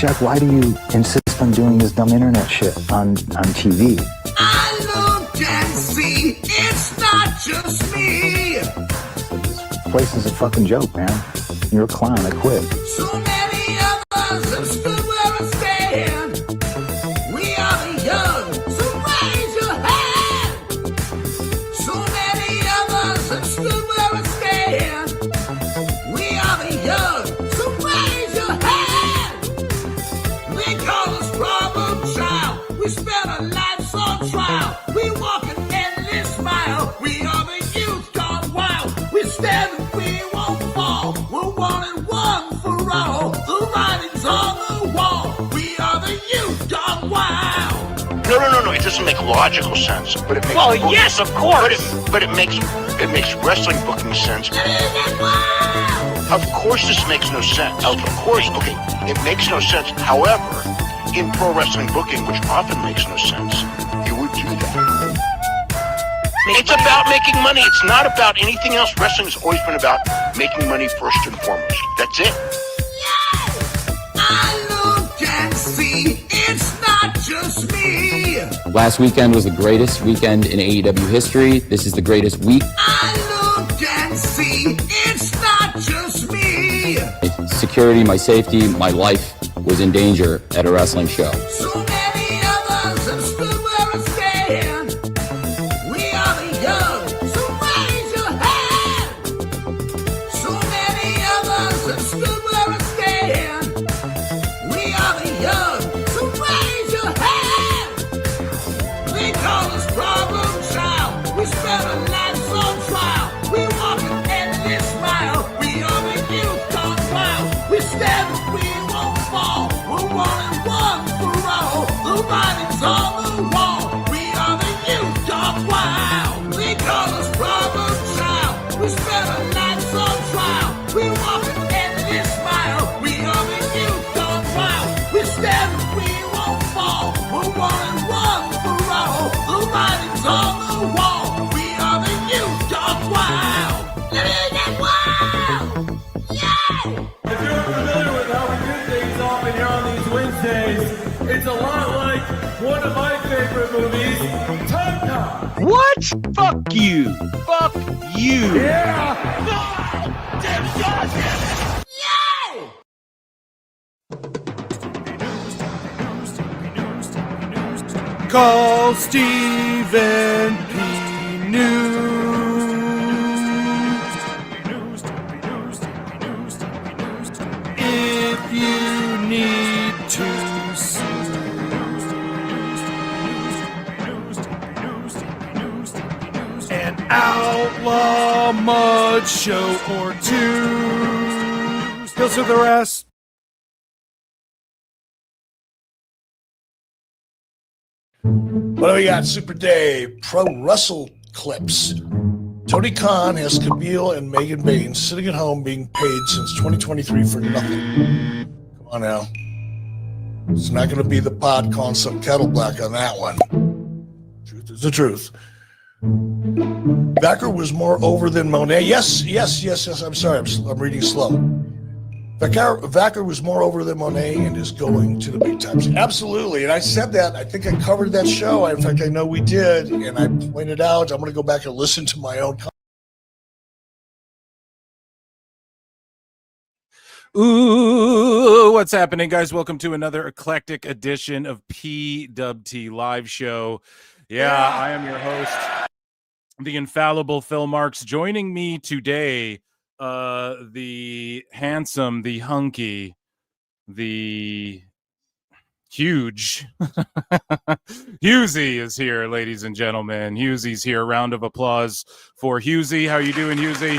Jack, why do you insist on doing this dumb internet shit on TV? I look and see, it's not just me. This place is a fucking joke, man. You're a clown, I quit. So many others have stood where I stand. We are the young, so raise your hand. So many others have stood where I stand. We are the young, so raise your hand. They call us problem child. We spend our lives on trial. We walk an endless mile. We are the youth gone wild. We stand and we won't fall. We're one and one for all. The writing's on the wall. We are the youth gone wild. No. It doesn't make logical sense. But it makes yes, of course. But it makes wrestling booking sense. Of course, this makes no sense. Of course, okay, it makes no sense. However, in pro wrestling booking, which often makes no sense, you would do that. It's about making money. It's not about anything else. Wrestling has always been about making money first and foremost. That's it. I look and see, it's not just me. Last weekend was the greatest weekend in AEW history. This is the greatest week. I look and see, it's not just me. My security, my safety, my life was in danger at a wrestling show. So many others have stood where I stand. We are the young, so raise your hand. So many others have stood where I stand. We are the young, so raise your hand. They call us problem child. We spend our lives on trial. We walk an endless mile. We are the youth gone wild. We stand and we won't fall. We're one and one for all. The writing's on the wall. We are the youth gone wild. They call us problem child. We spend our lives on trial. We walk an endless mile. We are the youth gone wild. We stand and we won't fall. We're one and one for all. The writing's on the wall. We are the youth gone wild. Let it get wild. Yeah. If you're familiar with how we do things often here on these Wednesdays, it's a lot like one of my favorite movies, Time Cop. What? Fuck you. Fuck you. Yeah! Call Stephen P. News. If you need to sue. An outlaw mud show or two. Goes with the rest. What do we got? Super Dave, Pro Wrestle Clips. Tony Khan has Camille and Megan Baines sitting at home being paid since 2023 for nothing. Come on now. It's not going to be the pot calling some kettle black on that one. Truth is the truth. Vacker was more over than Monet. Yes. I'm sorry. I'm reading slow. Vacker was more over than Monet and is going to the big times. Absolutely. And I said that. I think I covered that show. In fact, I know we did. And I pointed out, I'm going to go back and listen to my own. Ooh, what's happening, guys? Welcome to another eclectic edition of PWT Live Show. Yeah, I am your host, the infallible Phil Marks. Joining me today, the handsome, the hunky, the huge Husey is here, ladies and gentlemen. Husey's here. A round of applause for Husey. How you doing, Husey?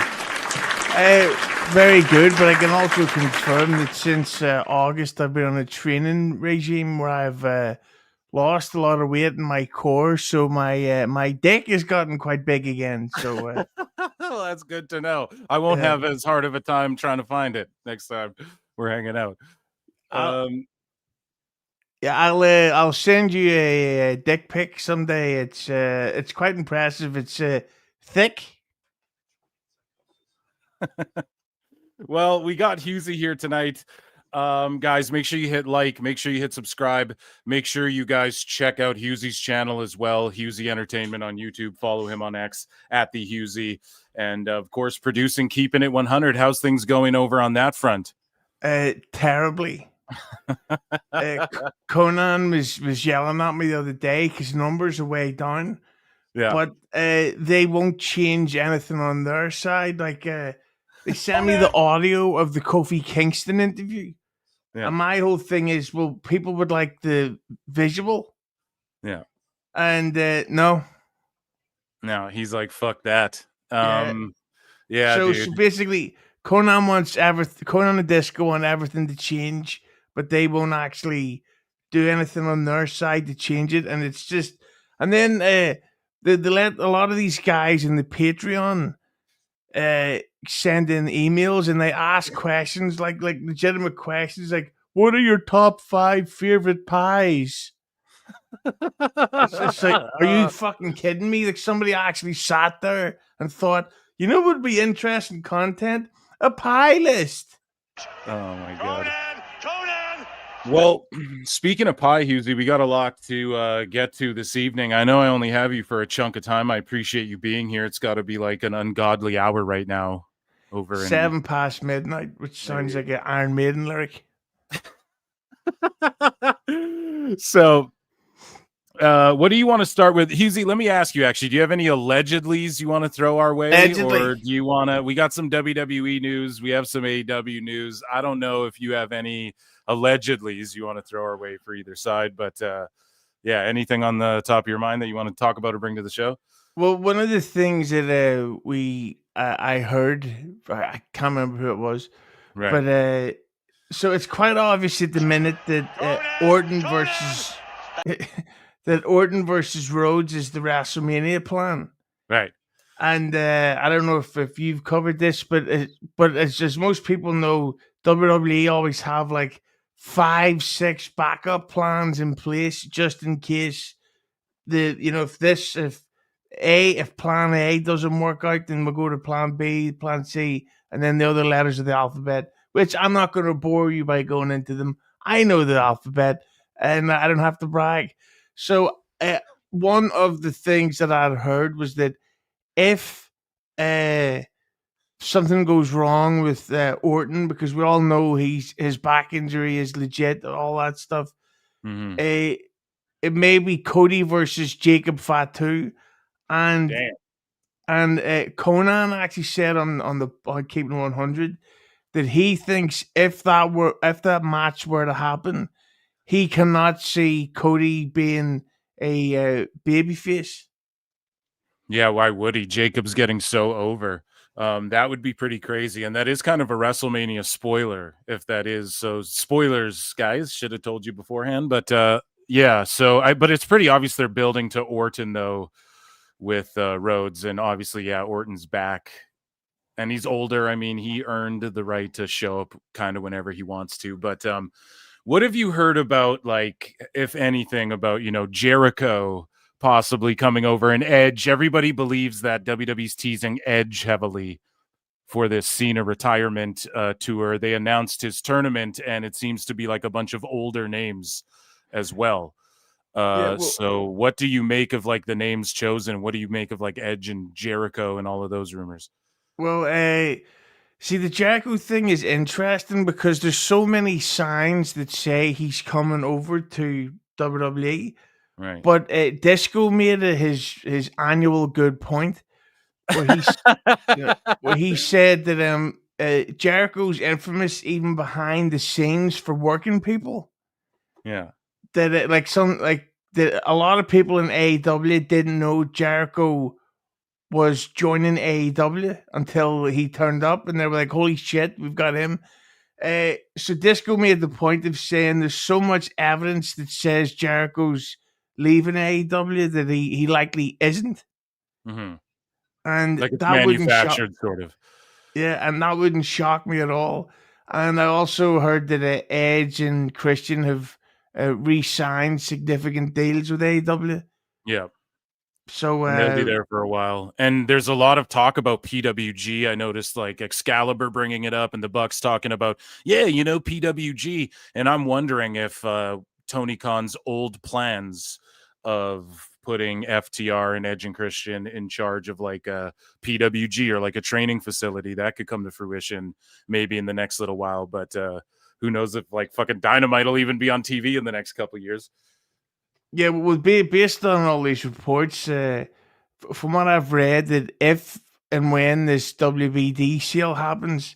Very good, but I can also confirm that since August I've been on a training regime where I've lost a lot of weight in my core, so my dick has gotten quite big again. So well, that's good to know. I won't have as hard of a time trying to find it next time we're hanging out. I'll send you a dick pic someday. It's quite impressive. It's thick. Well, we got Husey here tonight. Guys, make sure you hit like, make sure you hit subscribe, make sure you guys check out Hughesy's channel as well, Hughesy Entertainment on YouTube. Follow him on X at the Hughesy, and of course, producing Keeping It 100. How's things going over on that front? Terribly. Conan was yelling at me the other day because numbers are way down. Yeah, But they won't change anything on their side. Like they sent me the audio of the Kofi Kingston interview, yeah, and my whole thing is, well, people would like the visual, yeah. and no. No, he's like, fuck that. Yeah. Yeah, So, dude. so basically, Conan wants everything. Conan and Disco want everything to change, but they won't actually do anything on their side to change it. And it's just, and then they let a lot of these guys in the Patreon send in emails and they ask questions like legitimate questions, like, "What are your top 5 favorite pies?" It's like, are you fucking kidding me? Like somebody actually sat there and thought, you know what would be interesting content? A pie list. Oh my god. Well, speaking of pie, Hughesy, we got a lot to get to this evening. I know I only have you for a chunk of time. I appreciate you being here. It's got to be like an ungodly hour right now. Over 7 past midnight, which sounds like an Iron Maiden lyric. So, what do you want to start with? Hughesy, let me ask you actually, do you have any allegedlys you want to throw our way? Allegedly. Or do you want to, we got some WWE news, we have some AEW news. I don't know if you have any allegedlys you want to throw our way for either side, but yeah, anything on the top of your mind that you want to talk about or bring to the show? Well, one of the things that I heard, I can't remember who it was, Right. but so it's quite obvious at the minute that Orton versus that Orton versus Rhodes is the WrestleMania plan. Right. And I don't know if you've covered this, but it's just most people know, WWE always have like 5, 6 backup plans in place just in case if plan A doesn't work out, then we'll go to plan B, plan C, and then the other letters of the alphabet, which I'm not going to bore you by going into them. I know the alphabet and I don't have to brag. So one of the things that I'd heard was that if something goes wrong with Orton, because we all know his back injury is legit, all that stuff, it may be Cody versus Jacob Fatu, and Conan actually said on Keeping 100 that he thinks if that match were to happen, he cannot see Cody being a babyface. Yeah, why would he? Jacob's getting so over. That would be pretty crazy. And that is kind of a WrestleMania spoiler, if that is. So spoilers, guys, should have told you beforehand. But yeah, but it's pretty obvious they're building to Orton, though, with Rhodes. And obviously, yeah, Orton's back. And he's older. I mean, he earned the right to show up kind of whenever he wants to. But what have you heard about, like, if anything, about, Jericho possibly coming over, and Edge? Everybody believes that WWE's teasing Edge heavily for this Cena retirement tour. They announced his tournament, and it seems to be like a bunch of older names as well. So what do you make of like the names chosen? What do you make of like Edge and Jericho and all of those rumors? Well, see, the Jericho thing is interesting because there's so many signs that say he's coming over to WWE. Right. But Disco made his annual good point where he said that Jericho's infamous even behind the scenes for working people. Yeah. That that a lot of people in AEW didn't know Jericho was joining AEW until he turned up, and they were like, "Holy shit, we've got him." So Disco made the point of saying there's so much evidence that says Jericho's leaving AEW that he likely isn't. Mm-hmm. And like it's that manufactured, sort of. Yeah, and that wouldn't shock me at all. And I also heard that Edge and Christian have re-signed significant deals with AEW. Yeah. So And they'll be there for a while. And there's a lot of talk about PWG. I noticed like Excalibur bringing it up and the Bucks talking about, yeah, PWG. And I'm wondering if Tony Khan's old plans of putting FTR and Edge and Christian in charge of like a PWG or like a training facility, that could come to fruition maybe in the next little while. But who knows if like fucking Dynamite will even be on TV in the next couple of years. yeah, well, based on all these reports, from what I've read, that if and when this WBD sale happens,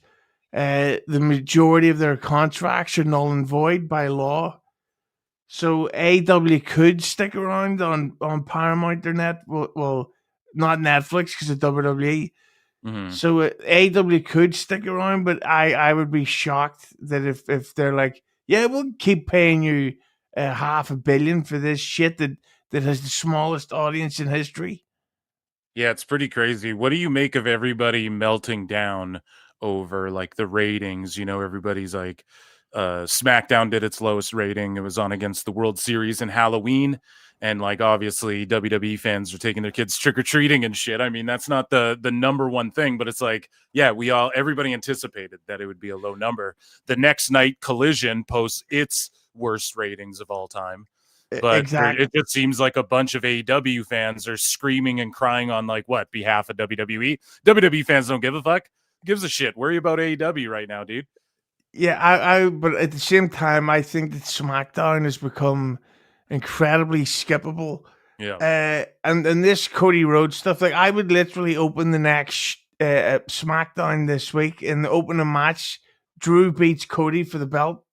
the majority of their contracts are null and void by law. So AEW could stick around on Paramount or well, not Netflix because of WWE. Mhm. So AEW could stick around, but I would be shocked that if they're like, yeah, we'll keep paying you $500 million for this shit that has the smallest audience in history. Yeah, it's pretty crazy. What do you make of everybody melting down over like the ratings? Everybody's like, SmackDown did its lowest rating. It was on against the World Series and Halloween. And like obviously WWE fans are taking their kids trick-or-treating and shit. I mean, that's not the number one thing, but it's like, yeah, everybody anticipated that it would be a low number. The next night Collision posts its worst ratings of all time. But Exactly. it just seems like a bunch of AEW fans are screaming and crying on like what behalf of WWE. WWE fans don't give a fuck. Gives a shit. Worry about AEW right now, dude. Yeah, but at the same time, I think that SmackDown has become incredibly skippable. Yeah. And this Cody Rhodes stuff, like I would literally open the next SmackDown this week and open a match. Drew beats Cody for the belt.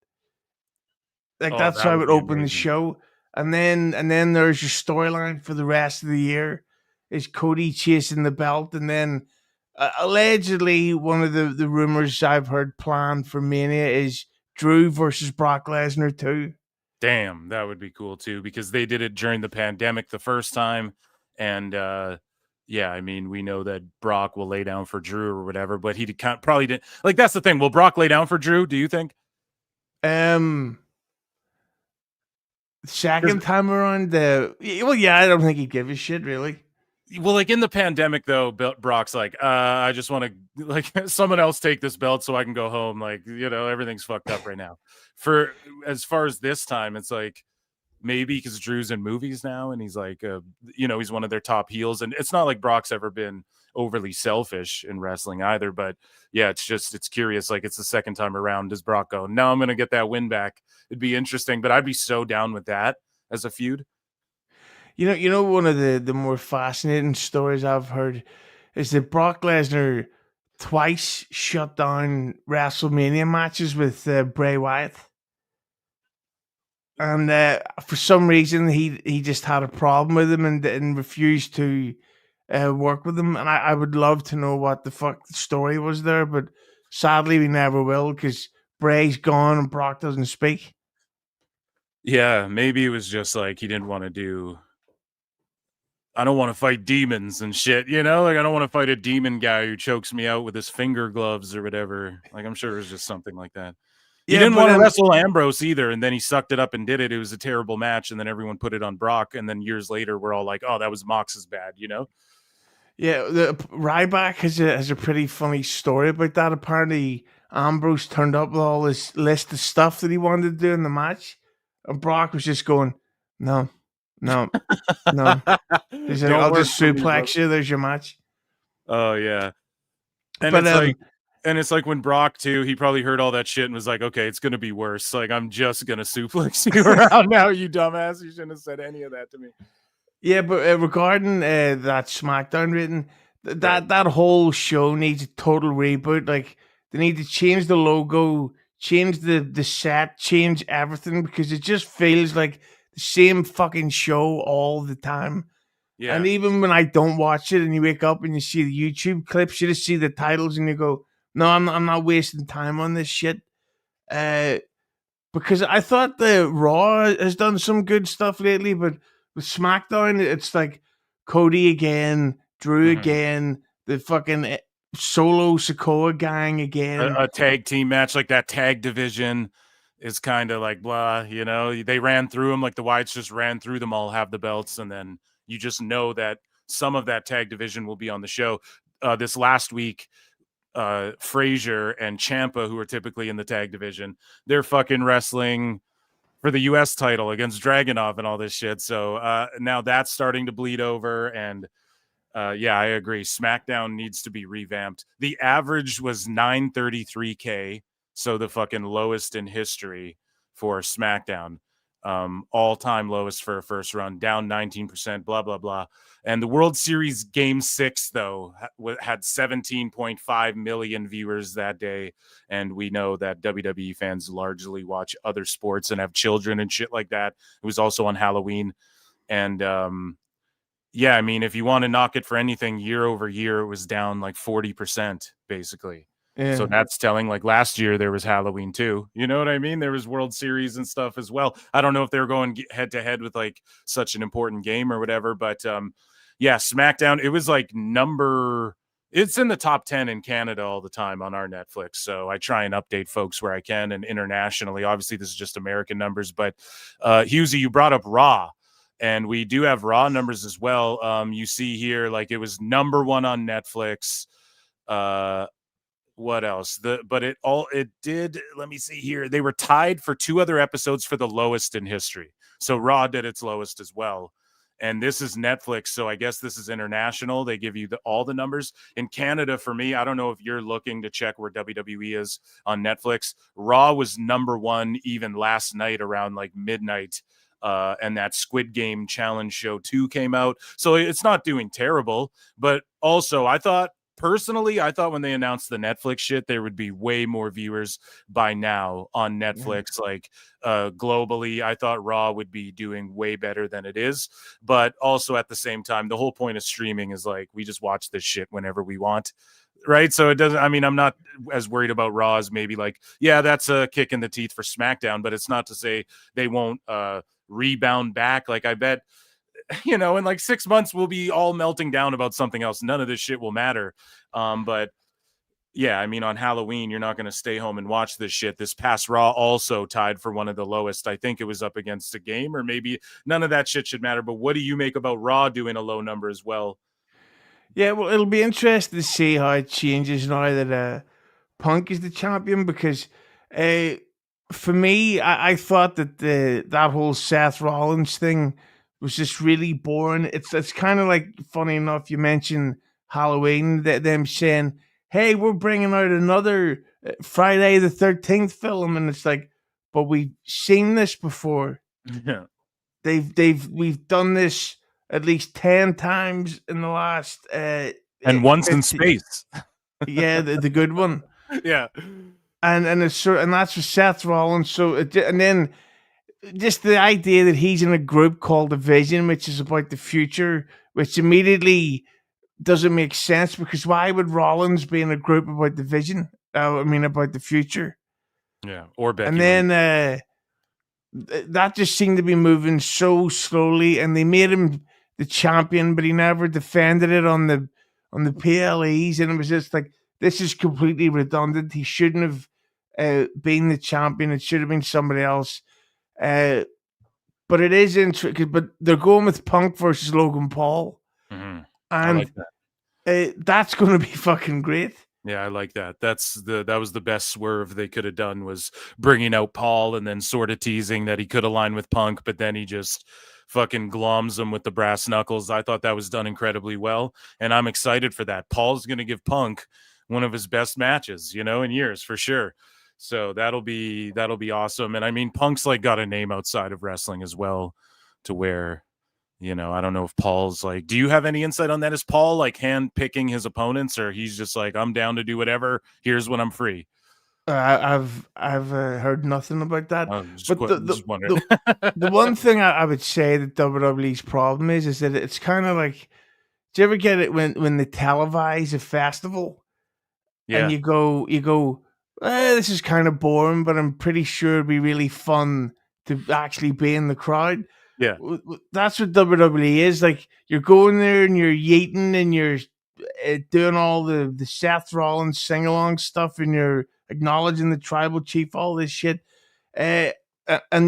Like Oh, that's that how I would would be open the amazing. show. And then there's your storyline for the rest of the year is Cody chasing the belt, and then allegedly one of the rumors I've heard planned for Mania is Drew versus Brock Lesnar too. Damn, that would be cool too, because they did it during the pandemic the first time. And yeah, I mean, we know that Brock will lay down for Drew or whatever, but he probably didn't. Like, that's the thing. Will Brock lay down for Drew, do you think? Second time around, yeah, I don't think he'd give a shit really. Well, like in the pandemic, though, Brock's like, I just want to like someone else take this belt so I can go home. Like, everything's fucked up right now. For as far as this time, it's like maybe because Drew's in movies now and he's like, he's one of their top heels. And it's not like Brock's ever been overly selfish in wrestling either. But yeah, it's curious. Like it's the second time around. Does Brock go, no, I'm going to get that win back? It'd be interesting, but I'd be so down with that as a feud. You know, one of the more fascinating stories I've heard is that Brock Lesnar twice shut down WrestleMania matches with Bray Wyatt, and for some reason he just had a problem with him and refused to work with him. And I would love to know what the fuck the story was there, but sadly we never will because Bray's gone and Brock doesn't speak. Yeah, maybe it was just like he didn't want to do. I don't want to fight demons and shit, Like I don't want to fight a demon guy who chokes me out with his finger gloves or whatever. Like I'm sure it was just something like that. He Yeah, didn't but want to wrestle Ambrose either, and then he sucked it up and did it. It was a terrible match, and then everyone put it on Brock, and then years later we're all like, "Oh, that was Mox's bad," Yeah, the Ryback has a pretty funny story about that. Apparently, Ambrose turned up with all this list of stuff that he wanted to do in the match, and Brock was just going, "No, no, no." He's like, Don't "I'll work just for me, bro. suplex you. There's your match." Oh yeah, and But it's like when Brock too, he probably heard all that shit and was like, "Okay, it's gonna be worse. Like I'm just gonna suplex you around now, you dumbass. You shouldn't have said any of that to me." yeah, but regarding that SmackDown rating, that whole show needs a total reboot. Like they need to change the logo, change the set, change everything because it just feels like the same fucking show all the time. Yeah, And even when I don't watch it, and you wake up and you see the YouTube clips, you just see the titles and you go, "No, I'm not wasting time on this shit." Because I thought the Raw has done some good stuff lately, but with SmackDown, it's like Cody again, Drew Mhm. again, the fucking Solo Sokoa gang again. A tag team match like that tag division is kind of like blah, They ran through them like the Whites just ran through them all, have the belts, and then You just know that some of that tag division will be on the show. This last week, Frazier and Ciampa, who are typically in the tag division, they're fucking wrestling for the US title against Dragunov and all this shit. So now that's starting to bleed over. And yeah, I agree. SmackDown needs to be revamped. The average was 933K. So the fucking lowest in history for SmackDown. All-time lowest for a first run, down 19%, blah, blah, blah. And the World Series Game 6, though, had 17.5 million viewers that day. And we know that WWE fans largely watch other sports and have children and shit like that. It was also on Halloween. And yeah, I mean, if you want to knock it for anything, year over year, it was down like 40%, basically. Yeah. So that's telling. Like last year, there was Halloween too. You know what I mean? There was World Series and stuff as well. I don't know if they were going head to head with like such an important game or whatever, but yeah, SmackDown. It was like it's in the top 10 in Canada all the time on our Netflix. So I try and update folks where I can, and internationally. Obviously, this is just American numbers, but Husey, you brought up Raw. And we do have Raw numbers as well. You see here, like it was number 1 on Netflix. What else? It did. Let me see here. They were tied for 2 other episodes for the lowest in history. So Raw did its lowest as well. And this is Netflix, so I guess this is international. They give you all the numbers. In Canada, for me, I don't know if you're looking to check where WWE is on Netflix. Raw was number 1 even last night around like midnight. And that Squid Game Challenge Show 2 came out. So it's not doing terrible. But also, I thought when they announced the Netflix shit, there would be way more viewers by now on Netflix. Like globally, I thought Raw would be doing way better than it is. But also at the same time, the whole point of streaming is like, we just watch this shit whenever we want. Right. So it doesn't, I mean, I'm not as worried about Raw as maybe like, yeah, that's a kick in the teeth for SmackDown, but it's not to say they won't rebound back. Like I bet, in like 6 months we'll be all melting down about something else. None of this shit will matter. But yeah, I mean, on Halloween, you're not going to stay home and watch this shit. This past Raw also tied for one of the lowest. I think it was up against a game, or maybe none of that shit should matter. But what do you make about Raw doing a low number as well? Yeah, well, it'll be interesting to see how it changes now that Punk is the champion, because for me, I thought that that whole Seth Rollins thing was just really boring. It's kind of like, funny enough, you mentioned Halloween, them saying, hey, we're bringing out another Friday the 13th film, and it's like, but we've seen this before. Yeah. We've done this at least 10 times in the last and once 50. in space. Yeah, the good one. Yeah. And it's and that's for Seth Rollins. So and then just the idea that he's in a group called The Vision, which is about the future, which immediately doesn't make sense, because why would Rollins be in a group about the vision? About the future. Yeah, or Becky. And then that just seemed to be moving so slowly, and they made him the champion, but he never defended it on the PLEs, and it was just like, this is completely redundant. He shouldn't have been the champion. It should have been somebody else. But it is interesting. But they're going with Punk versus Logan Paul, Mm-hmm. and I like that. That's going to be fucking great. Yeah, I like that. That was the best swerve they could have done, was bringing out Paul and then sort of teasing that he could align with Punk, but then he just fucking gloms him with the brass knuckles. I thought that was done incredibly well, and I'm excited for that. Paul's going to give Punk one of his best matches, in years for sure. So that'll be awesome. And I mean, Punk's like got a name outside of wrestling as well, to where, I don't know if Paul's like, do you have any insight on that? Is Paul like hand picking his opponents, or he's just like, I'm down to do whatever. Here's when I'm free. I've heard nothing about that. But the one thing I would say that WWE's problem is that it's kind of like, do you ever get it when they televise a festival? Yeah. And you go, this is kind of boring, but I'm pretty sure it'd be really fun to actually be in the crowd. Yeah. That's what WWE is. Like, you're going there and you're yeeting and you're doing all the Seth Rollins sing-along stuff, and you're acknowledging the tribal chief, all this shit. And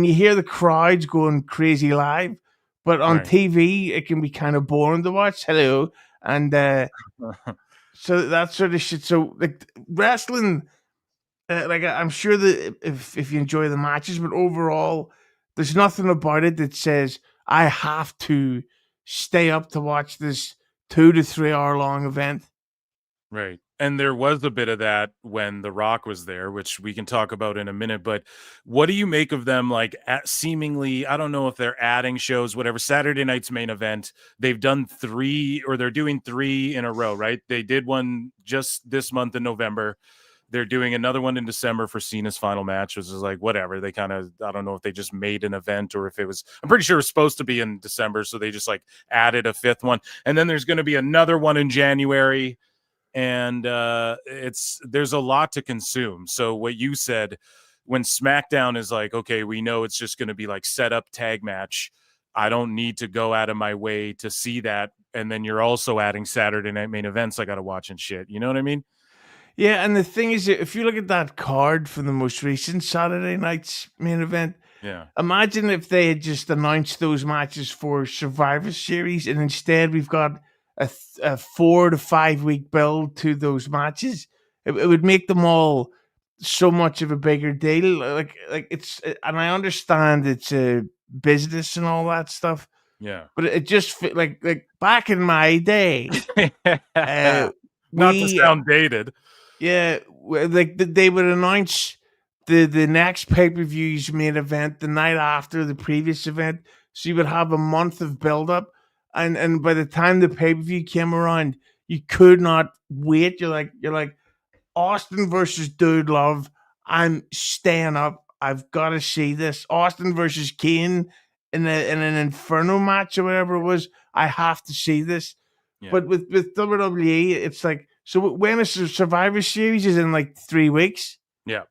you hear the crowds going crazy live, but on Right. TV it can be kind of boring to watch. Hello, and so that sort of shit. So like wrestling, like I'm sure that if you enjoy the matches, but overall, there's nothing about it that says I have to stay up to watch this 2 to 3 hour long event. Right. And there was a bit of that when The Rock was there, which we can talk about in a minute. But what do you make of them, like, seemingly, I don't know if they're adding shows, whatever. Saturday night's main event, they've done 3, or they're doing 3 in a row, right? They did one just this month in November. They're doing another one in December for Cena's final match, which is like, whatever. They kind of, I don't know if they just made an event or if it was, I'm pretty sure it was supposed to be in December. So they just like added a 5th one. And then there's going to be another one in January. And there's a lot to consume. So what you said, when SmackDown is like, okay, we know it's just going to be like set up tag match, I don't need to go out of my way to see that. And then you're also adding Saturday night main events I got to watch and shit. You know what I mean? Yeah, and the thing is, if you look at that card for the most recent Saturday night's main event, Yeah. imagine if they had just announced those matches for Survivor Series, and instead we've got a 4 to 5 week build to those matches. It would make them all so much of a bigger deal. Like it's, and I understand it's a business and all that stuff, Yeah. but it just like back in my day, Not to sound dated. yeah, like they would announce the next pay-per-view's main event the night after the previous event, so you would have a month of build-up, and by the time the pay-per-view came around, you could not wait. You're like Austin versus Dude Love. I'm staying up. I've got to see this. Austin versus Kane in an Inferno match or whatever it was. I have to see this. Yeah. But with WWE, it's like, so when a Survivor Series is in like 3 weeks, Yeah.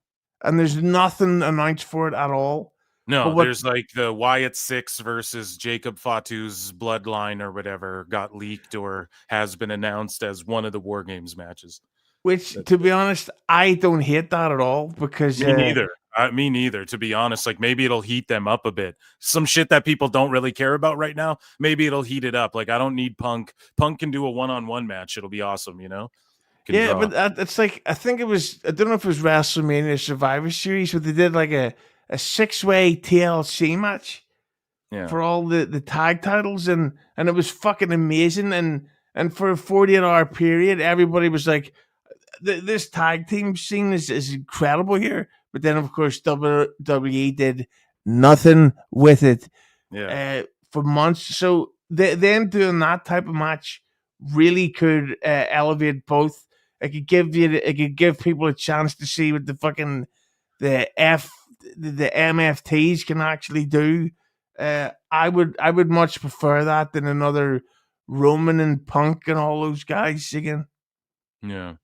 and there's nothing announced for it at all. No, But there's like the Wyatt 6 versus Jacob Fatu's bloodline or whatever got leaked or has been announced as one of the War Games matches. which, to be honest, I don't hate that at all because Me neither. Me neither, to be honest. Like, maybe it'll heat them up a bit. Some shit that people don't really care about right now, maybe it'll heat it up. Like, I don't need Punk. Punk can do a one-on-one match. It'll be awesome, you know? Yeah, but it's like, I think it was, I don't know if it was WrestleMania Survivor Series, but they did like a 6-way TLC match for all the tag titles, and it was fucking amazing. And for a 48-hour period, everybody was like, this tag team scene is incredible here. But then, of course, WWE did nothing with it for months. So them doing that type of match really could elevate both. It could give people a chance to see what the MFTs can actually do. I would much prefer that than another Roman and Punk and all those guys again. Yeah.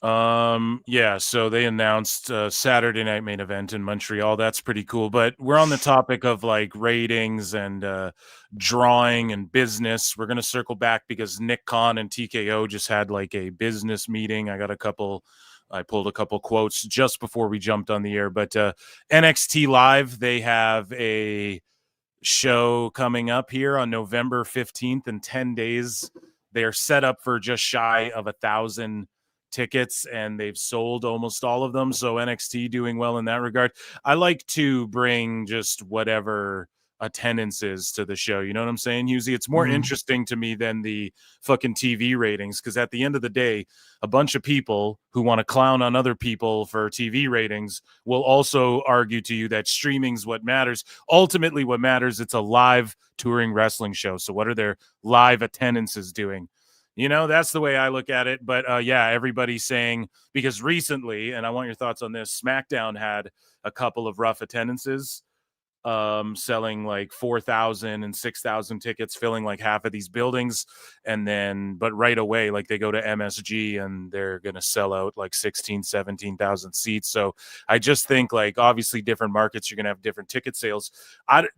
So they announced Saturday night main event in Montreal. That's pretty cool. But we're on the topic of like ratings and drawing and business. We're gonna circle back because Nick Khan and TKO just had like a business meeting. I pulled a couple quotes just before we jumped on the air. But NXT Live, they have a show coming up here on November 15th in 10 days. They're set up for just shy of 1,000 tickets, and they've sold almost all of them. So NXT doing well in that regard. I like to bring just whatever attendance is to the show. You know what I'm saying, Husey? It's more interesting to me than the fucking TV ratings, because at the end of the day, a bunch of people who want to clown on other people for TV ratings will also argue to you that streaming's what matters. Ultimately, what matters, it's a live touring wrestling show. So what are their live attendances doing? You know, that's the way I look at it. But everybody's saying, because recently, and I want your thoughts on this, SmackDown had a couple of rough attendances, selling like 4,000 and 6,000 tickets, filling like half of these buildings. And then, but right away, like they go to MSG and they're going to sell out like 16, 17,000 seats. So I just think like, obviously different markets, you're going to have different ticket sales.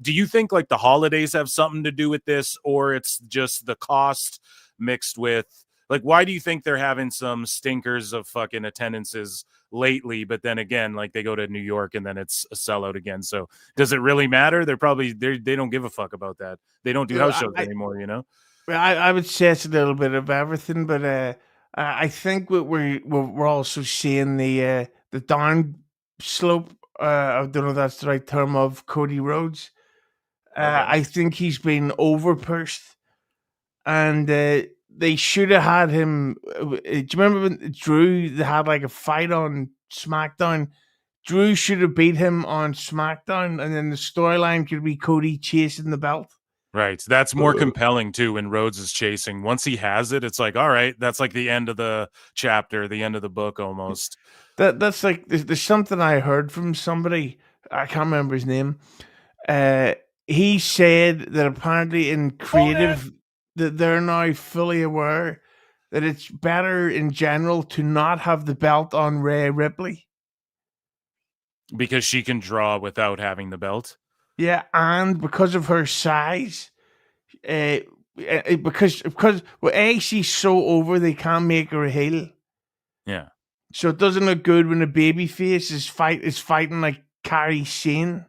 Do you think like the holidays have something to do with this, or it's just the cost mixed with Like, why do you think they're having some stinkers of fucking attendances lately? But then again, like they go to New York and then it's a sellout again. So does it really matter? They don't give a fuck about that. They don't do house shows anymore, you know? I would say it's a little bit of everything, but I think what we're also seeing the down slope. I don't know if that's the right term of Cody Rhodes. I think he's been over pushed, and they should have had him. Do you remember when Drew they had like a fight on SmackDown? Drew should have beat him on SmackDown, and then the storyline could be Cody chasing the belt. Right. That's more compelling too when Rhodes is chasing. Once he has it, it's like, all right, that's like the end of the chapter, the end of the book almost. That's like there's something I heard from somebody. I can't remember his name. He said that apparently in creative that they're now fully aware that it's better in general to not have the belt on Rhea Ripley. Because she can draw without having the belt. Yeah, and because of her size, because well, A, she's so over they can't make her a heel. Yeah. So it doesn't look good when a baby face is fighting like Carrie Sane.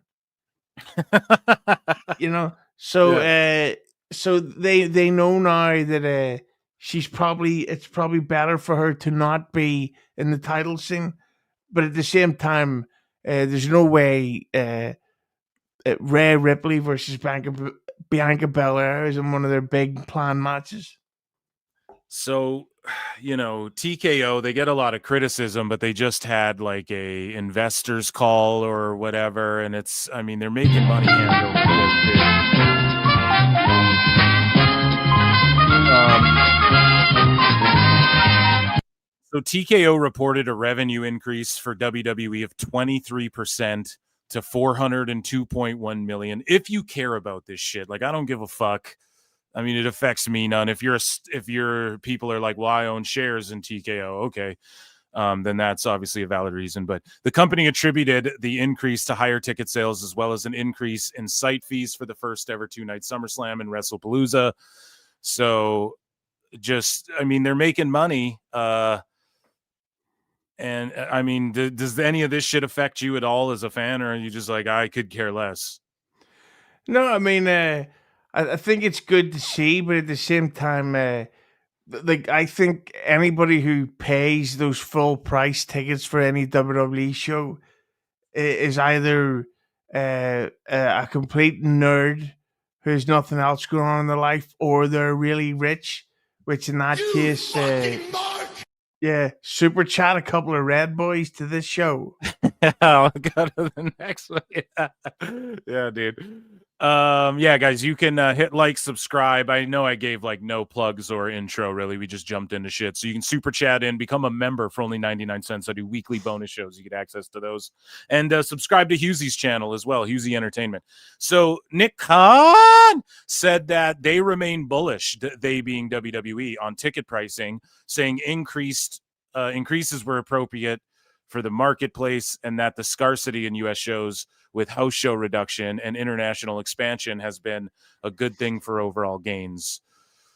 You know, so so they know now that it's probably better for her to not be in the title scene, but at the same time, there's no way Rhea Ripley versus Bianca Belair is in one of their big planned matches. So, you know, TKO, they get a lot of criticism, but they just had like a investors call or whatever. And it's, I mean, they're making money hand over fist. So TKO reported a revenue increase for WWE of 23% to 402.1 million. If you care about this shit, like I don't give a fuck. I mean, it affects me none. If your people are like, well, I own shares in TKO, okay, then that's obviously a valid reason. But the company attributed the increase to higher ticket sales as well as an increase in site fees for the first ever 2-night SummerSlam and WrestlePalooza. So just, I mean, they're making money. And I mean, does any of this shit affect you at all as a fan, or are you just like, I could care less? No, I mean, I think it's good to see, but at the same time, like I think anybody who pays those full price tickets for any WWE show is either a complete nerd who has nothing else going on in their life, or they're really rich, which in that case, yeah, super chat a couple of red boys to this show. I'll go to the next one. Yeah, dude. Yeah, guys, you can hit like, subscribe. I know I gave like no plugs or intro, really. We just jumped into shit. So you can super chat in, become a member for only 99 cents. I do weekly bonus shows. You get access to those. And subscribe to Hughesy's channel as well, Hughesy Entertainment. So Nick Khan said that they remain bullish, they being WWE, on ticket pricing, saying increases were appropriate for the marketplace and that the scarcity in U.S. shows with house show reduction and international expansion has been a good thing for overall gains.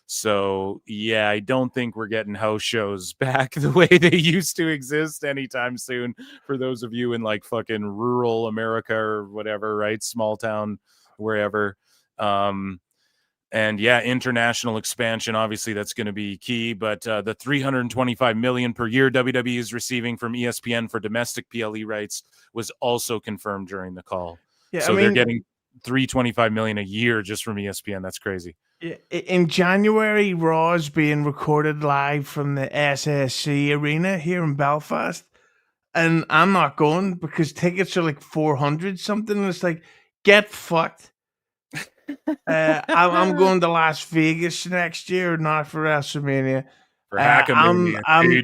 So, yeah, I don't think we're getting house shows back the way they used to exist anytime soon for those of you in like fucking rural America or whatever, right? Small town, wherever. And yeah, international expansion, obviously that's going to be key, but the $325 million per year WWE is receiving from ESPN for domestic PLE rights was also confirmed during the call. Yeah, so they're getting $325 million a year just from ESPN. That's crazy. In January, Raw is being recorded live from the SSC Arena here in Belfast, and I'm not going because tickets are like 400 something. And it's like, get fucked. I'm going to Las Vegas next year, not for WrestleMania. For I'm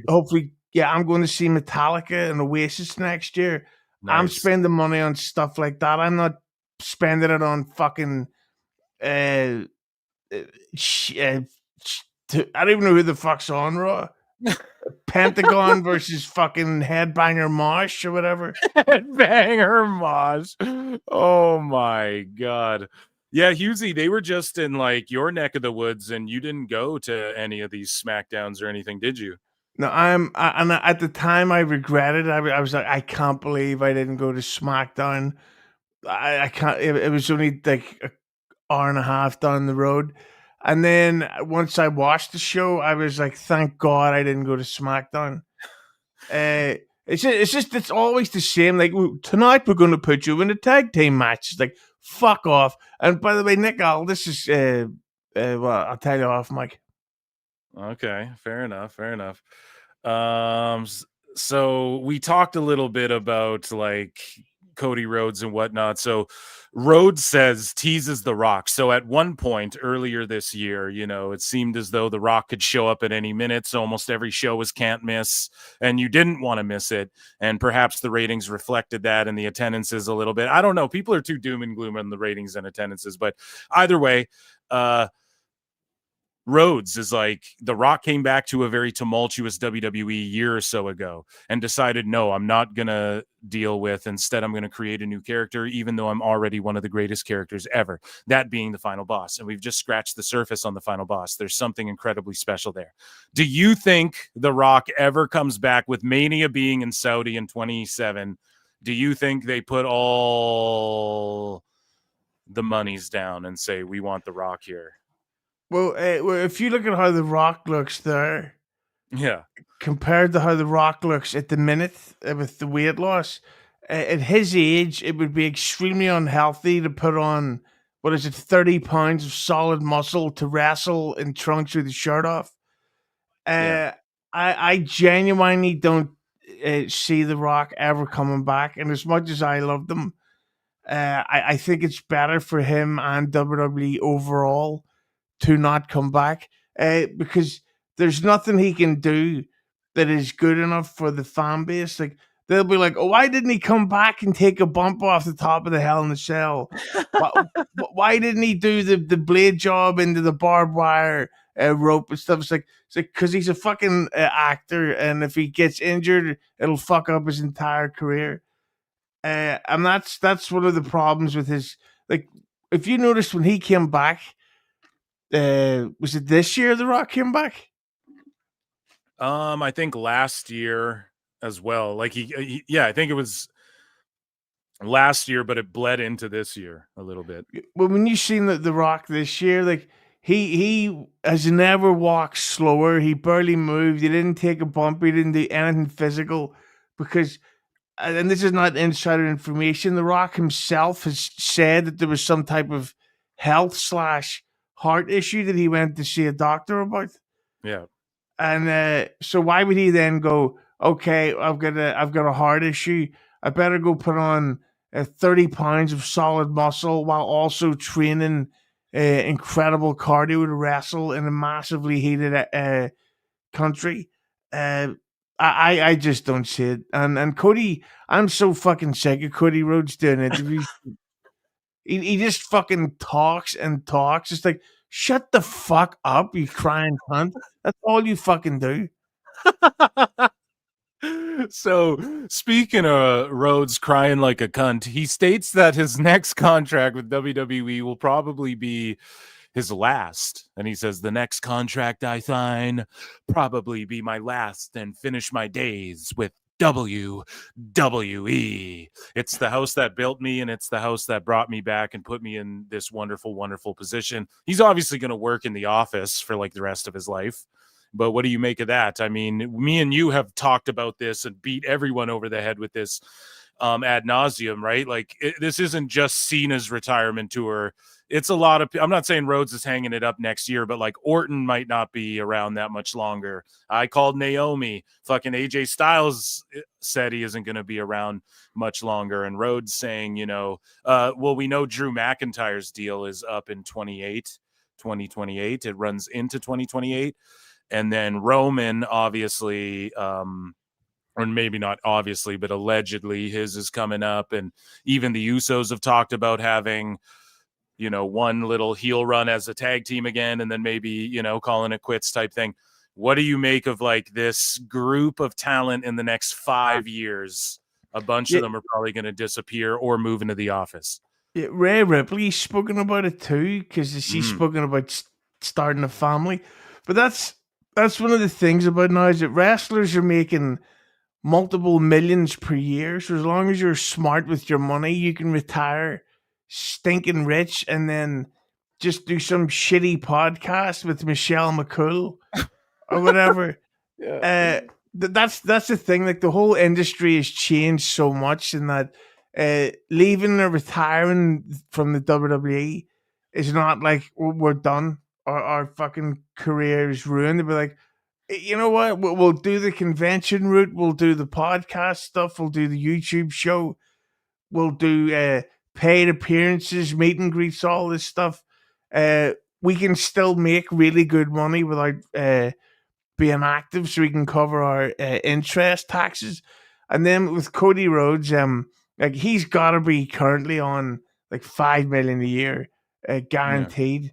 hopefully, yeah, I'm going to see Metallica and Oasis next year. Nice. I'm spending money on stuff like that. I'm not spending it on fucking. I don't even know who the fuck's on Raw. Pentagon versus fucking Headbanger Mosh or whatever. Headbanger Mosh. Oh my god. Yeah, Husey, they were just in like your neck of the woods, and you didn't go to any of these SmackDowns or anything, did you? No, and at the time I regretted. I was like, I can't believe I didn't go to SmackDown. I can't. It was only like an hour and a half down the road, and then once I watched the show, I was like, thank God I didn't go to SmackDown. It's always the same. Like, tonight we're going to put you in a tag team match. It's like, fuck off. And by the way, Nick this is well, I'll tell you off, Mike. Okay, fair enough. Fair enough. So we talked a little bit about like Cody Rhodes and whatnot. So Rhodes teases The Rock. So at one point earlier this year, it seemed as though The Rock could show up at any minute. So almost every show was can't miss, and you didn't want to miss it. And perhaps the ratings reflected that, and the attendances a little bit. I don't know. People are too doom and gloom on the ratings and attendances, but either way, Rhodes is like, The Rock came back to a very tumultuous WWE year or so ago and decided, no, I'm not going to deal with. Instead, I'm going to create a new character, even though I'm already one of the greatest characters ever, that being the final boss. And we've just scratched the surface on the final boss. There's something incredibly special there. Do you think The Rock ever comes back, with Mania being in Saudi in 27? Do you think they put all the monies down and say, we want The Rock here? Well, if you look at how The Rock looks there, yeah, compared to how The Rock looks at the minute with the weight loss, at his age, it would be extremely unhealthy to put on, 30 pounds of solid muscle to wrestle in trunks with the shirt off. I genuinely don't see The Rock ever coming back. And as much as I love them, I think it's better for him and WWE overall to not come back, because there's nothing he can do that is good enough for the fan base. Like, they'll be like, oh, why didn't he come back and take a bump off the top of the Hell in a Cell? why didn't he do the blade job into the barbed wire rope and stuff? It's like because he's a fucking actor, and if he gets injured, it'll fuck up his entire career. And that's one of the problems with his, like, if you noticed when he came back, was it this year The Rock came back? I think last year as well. Like I think it was last year, but it bled into this year a little bit. Well, when you seen the Rock this year, like, he has never walked slower. He barely moved. He didn't take a bump. He didn't do anything physical, because, and this is not insider information, The Rock himself has said that there was some type of health/heart issue that he went to see a doctor about. Yeah. And so why would he then go, okay, I've got a heart issue, I better go put on 30 pounds of solid muscle while also training incredible cardio to wrestle in a massively heated country? I just don't see it. And Cody, I'm so fucking sick of Cody Rhodes doing interviews. He just fucking talks and talks. It's like, shut the fuck up, you crying cunt. That's all you fucking do. So, speaking of Rhodes crying like a cunt, he states that his next contract with WWE will probably be his last. And he says, the next contract I sign probably be my last and finish my days with WWE. It's the house that built me, and it's the house that brought me back and put me in this wonderful, wonderful position. He's obviously going to work in the office for like the rest of his life. But what do you make of that? I mean, me and you have talked about this and beat everyone over the head with this ad nauseum, right? Like, this isn't just Cena's retirement tour. It's a lot of, I'm not saying Rhodes is hanging it up next year, but like Orton might not be around that much longer. I called Naomi. Fucking AJ Styles said he isn't going to be around much longer. And Rhodes saying, well, we know Drew McIntyre's deal is up in 2028. It runs into 2028. And then Roman, obviously, or maybe not obviously, but allegedly his is coming up. And even the Usos have talked about having, one little heel run as a tag team again, and then maybe, calling it quits type thing. What do you make of like this group of talent in the next 5 years? A bunch of them are probably going to disappear or move into the office. Rhea Ripley's spoken about it too, because she's spoken about starting a family. But that's one of the things about now is that wrestlers are making multiple millions per year. So as long as you're smart with your money, you can retire stinking rich and then just do some shitty podcast with Michelle McCool or whatever. That's the thing. Like the whole industry has changed so much, in that leaving or retiring from the WWE is not like we're done or our fucking career is ruined. They'll be like, you know what? We'll do the convention route. We'll do the podcast stuff. We'll do the YouTube show. We'll do paid appearances, meet and greets, all this stuff. We can still make really good money without being active, so we can cover our interest taxes. And then with Cody Rhodes, like he's got to be currently on like $5 million a year, guaranteed,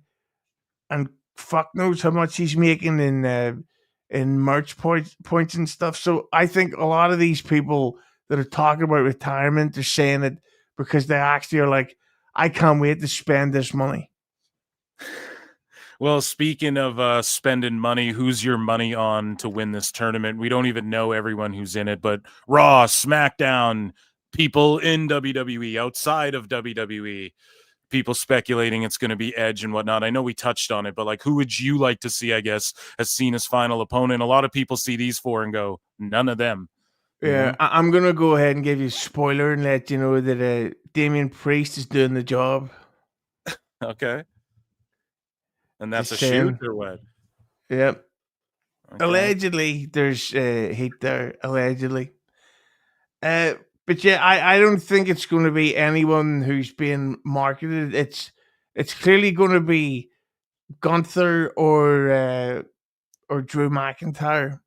and fuck knows how much he's making in merch points and stuff. So I think a lot of these people that are talking about retirement are saying it because they actually are like, I can't wait to spend this money. Well, speaking of spending money, who's your money on to win this tournament? We don't even know everyone who's in it, but Raw, SmackDown, people in WWE, outside of WWE, people speculating it's going to be Edge and whatnot. I know we touched on it, but like, who would you like to see, I guess, as Cena's final opponent? A lot of people see these four and go, none of them. Yeah, I'm going to go ahead and give you a spoiler and let you know that Damian Priest is doing the job. Okay. And that's Just a saying. shoot or what? Yep. Okay. Allegedly, there's heat there. Allegedly. But yeah, I don't think it's going to be anyone who's being marketed. It's clearly going to be Gunther or Drew McIntyre.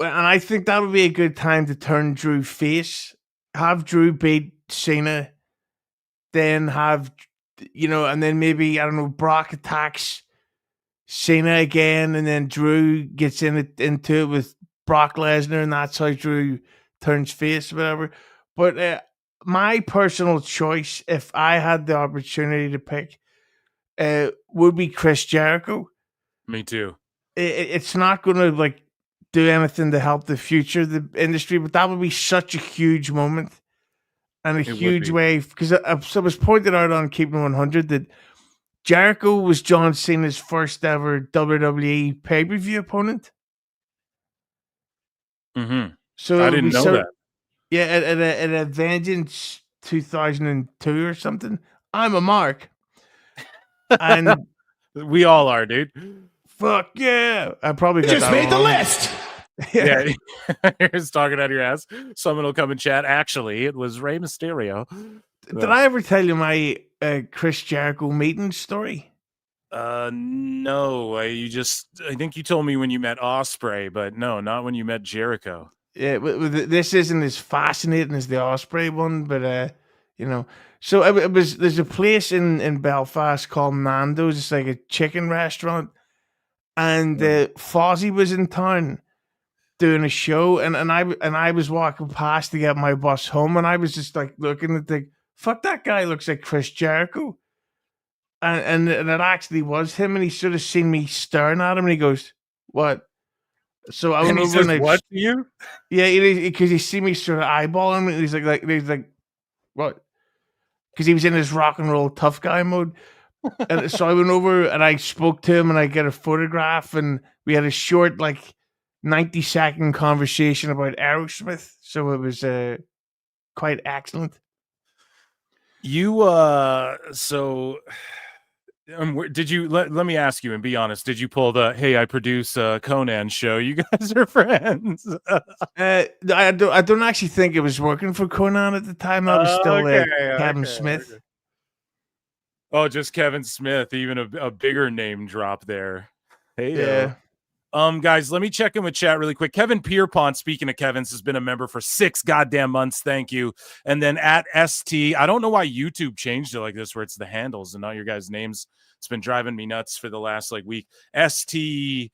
And I think that would be a good time to turn Drew face. Have Drew beat Cena, then have, and then maybe, I don't know, Brock attacks Cena again, and then Drew gets into it with Brock Lesnar, and that's how Drew turns face, whatever. But my personal choice, if I had the opportunity to pick, would be Chris Jericho. Me too. It's not going to like do anything to help the future of the industry, but that would be such a huge moment and a huge wave, because it was pointed out on Keeping 100 that Jericho was John Cena's first ever WWE pay-per-view opponent. So I didn't know that. Yeah, at a Vengeance 2002 or something. I'm a mark. And we all are, dude. Fuck yeah. I probably got Just that made the wrong. list. Yeah, he's talking out of your ass. Someone will come and chat. Actually, it was Rey Mysterio. Did I ever tell you my Chris Jericho meeting story? No. I think you told me when you met Osprey, but no, not when you met Jericho. Yeah, this isn't as fascinating as the Osprey one, but so it was. There's a place in Belfast called Nando's. It's like a chicken restaurant, and Fozzy was in town doing a show, and I was walking past to get my bus home, and I was just like looking at the fuck, that guy looks like Chris Jericho, and it actually was him, and he sort of seen me staring at him, and he goes, "What?" So I went over and "What to you?" Yeah, because he see me sort of eyeballing him, and he's like, "What?" Because he was in his rock and roll tough guy mode. And so I went over and I spoke to him, and I get a photograph, and we had a short, like 90-second conversation about Aerosmith. So it was quite excellent. You so did you let me ask you and be honest, did you pull the hey, I produce a Conan show, you guys are friends? I don't actually think it was working for Conan at the time. That was still Kevin Smith. Okay. Oh, just Kevin Smith, even a bigger name drop there. Hey, yeah. Guys, let me check in with chat really quick. Kevin Pierpont, speaking of Kevin's, has been a member for 6 goddamn months. Thank you. And then at ST, I don't know why YouTube changed it like this, where it's the handles and not your guys' names. It's been driving me nuts for the last week. ST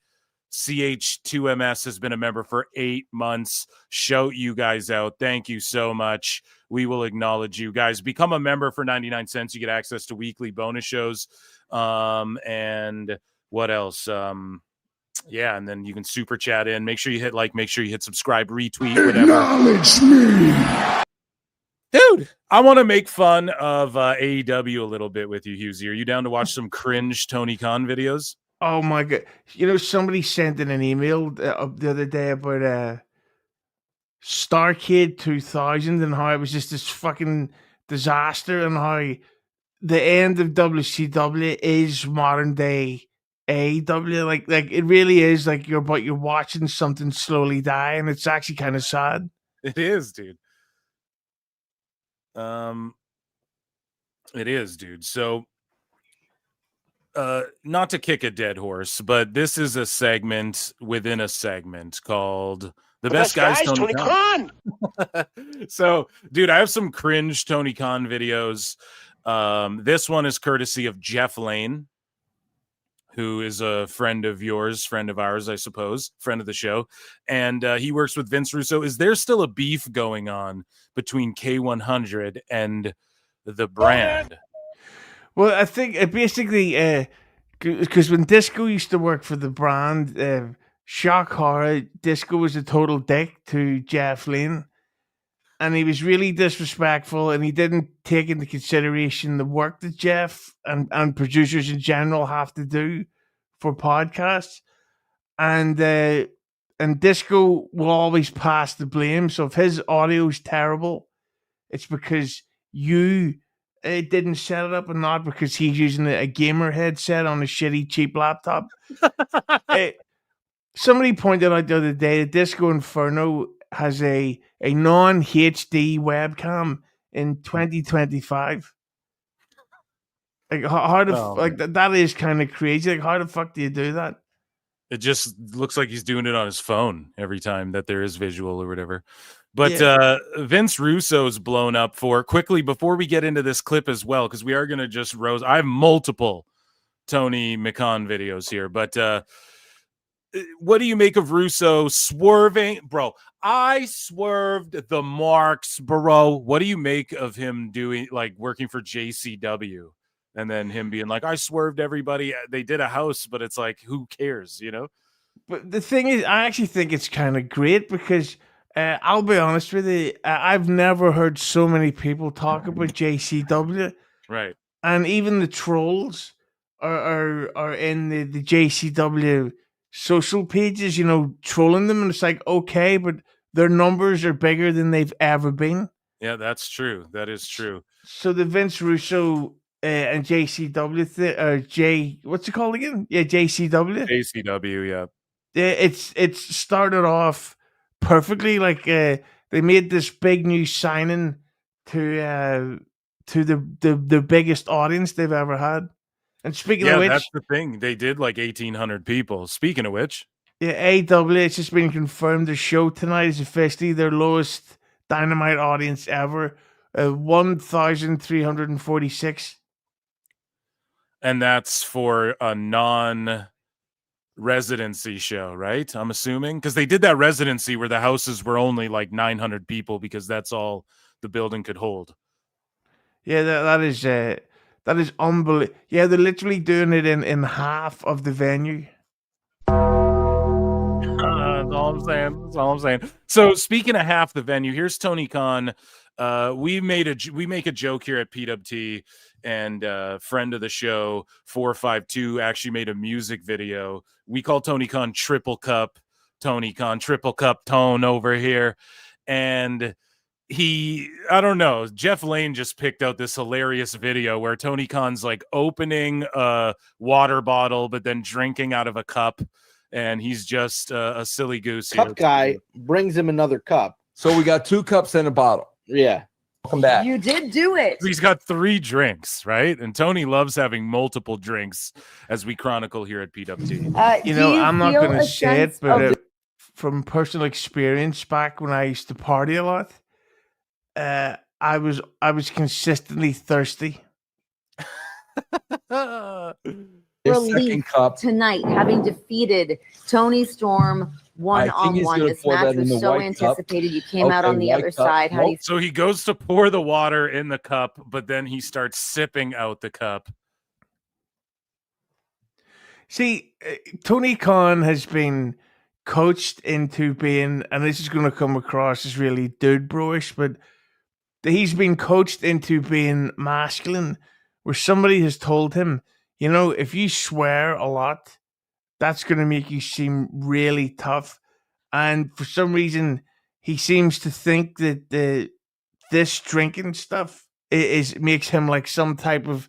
CH2MS has been a member for 8 months. Shout you guys out. Thank you so much. We will acknowledge you guys. Become a member for 99 cents. You get access to weekly bonus shows. And what else? Yeah, and then you can super chat in. Make sure you hit like, make sure you hit subscribe, retweet, whatever. Acknowledge me. Dude, I want to make fun of AEW a little bit with you, Husey. Are you down to watch some cringe Tony Khan videos? Oh my god! You know, somebody sent in an email the other day about Starcade 2000 and how it was just this fucking disaster, and how the end of WCW is modern day AEW. Like it really is like you're watching something slowly die, and it's actually kind of sad. It is, dude. It is, dude. So not to kick a dead horse, but this is a segment within a segment called The Best Guys Tony Khan. So, dude, I have some cringe Tony Khan videos. This one is courtesy of Jeff Lane, who is a friend of yours, friend of ours, I suppose, friend of the show. And he works with Vince Russo. Is there still a beef going on between K100 and the brand? Well, I think basically, because when Disco used to work for the brand, shock horror, Disco was a total dick to Jeff Lane. And he was really disrespectful, and he didn't take into consideration the work that Jeff and producers in general have to do for podcasts. And Disco will always pass the blame. So if his audio is terrible, it's because you didn't set it up, and not because he's using a gamer headset on a shitty, cheap laptop. Somebody pointed out the other day that Disco Inferno has a non-HD webcam in 2025. Like how the that is kind of crazy. Like how the fuck do you do that? It just looks like he's doing it on his phone every time that there is visual or whatever. But Vince Russo's blown up for quickly before we get into this clip as well, because we are going to just roast. I have multiple Tony McCon videos here, but what do you make of Russo swerving? Bro, I swerved the marks, bro. What do you make of him doing, like, working for JCW? And then him being like, I swerved everybody. They did a house, but it's like, who cares, you know? But the thing is, I actually think it's kind of great because I'll be honest with you, I've never heard so many people talk about JCW. Right. And even the trolls are in the JCW social pages, you know, trolling them. And it's like, okay, but their numbers are bigger than they've ever been. Yeah, that's true. That is true. So the Vince Russo and JCW what's it called again? Yeah, JCW. JCW, yeah. It's started off perfectly. Like they made this big new signing to the biggest audience they've ever had. And speaking of which, that's the thing. They did like 1,800 people. Speaking of which, AEW, it's just been confirmed the show tonight is officially their lowest Dynamite audience ever, 1,346. And that's for a non-residency show, right? I'm assuming, because they did that residency where the houses were only like 900 people because that's all the building could hold. Yeah, that is unbelievable. Yeah, they're literally doing it in half of the venue. That's all I'm saying. So speaking of half the venue, here's Tony Khan. We make a joke here at PWT, and friend of the show 452 actually made a music video. We call Tony Khan Triple Cup Tone over here, and I don't know, Jeff Lane just picked out this hilarious video where Tony Khan's like opening a water bottle but then drinking out of a cup, and he's just a silly goose cup here. Guy brings him another cup, so we got 2 cups and a bottle. Yeah, welcome back. You did do it. He's got 3 drinks, right? And Tony loves having multiple drinks, as we chronicle here at PWT. I'm not going to say it, but from personal experience, back when I used to party a lot, I was consistently thirsty. There second cup. tonight, having defeated Tony Storm I think he's one-on-one. gonna This pour match that in was the so white cup. anticipated. You came out Okay, on the white other cup. side. How do you So he goes to pour the water in the cup, but then he starts sipping out the cup. See, Tony Khan has been coached into being, and this is going to come across as really dude bro-ish, but he's been coached into being masculine, where somebody has told him, you know, if you swear a lot, that's going to make you seem really tough. And for some reason, he seems to think that this drinking stuff makes him like some type of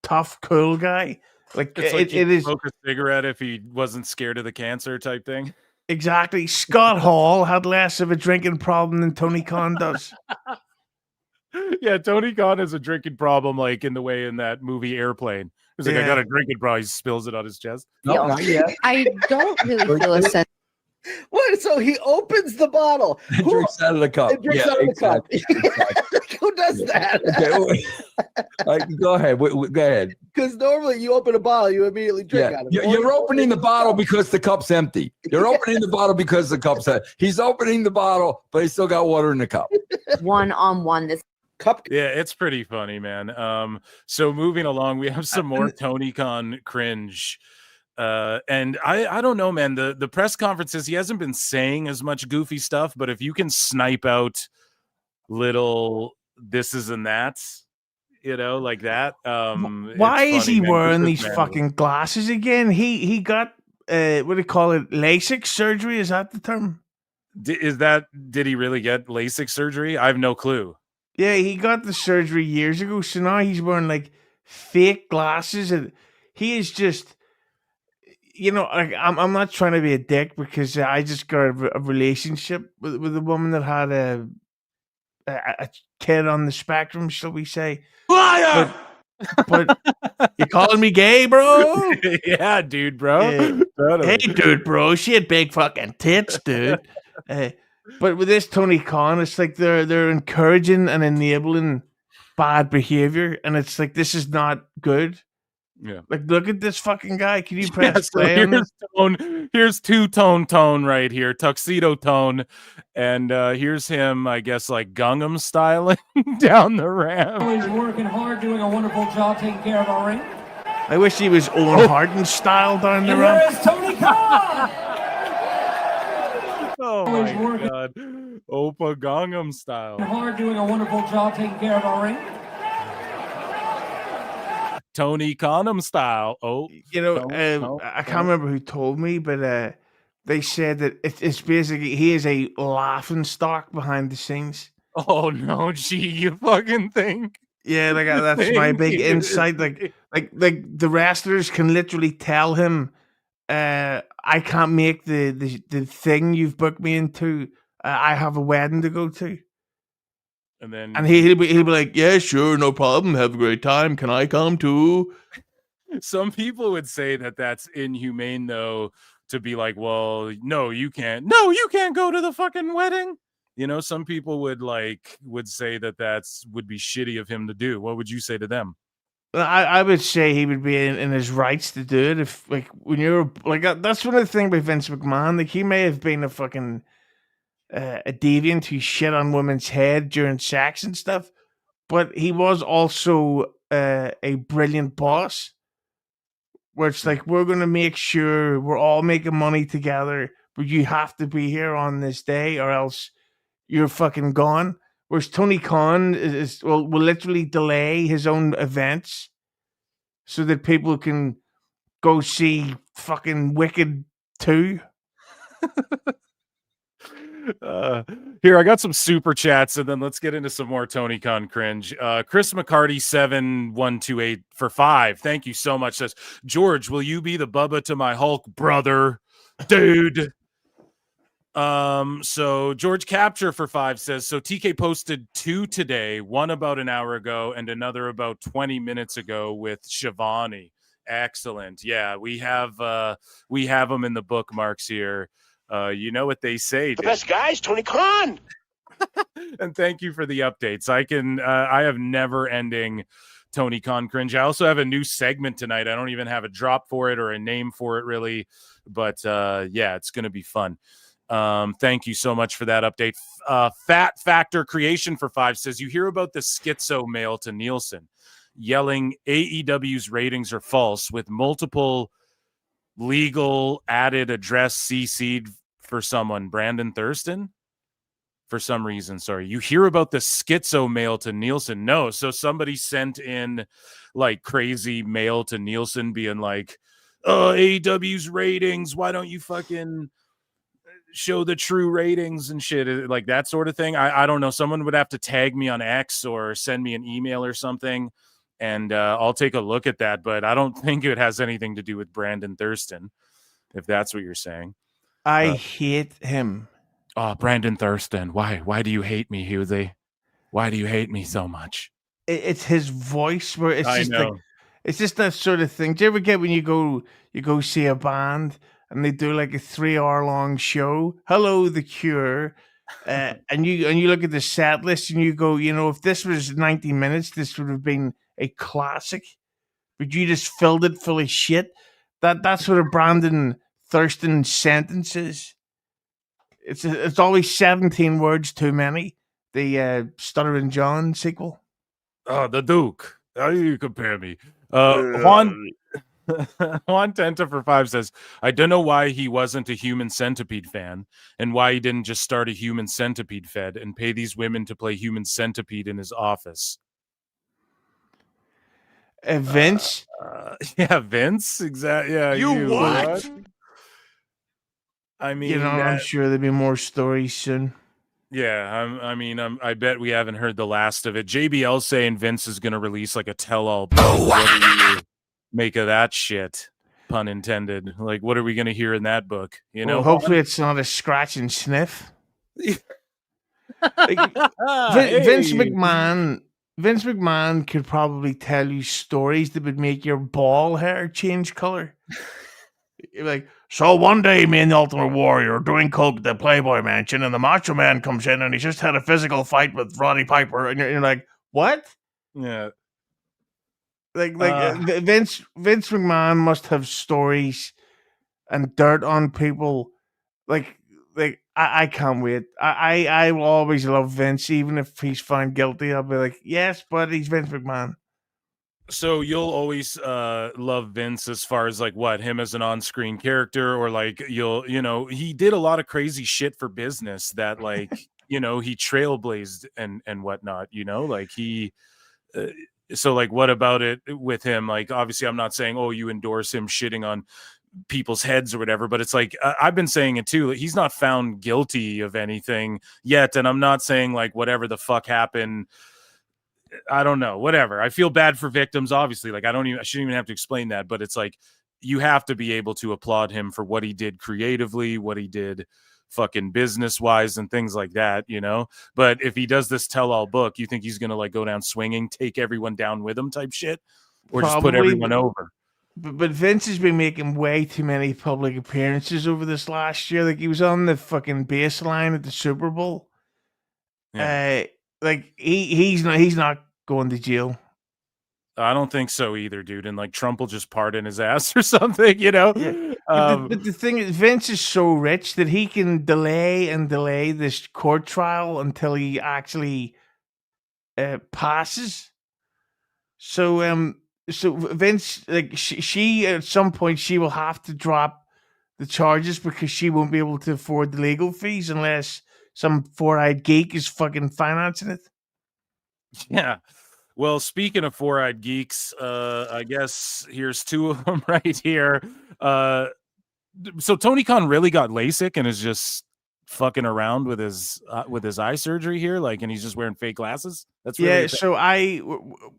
tough, cool guy. Like It's like it he'd is smoke a cigarette if he wasn't scared of the cancer type thing. exactly. Scott Hall had less of a drinking problem than Tony Khan does. Yeah, Tony Khan has a drinking problem, like in the way in that movie Airplane. He's like, I got a drinking problem. He spills it on his chest. No, not yet. I don't really feel a sense. What? So he opens the bottle. It drinks out of the cup. It drinks Yeah, out of the cup. exactly. Who does that? Okay, go ahead. Go ahead. Because normally you open a bottle, you immediately drink Yeah, out of it. you're opening the bottle because the cup's empty. You're opening the bottle because the cup's empty. He's opening the bottle, but he's still got water in the cup. One-on-one. This cup. Yeah, it's pretty funny, man. So moving along, we have some more Tony Khan cringe. And I don't know, man. The press conferences, he hasn't been saying as much goofy stuff, but if you can snipe out little thises and that's, you know, like that. Why it's is funny, he man. wearing Good these man. fucking glasses again? He got what do you call it? LASIK surgery? Is that the term? Did he really get LASIK surgery? I have no clue. Yeah, he got the surgery years ago, so now he's wearing like fake glasses, and he is just, you know, like I'm not trying to be a dick because I just got a relationship with a woman that had a kid on the spectrum, shall we say? Liar! But you calling me gay, bro? Yeah, dude, bro. Yeah. Totally. Hey, dude, bro, she had big fucking tits, dude. But with this Tony Khan, it's like they're encouraging and enabling bad behavior, and it's like this is not good. Yeah. Like, look at this fucking guy. Can you press Yeah, so play on this? here's two-tone right here, tuxedo tone, and here's him, I guess, like Gangnam styling down the ramp. He's working hard, doing a wonderful job taking care of our ring. I wish he was Owen Harden style down the And ramp. there is Tony Khan. Oh my god, Opa Gangnam style. Hard, doing a wonderful job taking care of our ring. Tony Khan style. Oh, You know, I can't remember who told me, but they said that it's basically he is a laughing stock behind the scenes. Oh no, gee, you fucking think? Yeah, like that's my Thank big you. insight. Like the wrestlers can literally tell him, I can't make the thing you've booked me into. I have a wedding to go to. And he'll be like, yeah, sure, no problem. Have a great time. Can I come too? Some people would say that that's inhumane, though, to be like, well, no, you can't. No, you can't go to the fucking wedding. You know, some people would say that would be shitty of him to do. What would you say to them? I would say he would be in his rights to do it. If like when you're like that's one of the things with Vince McMahon. Like he may have been a fucking a deviant who shit on women's head during sex and stuff, but he was also a brilliant boss. Where it's like we're gonna make sure we're all making money together, but you have to be here on this day, or else you're fucking gone. Whereas Tony Khan will literally delay his own events so that people can go see fucking Wicked 2. Here, I got some super chats, and then let's get into some more Tony Khan cringe. Chris McCarty 7128 for 5. Thank you so much. Says, George, will you be the Bubba to my Hulk brother, dude? So George Capture for 5 says, so TK posted 2 today, one about an hour ago and another about 20 minutes ago with Shivani. Excellent. Yeah, we have them in the bookmarks here. You know what they say. The best guys, Tony Khan. And thank you for the updates. I have never ending Tony Khan cringe. I also have a new segment tonight. I don't even have a drop for it or a name for it really, but yeah, it's going to be fun. Thank you so much for that update. Fat Factor Creation for 5 says, you hear about the schizo mail to Nielsen yelling AEW's ratings are false with multiple legal added address CC'd for someone, Brandon Thurston? For some reason, sorry. You hear about the schizo mail to Nielsen? No. So somebody sent in like crazy mail to Nielsen being like, oh, AEW's ratings, why don't you fucking show the true ratings and shit, like that sort of thing. I don't know. Someone would have to tag me on X or send me an email or something, and I'll take a look at that. But I don't think it has anything to do with Brandon Thurston, if that's what you're saying. I hate him. Oh, Brandon Thurston. Why do you hate me, Husey? Why do you hate me so much? It's his voice where it's I just know. like, it's just that sort of thing. Do you ever get when you go see a band and they do like a 3-hour long show? Hello, The Cure. And you look at the set list and you go, if this was 90 minutes, this would have been a classic. But you just filled it full of shit. That's what a Brandon Thurston sentence is. It's always 17 words too many. The Stuttering John sequel. Oh, the Duke. How do you compare me? Juan Tenta for 5 says, I don't know why he wasn't a Human Centipede fan and why he didn't just start a Human Centipede fed and pay these women to play Human Centipede in his office. Vince? Yeah, Vince. Exactly. Yeah. You what? I mean, I'm sure there'll be more stories soon. Yeah, I bet we haven't heard the last of it. JBL saying Vince is going to release like a tell-all book. What do you make of that shit? Pun intended. Like, what are we going to hear in that book? Well, hopefully it's not a scratch and sniff. Vince McMahon could probably tell you stories that would make your ball hair change color. Like, so one day me and the Ultimate Warrior are doing coke at the Playboy Mansion and the Macho Man comes in and he's just had a physical fight with Roddy Piper and you're like, what? Yeah. Vince McMahon must have stories and dirt on people. I can't wait. I will always love Vince, even if he's found guilty. I'll be like, yes, but he's Vince McMahon. So you'll always love Vince as far as like what, him as an on-screen character, or like he did a lot of crazy shit for business that like he trailblazed and whatnot. Like he. So like, what about it with him? Like, obviously, I'm not saying you endorse him shitting on people's heads or whatever, but it's like I've been saying it too. He's not found guilty of anything yet, and I'm not saying like whatever the fuck happened. I don't know, whatever. I feel bad for victims, obviously. Like I shouldn't even have to explain that, but it's like you have to be able to applaud him for what he did creatively, what he did fucking business wise and things like that, but if he does this tell-all book, you think he's gonna like go down swinging, take everyone down with him type shit, or just put everyone over? But Vince has been making way too many public appearances over this last year. Like he was on the fucking baseline at the Super Bowl. Yeah. Like he's not going to jail. I don't think so either, dude. And like Trump will just pardon his ass or something, Yeah. But the thing is, Vince is so rich that he can delay this court trial until he actually passes. So Vince, like she at some point she will have to drop the charges because she won't be able to afford the legal fees unless some four-eyed geek is fucking financing it. Yeah. Well, speaking of four-eyed geeks, I guess here's two of them right here. So Tony Khan really got LASIK and is just fucking around with his eye surgery here, like, and he's just wearing fake glasses. That's really So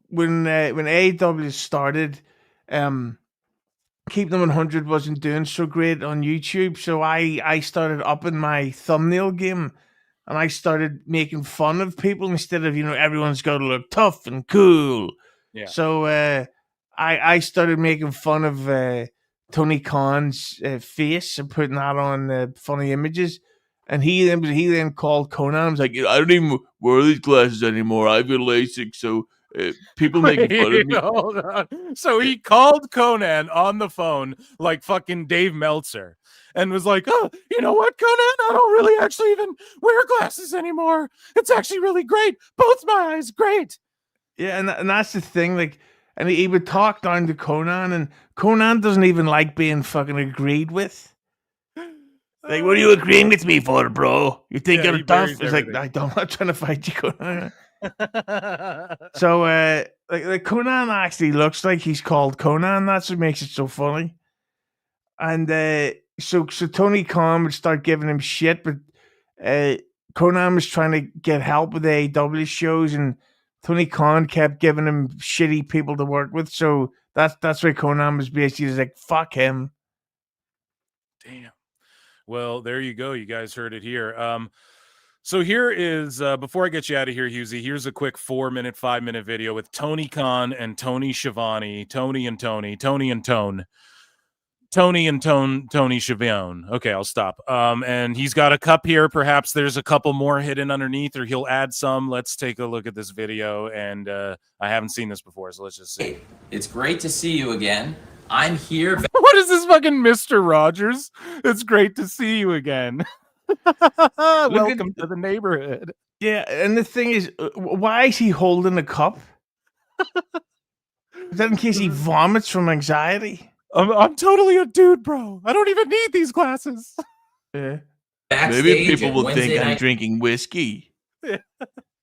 when AEW started, Keep Them 100 wasn't doing so great on YouTube, so I started upping my thumbnail game. And I started making fun of people instead of, everyone's got to look tough and cool. Yeah. So I started making fun of Tony Khan's face and putting that on funny images. And he then called Conan. I was like, I don't even wear these glasses anymore. I've got LASIK, so People making fun of me. Hold on. So he called Conan on the phone like fucking Dave Meltzer and was like, oh, you know what, Conan? I don't really actually even wear glasses anymore. It's actually really great. Both my eyes, great. Yeah, and that's the thing. Like, and he would talk down to Conan, and Conan doesn't even like being fucking agreed with. Like, what are you agreeing with me for, bro? You think Yeah, you're he tough? buries It's like, everything. I'm not trying to fight you, Conan. So, like Conan actually looks like he's called Conan. That's what makes it so funny. And so Tony Khan would start giving him shit, but Conan was trying to get help with the AEW shows, and Tony Khan kept giving him shitty people to work with. So that's why Conan was basically like, fuck him. Damn. Well, there you go. You guys heard it here. So here is, before I get you out of here, Husey, here's a quick 4-minute, 5-minute video with Tony Khan and Tony Schiavone, Tony and Tony Schiavone. Okay, I'll stop. And he's got a cup here. Perhaps there's a couple more hidden underneath, or he'll add some. Let's take a look at this video. And I haven't seen this before, so let's just see. It's great to see you again. I'm here. What is this fucking Mr. Rogers? It's great to see you again. Welcome to the neighborhood. Yeah, and the thing is, why is he holding a cup? Is that in case he vomits from anxiety? I'm totally a dude, bro. I don't even need these glasses. Yeah. Backstage Maybe people at will Wednesday think I'm night drinking whiskey.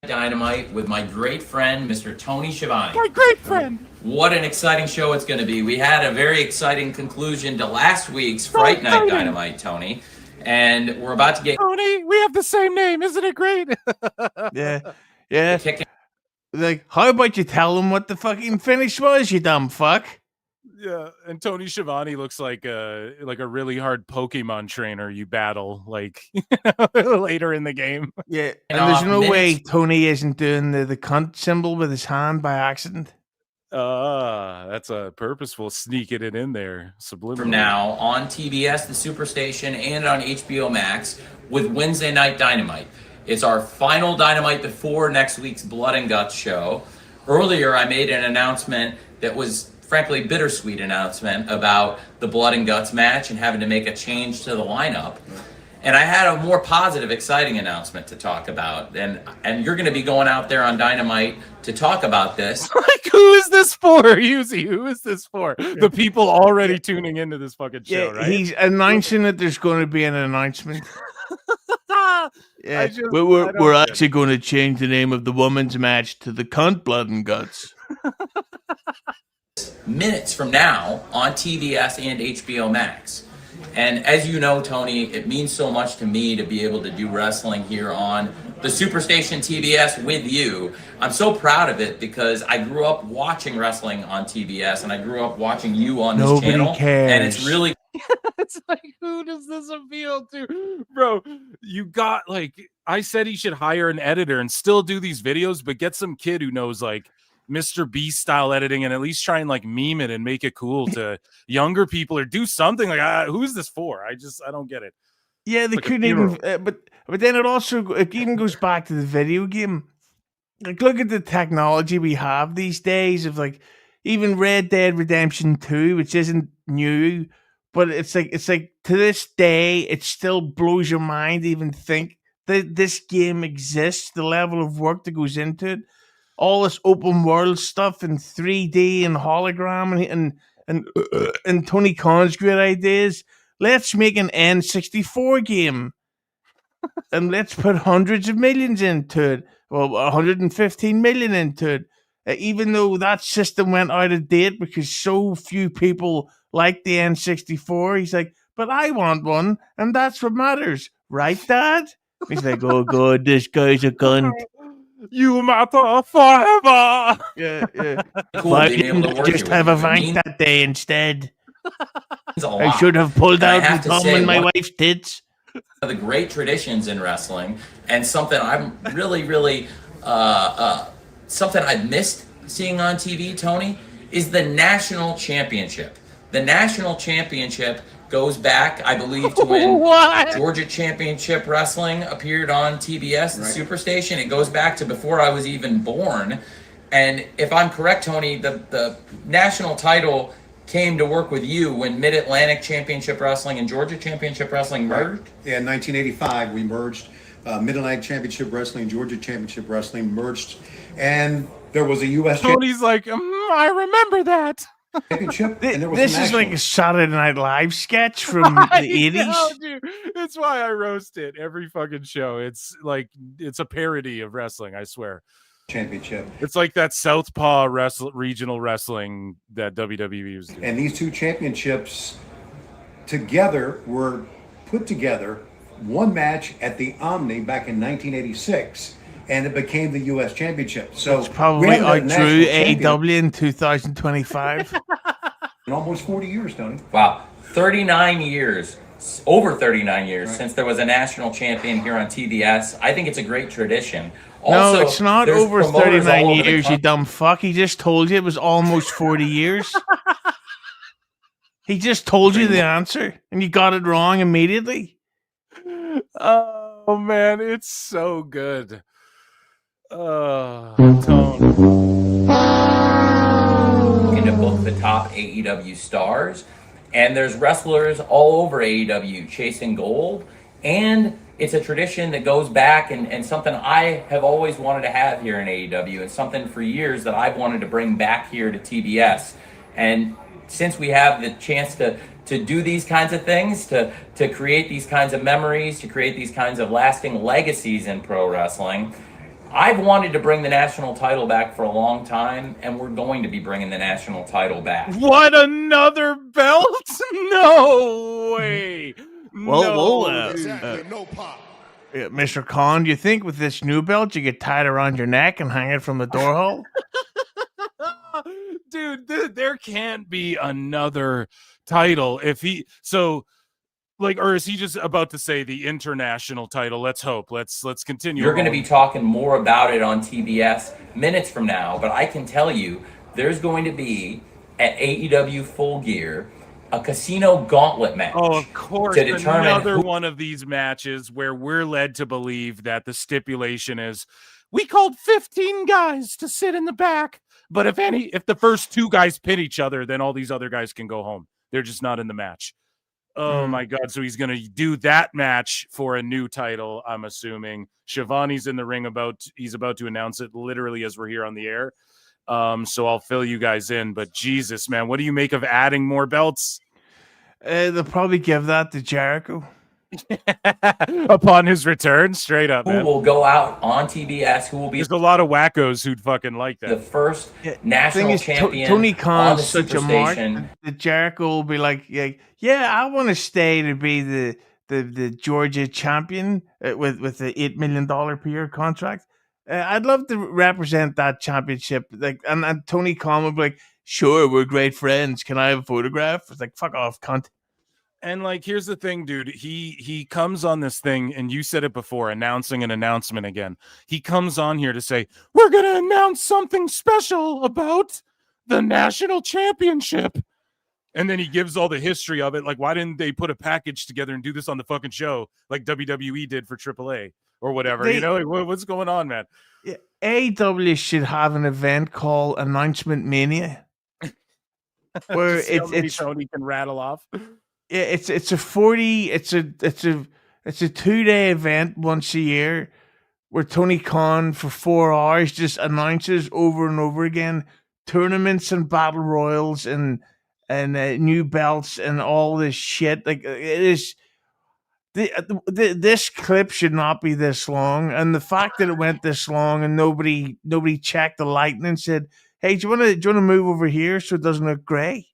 Dynamite with my great friend, Mr. Tony Schiavone. My great friend. What an exciting show it's going to be. We had a very exciting conclusion to last week's Fright Night Dynamite, Tony. And we're about to get... Tony, we have the same name. Isn't it great? Yeah. Like, how about you tell him what the fucking finish was, you dumb fuck? Yeah, and Tony Schiavone looks like a really hard Pokemon trainer you battle like later in the game. Yeah, and there's no way Tony isn't doing the cunt symbol with his hand by accident. That's a purposeful sneaking it in there. Subliminal. From now on TBS, the Superstation, and on HBO Max with Wednesday Night Dynamite. It's our final Dynamite before next week's Blood and Guts show. Earlier, I made an announcement that was, frankly, bittersweet announcement about the Blood and Guts match and having to make a change to the lineup. And I had a more positive, exciting announcement to talk about. And you're going to be going out there on Dynamite to talk about this. Like, who is this for, Husey? Who is this for? The people already tuning into this fucking show, right? He's announcing that there's going to be an announcement. Yeah, we're actually going to change the name of the women's match to the Cunt Blood and Guts. Minutes from now on TBS and HBO Max. And as you know, Tony, it means so much to me to be able to do wrestling here on the Superstation TBS with you. I'm so proud of it because I grew up watching wrestling on TBS and I grew up watching you on this Nobody channel. cares. And it's really... It's like, who does this appeal to? Bro, you got, like, I said he should hire an editor and still do these videos, but get some kid who knows, like, Mr. Beast style editing and at least try and like meme it and make it cool to younger people or do something like, who is this for? I don't get it. Yeah, they like couldn't even, but then it even goes back to the video game. Like, look at the technology we have these days of like even Red Dead Redemption 2, which isn't new, but it's like to this day, it still blows your mind to even think that this game exists, the level of work that goes into it. All this open world stuff in 3D and hologram and Tony Khan's great ideas. Let's make an N64 game and let's put hundreds of millions into it. Well, 115 million into it. Even though that system went out of date because so few people like the N64, he's like, but I want one, and that's what matters, right, Dad? He's like, oh God, this guy's a cunt. You matter forever. Yeah. Cool Why being able to didn't work I just here have with a you. vank that day instead? Means a I lot. should have pulled And I out have and to thumb say, in my one wife's tits. of the great traditions in wrestling, and something I'm really, something I've missed seeing on TV, Tony, is the national championship. The national championship goes back, I believe, to when Georgia Championship Wrestling appeared on TBS, the Superstation. It goes back to before I was even born. And if I'm correct, Tony, the national title came to work with you when Mid-Atlantic Championship Wrestling and Georgia Championship Wrestling merged? Yeah, in 1985, we merged. Mid-Atlantic Championship Wrestling and Georgia Championship Wrestling merged. And there was a U.S. Tony's like, I remember that. Championship. And there was This is like a Saturday Night Live sketch from the 80s. Dude. It's why I roast it every fucking show. It's like, it's a parody of wrestling, I swear. Championship. It's like that Southpaw regional wrestling that WWE was doing. And these two championships together were put together one match at the Omni back in 1986, and it became the U.S. Championship. So it's probably outdrew AEW in 2025. In almost 40 years, Tony. Wow, 39 years. Over 39 years since there was a national champion here on TBS. I think it's a great tradition. Also, no, it's not there's over promoters 39 all over the years, you country. dumb fuck. He just told you it was almost 40 years. He just told you the answer, and you got it wrong immediately. Oh, man, it's so good. Tone. Looking to book the top AEW stars. And there's wrestlers all over AEW chasing gold. And it's a tradition that goes back and something I have always wanted to have here in AEW, and something for years that I've wanted to bring back here to TBS. And since we have the chance to do these kinds of things, to create these kinds of memories, to create these kinds of lasting legacies in pro wrestling, I've wanted to bring the national title back for a long time, and we're going to be bringing the national title back. What, another belt? No way. Mr. Khan, do you think with this new belt you get tied around your neck and hang it from the door hole? Dude, there can't be another title if he or is he just about to say the international title? Let's hope. Let's continue. You're going to be talking more about it on TBS minutes from now, but I can tell you there's going to be at AEW Full Gear a casino gauntlet match. Oh, of course. To determine another one of these matches where we're led to believe that the stipulation is we called 15 guys to sit in the back, but if the first two guys pin each other, then all these other guys can go home. They're just not in the match. Oh my God. So he's going to do that match for a new title, I'm assuming. Shivani's in the ring he's about to announce it literally as we're here on the air. So I'll fill you guys in, but Jesus, man, what do you make of adding more belts? They'll probably give that to Jericho. Upon his return, straight up, man. Who will go out on TBS, who will be... There's a lot of wackos who'd fucking like that. The first national champion Tony Khan on the is such a mark Superstation. that Jericho will be like, yeah, I want to stay to be the Georgia champion with the $8 million per year contract. I'd love to represent that championship. And Tony Khan would be like, sure, we're great friends. Can I have a photograph? It's like, fuck off, cunt. And here's the thing, dude. He comes on this thing, and you said it before, announcing an announcement again. He comes on here to say, we're going to announce something special about the national championship. And then he gives all the history of it. Like, why didn't they put a package together and do this on the fucking show like WWE did for AAA or whatever? What's going on, man? Yeah, AEW should have an event called Announcement Mania. Where it's Tony can rattle off. It's a 2-day event once a year where Tony Khan for 4 hours just announces over and over again tournaments and battle royals and new belts and all this shit. Like, it is this clip should not be this long, and the fact that it went this long and nobody checked the lighting and said, hey, do you want to move over here so it doesn't look gray?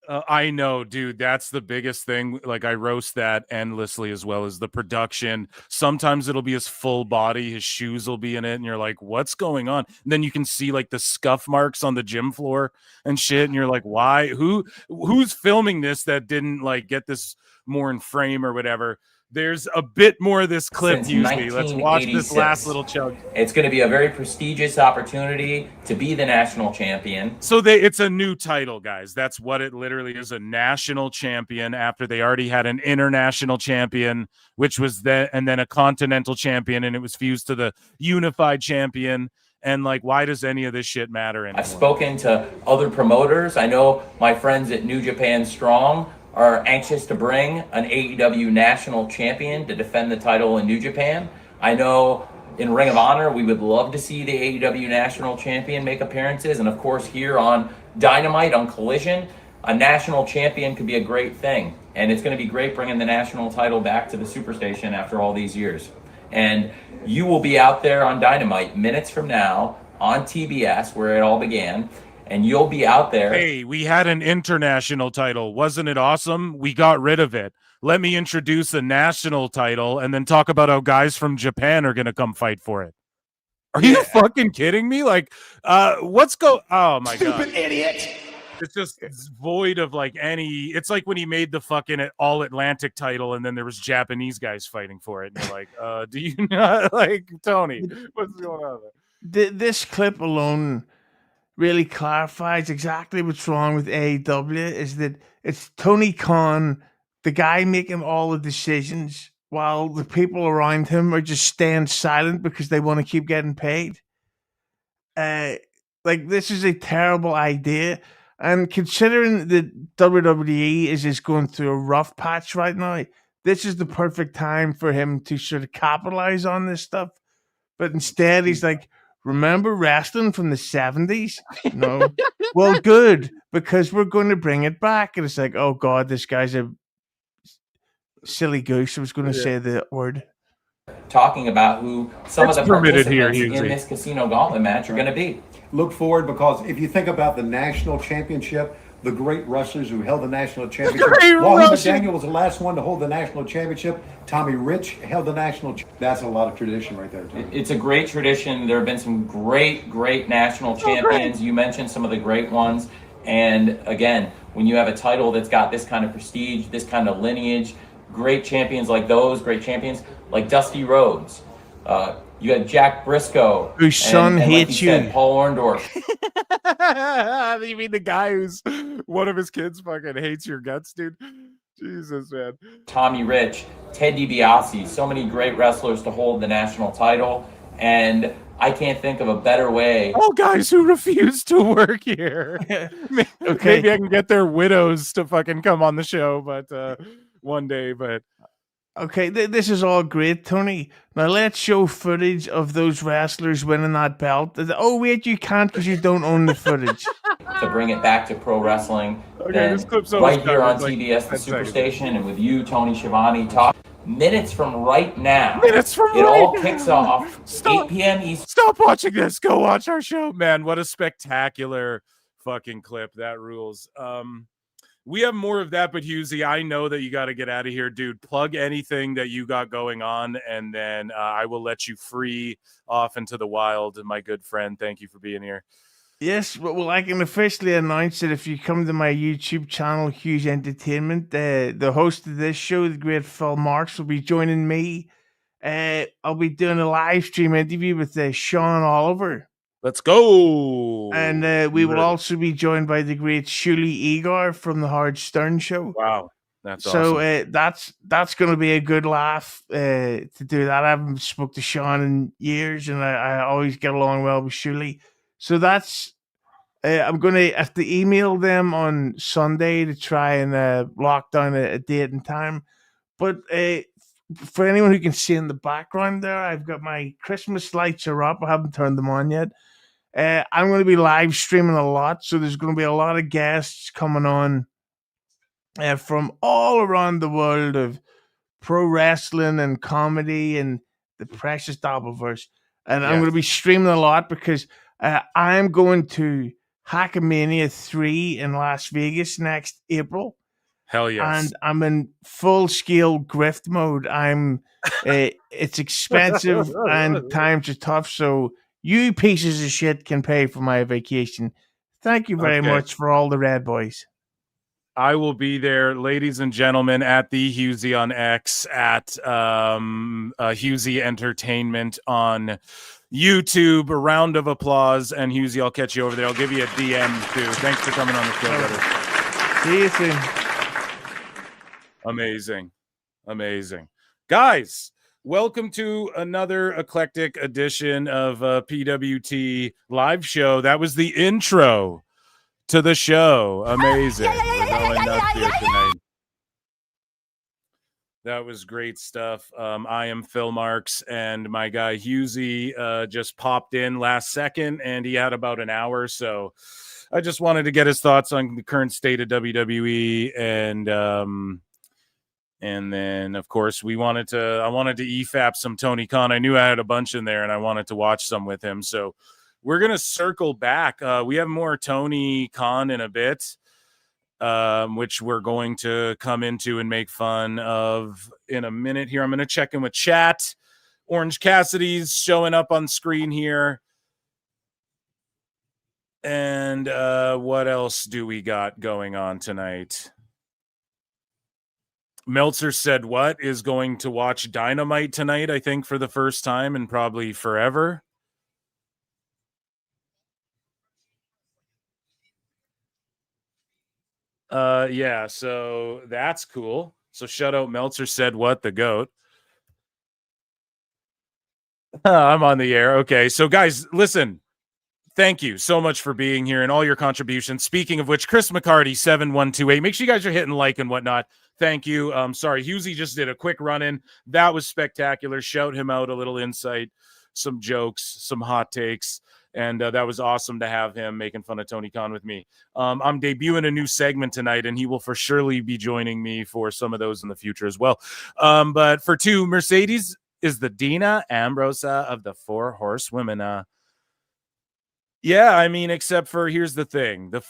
I know, dude. That's the biggest thing. Like, I roast that endlessly, as well as the production. Sometimes it'll be his full body, his shoes will be in it, and you're like, what's going on? And then you can see the scuff marks on the gym floor and shit, and you're like, why? Who's filming this that didn't get this more in frame or whatever? There's a bit more of this clip usually. Let's watch this last little chunk. It's going to be a very prestigious opportunity to be the national champion. So it's a new title, guys. That's what it literally is, a national champion after they already had an international champion, which was and then a continental champion, and it was fused to the unified champion. And like, why does any of this shit matter anymore? I've spoken to other promoters. I know my friends at New Japan Strong are anxious to bring an AEW national champion to defend the title in New Japan. I know in Ring of Honor, we would love to see the AEW national champion make appearances. And of course, here on Dynamite, on Collision, a national champion could be a great thing. And it's going to be great bringing the national title back to the Superstation after all these years. And you will be out there on Dynamite minutes from now on TBS, where it all began, and you'll be out there. Hey, we had an international title. Wasn't it awesome? We got rid of it. Let me introduce a national title and then talk about how guys from Japan are going to come fight for it. Are you fucking kidding me? Like, oh my God. Stupid idiot. It's just void of like any. It's like when he made the fucking All Atlantic title, and then there was Japanese guys fighting for it, and you're like, do you not like Tony? What's going on there? This clip alone really clarifies exactly what's wrong with AEW. Is that it's Tony Khan, the guy making all the decisions, while the people around him are just staying silent because they want to keep getting paid. Like, this is a terrible idea. And considering that WWE is just going through a rough patch right now, this is the perfect time for him to sort of capitalize on this stuff. But instead, he's like, remember wrestling from the 70s? No. Well, good, because we're going to bring it back. And it's like, oh, God, this guy's a silly goose. I was going to say the word. Talking about who some of the permitted participants here, in this Casino Gauntlet match are going to be. Look forward, because if you think about the national championship, the great wrestlers who held the national championship. Wahoo McDaniel was the last one to hold the national championship. Tommy Rich held the national. That's a lot of tradition right there, Tony. It's a great tradition. There have been some great national champions. You mentioned some of the great ones. And again, when you have a title that's got this kind of prestige, this kind of lineage, great champions like those, great champions like Dusty Rhodes. You had Jack Briscoe, whose son and hates like you said, Paul Orndorff. You mean the guy who's one of his kids fucking hates your guts, dude? Jesus, man. Tommy Rich, Ted DiBiase, so many great wrestlers to hold the national title. And I can't think of a better way. All guys who refuse to work here. Okay. Maybe I can get their widows to fucking come on the show, but one day, but. Okay, this is all great, Tony. Now let's show footage of those wrestlers winning that belt. Oh, wait, you can't because you don't own the footage. To bring it back to pro wrestling. Okay, then this clip's right almost here done. on It's like TBS, the 10 seconds. Superstation, and with you, Tony Schiavone, talk minutes from right now. Minutes from it right all now. kicks off Stop. 8 p.m. Eastern. Stop watching this. Go watch our show, man. What a spectacular fucking clip. That rules. We have more of that, but Husey, I know that you got to get out of here, dude. Plug anything that you got going on, and then I will let you free off into the wild. My good friend, thank you for being here. Yes, well, I can officially announce that if you come to my YouTube channel, Huge Entertainment, the host of this show, the great Phil Marks, will be joining me. I'll be doing a live stream interview with Sean Oliver. Let's go. And we will also be joined by the great Shuli Igor from the Howard Stern Show. Wow, that's so awesome. that's going to be a good laugh to do that. I haven't spoke to Sean in years, and I always get along well with Shuli. So that's I'm going to have to email them on Sunday to try and lock down a date and time. But for anyone who can see in the background there, I've got my Christmas lights are up. I haven't turned them on yet. I'm going to be live streaming a lot, so there's going to be a lot of guests coming on from all around the world of pro wrestling and comedy and the precious Doubleverse. And I'm going to be streaming a lot because I'm going to Hackamania 3 in Las Vegas next April. Hell yes. And I'm in full-scale grift mode. It's expensive and times are tough, so you pieces of shit can pay for my vacation. Thank you very much for all the red boys. I will be there, ladies and gentlemen, at the Husey on X, at Husey Entertainment on YouTube. A round of applause, and Husey, I'll catch you over there. I'll give you a DM too. Thanks for coming on the show, brother. See you soon. Amazing. Guys, Welcome to another eclectic edition of PWT live show. That was the intro to the show. Amazing. We're going nuts here tonight. That was great stuff. I am Phil Marks, and my guy Husey just popped in last second, and he had about an hour. So I just wanted to get his thoughts on the current state of WWE, and then, of course, I wanted to EFAP some Tony Khan. I knew I had a bunch in there, and I wanted to watch some with him. So we're going to circle back. We have more Tony Khan in a bit, which we're going to come into and make fun of in a minute here. I'm going to check in with chat. Orange Cassidy's showing up on screen here. And what else do we got going on tonight? Meltzer said what is going to watch Dynamite tonight, I think, for the first time and probably forever. Yeah, so that's cool. So shout out Meltzer said what, the GOAT. I'm on the air. Okay, so guys, listen. Thank you so much for being here and all your contributions. Speaking of which, Chris McCarty, 7128. Make sure you guys are hitting like and whatnot. Thank you. Sorry, Husey just did a quick run-in. That was spectacular. Shout him out, a little insight, some jokes, some hot takes. And that was awesome to have him making fun of Tony Khan with me. I'm debuting a new segment tonight, and he will for surely be joining me for some of those in the future as well. But for two, Mercedes is the Dina Ambrosa of the Four Horsewomen. Yeah, I mean, except for here's the thing. The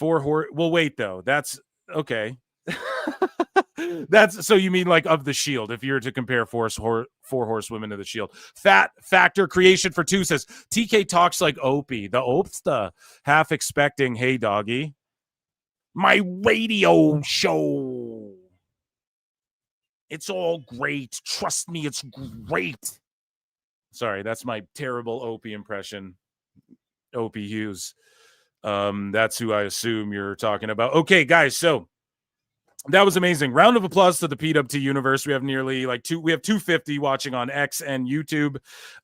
well, wait, though. That's okay. That's so you mean like of the Shield, if you're to compare four horsewomen to the Shield. Fat Factor Creation for Two says TK talks like Opie, the Opsta, half expecting, hey doggy. My radio show. It's all great. Trust me, it's great. Sorry, that's my terrible Opie impression. Opie Hughes. That's who I assume you're talking about. Okay, guys, so that was amazing. Round of applause to the PWT universe. We have nearly we have 250 watching on X and YouTube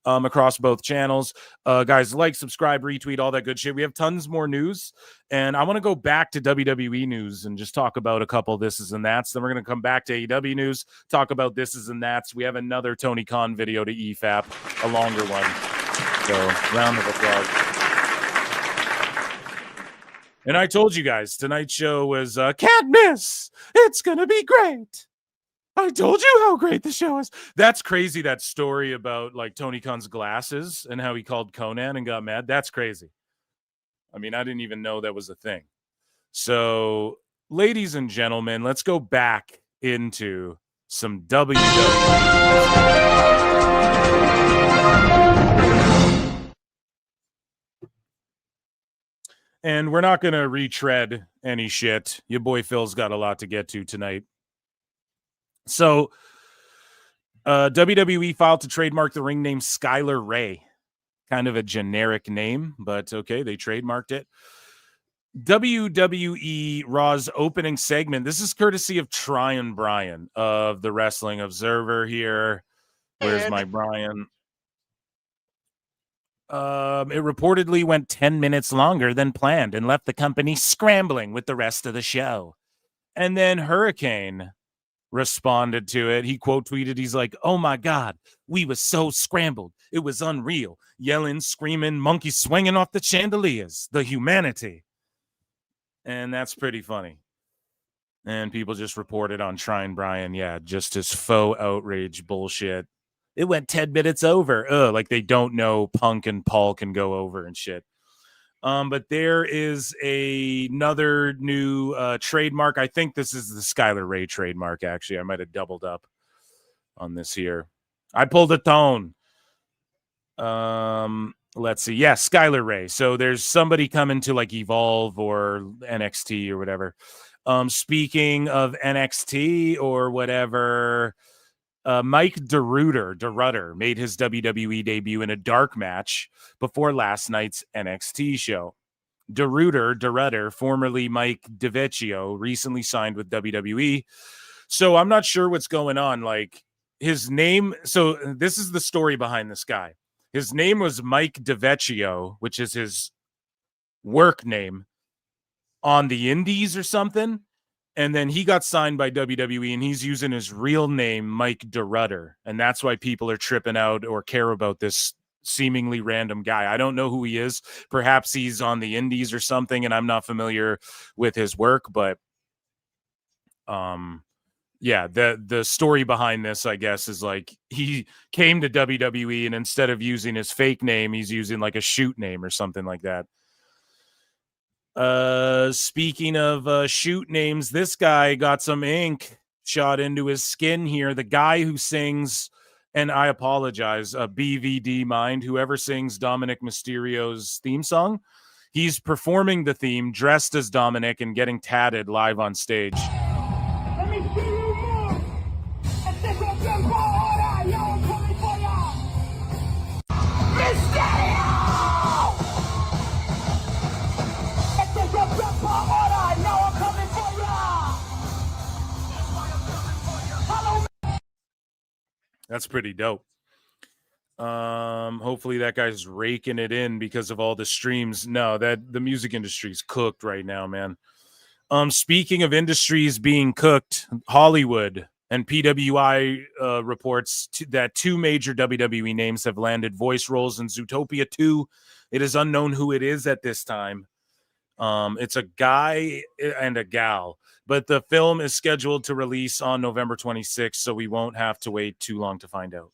across both channels. Guys, like, subscribe, retweet, all that good shit. We have tons more news, and I want to go back to WWE news and just talk about a couple of thises and that's. Then we're going to come back to AEW news, talk about thises and that's. We have another Tony Khan video to EFAP, a longer one. So, round of applause. And I told you guys, tonight's show was can't miss. It's going to be great. I told you how great the show is. That's crazy, that story about like Tony Khan's glasses and how he called Conan and got mad. That's crazy. I mean, I didn't even know that was a thing. So, ladies and gentlemen, let's go back into some WWE. And we're not going to retread any shit. Your boy Phil's got a lot to get to tonight. So, WWE filed to trademark the ring name Skylar Ray. Kind of a generic name, but okay, they trademarked it. WWE Raw's opening segment. This is courtesy of Tryon Bryan of the Wrestling Observer here. Where's my Brian? It reportedly went 10 minutes longer than planned and left the company scrambling with the rest of the show. And then Hurricane responded to it. He quote tweeted, he's like, oh my God, we were so scrambled. It was unreal. Yelling, screaming, monkeys swinging off the chandeliers. The humanity. And that's pretty funny. And people just reported on Tryon Bryan, yeah, just his faux outrage bullshit. It went 10 minutes over. Like they don't know Punk and Paul can go over and shit. But there is another new trademark. I think this is the Skylar Ray trademark, actually. I might have doubled up on this here. I pulled a tone. Let's see. Yeah, Skylar Ray. So there's somebody coming to like Evolve or NXT or whatever. Speaking of NXT or whatever, Mike DeRutter made his WWE debut in a dark match before last night's NXT show. DeRutter, formerly Mike DiVecchio, recently signed with WWE. So I'm not sure what's going on. Like, his name. So this is the story behind this guy. His name was Mike DeVecchio, which is his work name on the Indies or something. And then he got signed by WWE, and he's using his real name, Mike DeRudder. And that's why people are tripping out or care about this seemingly random guy. I don't know who he is. Perhaps he's on the Indies or something, and I'm not familiar with his work. But yeah, the story behind this, I guess, is like he came to WWE, and instead of using his fake name, he's using like a shoot name or something like that. Speaking of shoot names, this guy got some ink shot into his skin here. The guy who sings, and I apologize, BVD Mind, whoever sings Dominic Mysterio's theme song, he's performing the theme dressed as Dominic and getting tatted live on stage. That's pretty dope. Hopefully that guy's raking it in because of all the streams. No, that the music industry's cooked right now, man. Speaking of industries being cooked, Hollywood and PWI reports that 2 major WWE names have landed voice roles in Zootopia 2. It is unknown who it is at this time. It's a guy and a gal, but the film is scheduled to release on November 26th, so we won't have to wait too long to find out.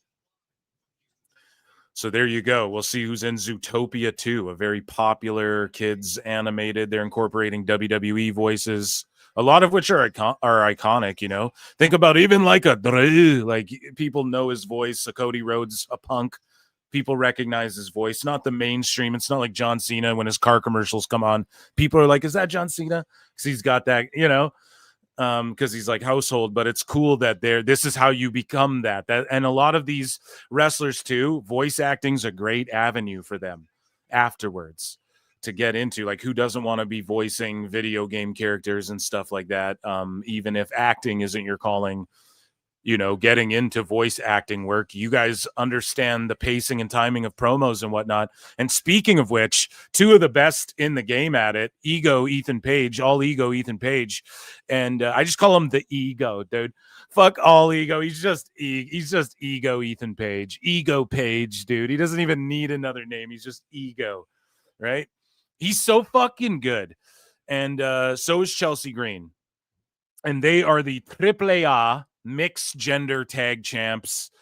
So there you go. We'll see who's in Zootopia 2, a very popular kids animated. They're incorporating WWE voices, a lot of which are iconic, you know. Think about even like like people know his voice, a Cody Rhodes, a Punk. People recognize his voice, not the mainstream. It's not like John Cena when his car commercials come on. People are like, is that John Cena? Because he's got that, you know, because he's like household. But it's cool that this is how you become that. And a lot of these wrestlers too, voice acting's a great avenue for them afterwards to get into. Like, who doesn't want to be voicing video game characters and stuff like that? Even if acting isn't your calling. You know, getting into voice acting work, you guys understand the pacing and timing of promos and whatnot. And speaking of which, 2 of the best in the game at it, Ethan Page, All Ego Ethan Page. And I just call him the Ego, dude. Fuck All Ego. He's just Ego Ethan Page. Ego Page, dude. He doesn't even need another name. He's just Ego, right? He's so fucking good. And so is Chelsea Green. And they are the AAA mixed gender tag champs,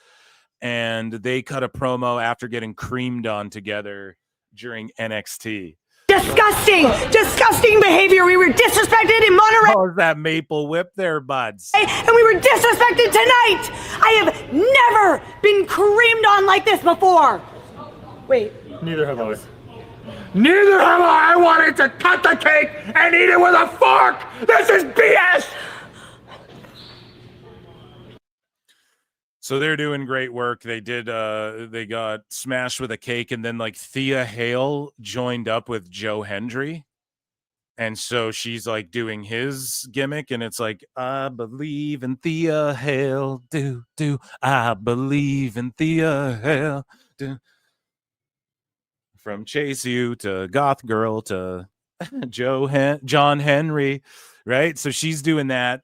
and they cut a promo after getting creamed on together during NXT. Disgusting behavior. We were disrespected in Monterey. Oh, that maple whip there, buds. And we were disrespected tonight. I have never been creamed on like this before. Wait. Neither have I. Neither have I. I wanted to cut the cake and eat it with a fork. This is BS. So they're doing great work. They did. They got smashed with a cake, and then like Thea Hale joined up with Joe Hendry, and so she's like doing his gimmick, and it's like, I believe in Thea Hale, do I believe in Thea Hale? Do. From Chase U to Goth Girl to John Henry, right? So she's doing that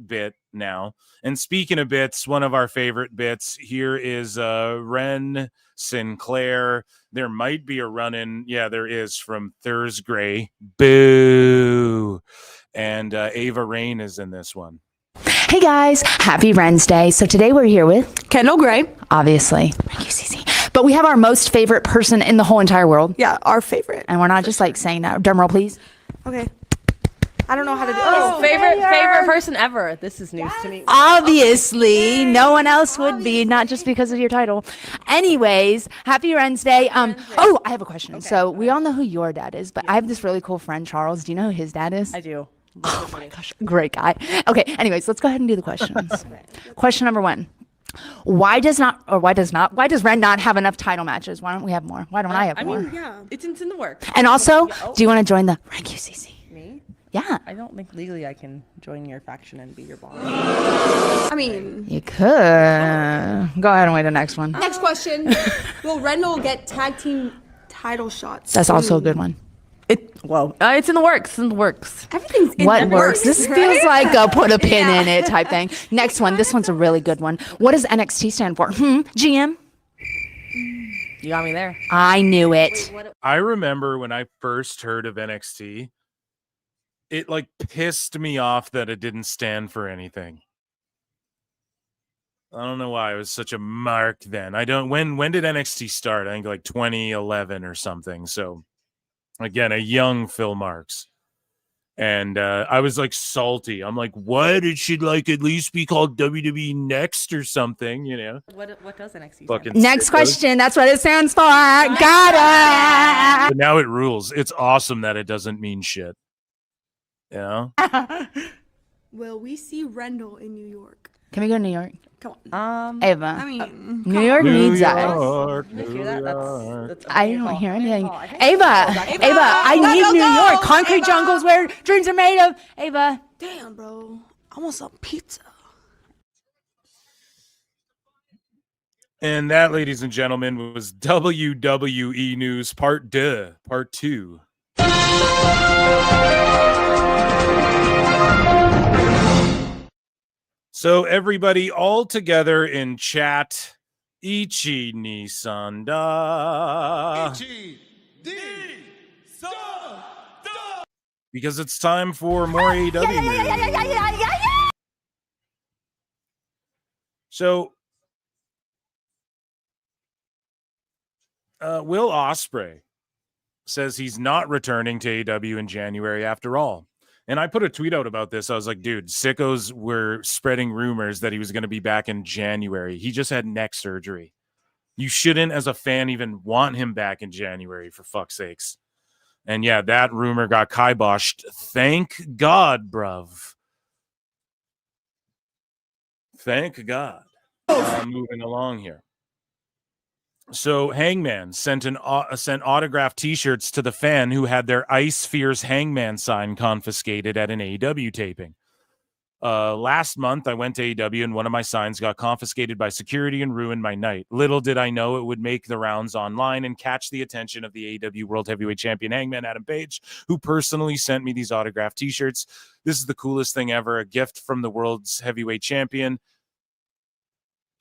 bit now. And speaking of bits, one of our favorite bits here is Ren Sinclair. There might be a run-in. Yeah, there is, from Thursday. Boo. And Ava Rain is in this one. Hey guys, happy Wednesday. So today we're here with Kendall Gray, obviously. UCC. But we have our most favorite person in the whole entire world. Yeah, our favorite. And we're not just like saying that. Drum roll, please. Okay. I don't know how to do it. Oh, favorite person ever. This is news to me. Obviously, no one else would be, not just because of your title. Anyways, happy Wednesday. Oh, I have a question. Okay. So we all know who your dad is, but I have this really cool friend, Charles. Do you know who his dad is? I do. Oh my gosh, great guy. Okay, anyways, let's go ahead and do the questions. Question number 1. Why does Ren not have enough title matches? Why don't we have more? Why don't I have more? I mean, yeah, it's in the works. And also, do you want to join the Rank UCC? Me? Yeah. I don't think legally I can join your faction and be your boss. I mean, You could. Go ahead and wait the next one. next question. Will Rendell get tag team title shots? That's also a good one. It's in the works. In the works. Everything's in What the works? This right? feels like a put a pin in it type thing. Next one. This one's a really good one. What does NXT stand for? GM? You got me there. I knew it. I remember when I first heard of NXT, it like pissed me off that it didn't stand for anything. I don't know why I was such a mark then. When did NXT start? I think like 2011 or something. So again, a young Phil Marks. And I was like salty. I'm like, what? It should like at least be called WWE Next or something, you know? What does NXT Fucking Next sickos. question. That's what it stands for. Got it. But now it rules. It's awesome that it doesn't mean shit. You know? Will we see Rendell in New York? Can we go to New York? Come on. Ava. I mean, New York needs us. That's I don't hear anything. Ava, I need New York. Concrete jungles where dreams are made of. Ava. Damn, bro. I want some pizza. And that, ladies and gentlemen, was WWE News Part 2. So everybody all together in chat, Ichi ni Sanda. Because it's time for more AEW news. So Will Ospreay says he's not returning to AEW in January after all. And I put a tweet out about this. I was like, dude, sickos were spreading rumors that he was going to be back in January. He just had neck surgery. You shouldn't, as a fan, even want him back in January, for fuck's sakes. And yeah, that rumor got kiboshed. Thank God, bruv. Thank God. Moving along here. So Hangman sent autographed T-shirts to the fan who had their Ice Fears Hangman sign confiscated at an AEW taping. Last month, I went to AEW and one of my signs got confiscated by security and ruined my night. Little did I know it would make the rounds online and catch the attention of the AEW World Heavyweight Champion Hangman Adam Page, who personally sent me these autographed T-shirts. This is the coolest thing ever, a gift from the World's Heavyweight Champion.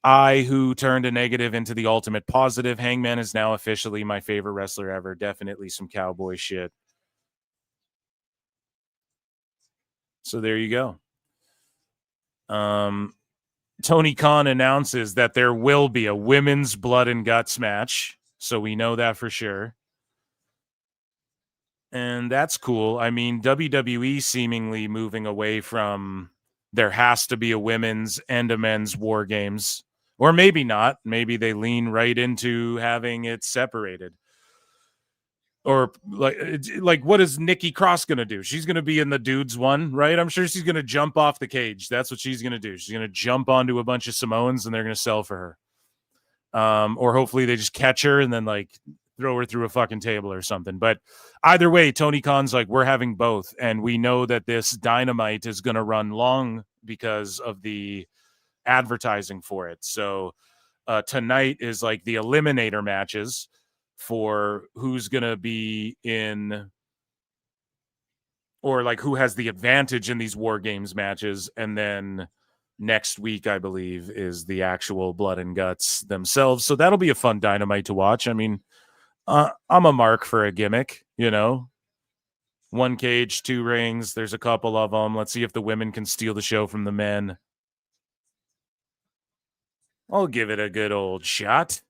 I, who turned a negative into the ultimate positive. Hangman is now officially my favorite wrestler ever. Definitely some cowboy shit. So there you go. Tony Khan announces that there will be a women's blood and guts match. So we know that for sure. And that's cool. I mean, WWE seemingly moving away from there has to be a women's and a men's war games. Or maybe not. Maybe they lean right into having it separated. Or like what is Nikki Cross going to do? She's going to be in the dudes one, right? I'm sure she's going to jump off the cage. That's what she's going to do. She's going to jump onto a bunch of Samoans and they're going to sell for her. Or hopefully they just catch her and then like throw her through a fucking table or something. But either way, Tony Khan's like, we're having both. And we know that this Dynamite is going to run long because of the advertising for it. So tonight is like the eliminator matches for who's going to be in, or like who has the advantage in these war games matches. And then next week, I believe, is the actual blood and guts themselves. So that'll be a fun Dynamite to watch. I mean, I'm a mark for a gimmick, you know, 1 cage, 2 rings. There's a couple of them. Let's see if the women can steal the show from the men. I'll give it a good old shot.